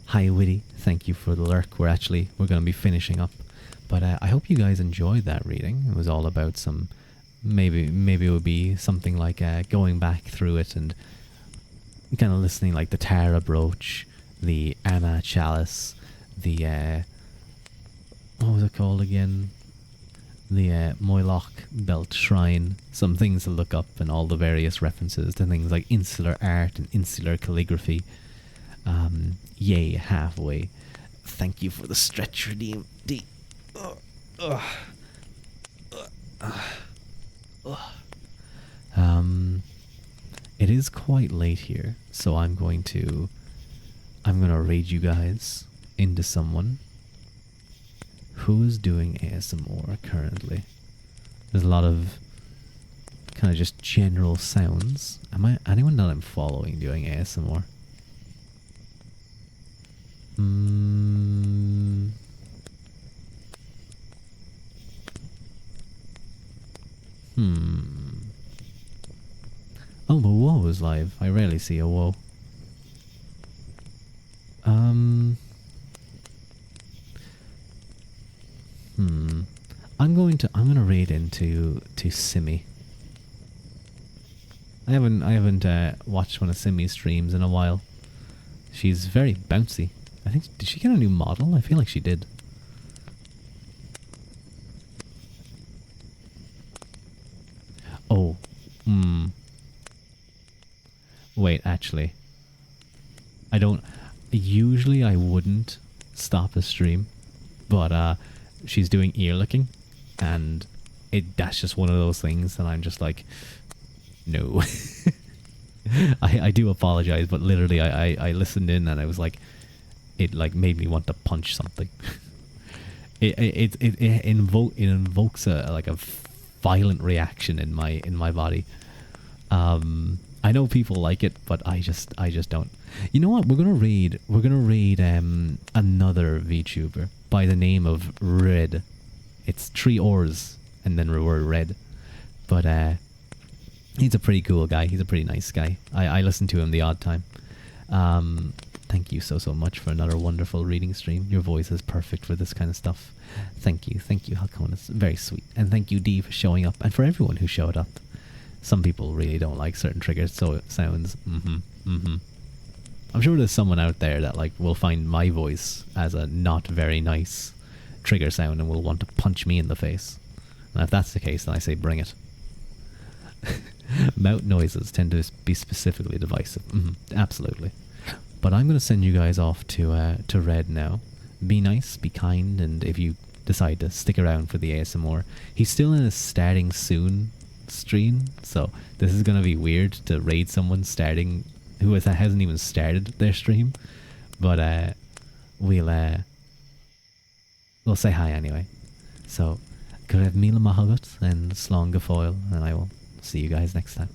S2: Hi Witty, thank you for the lurk. We're going to be finishing up, but I hope you guys enjoyed that reading. It was all about some, maybe it would be something like going back through it and kind of listening like the Tara Brooch, the Anna Chalice, the what was it called again? The Moyloch Belt Shrine, some things to look up, and all the various references to things like insular art and insular calligraphy. Yay, halfway. Thank you for the stretch redeem. It is quite late here, so I'm gonna raid you guys into someone who is doing ASMR currently. There's a lot of kind of just general sounds. Anyone that I'm following doing ASMR? Oh, the Woe is live. I rarely see a Woe. I'm gonna raid into Simi. I haven't watched one of Simi's streams in a while. She's very bouncy. I think, did she get a new model? I feel like she did. Oh, wait, actually, usually I wouldn't stop a stream, but she's doing ear licking, and that's just one of those things that I'm just like, no. I do apologize, but literally I listened in and I was like, it like made me want to punch something. it invokes a violent reaction in my body. I know people like it, but I just don't. You know what? We're gonna raid another VTuber by the name of Red. It's 3 R's and then the word red. But he's a pretty cool guy. He's a pretty nice guy. I listen to him the odd time. Thank you so much for another wonderful reading stream. Your voice is perfect for this kind of stuff. Thank you, Halcon. It's very sweet. And thank you, Dee, for showing up, and for everyone who showed up. Some people really don't like certain triggers, so it sounds I'm sure there's someone out there that like will find my voice as a not very nice trigger sound and will want to punch me in the face. And if that's the case, then I say bring it. Mouth noises tend to be specifically divisive. Absolutely. But I'm going to send you guys off to Red now. Be nice, be kind, and if you decide to stick around for the ASMR, he's still in a starting soon stream, so this is going to be weird to raid someone starting who hasn't even started their stream. But we'll say hi anyway. So, Grev Mila Mahagut and Slán Gafoil, and I will see you guys next time.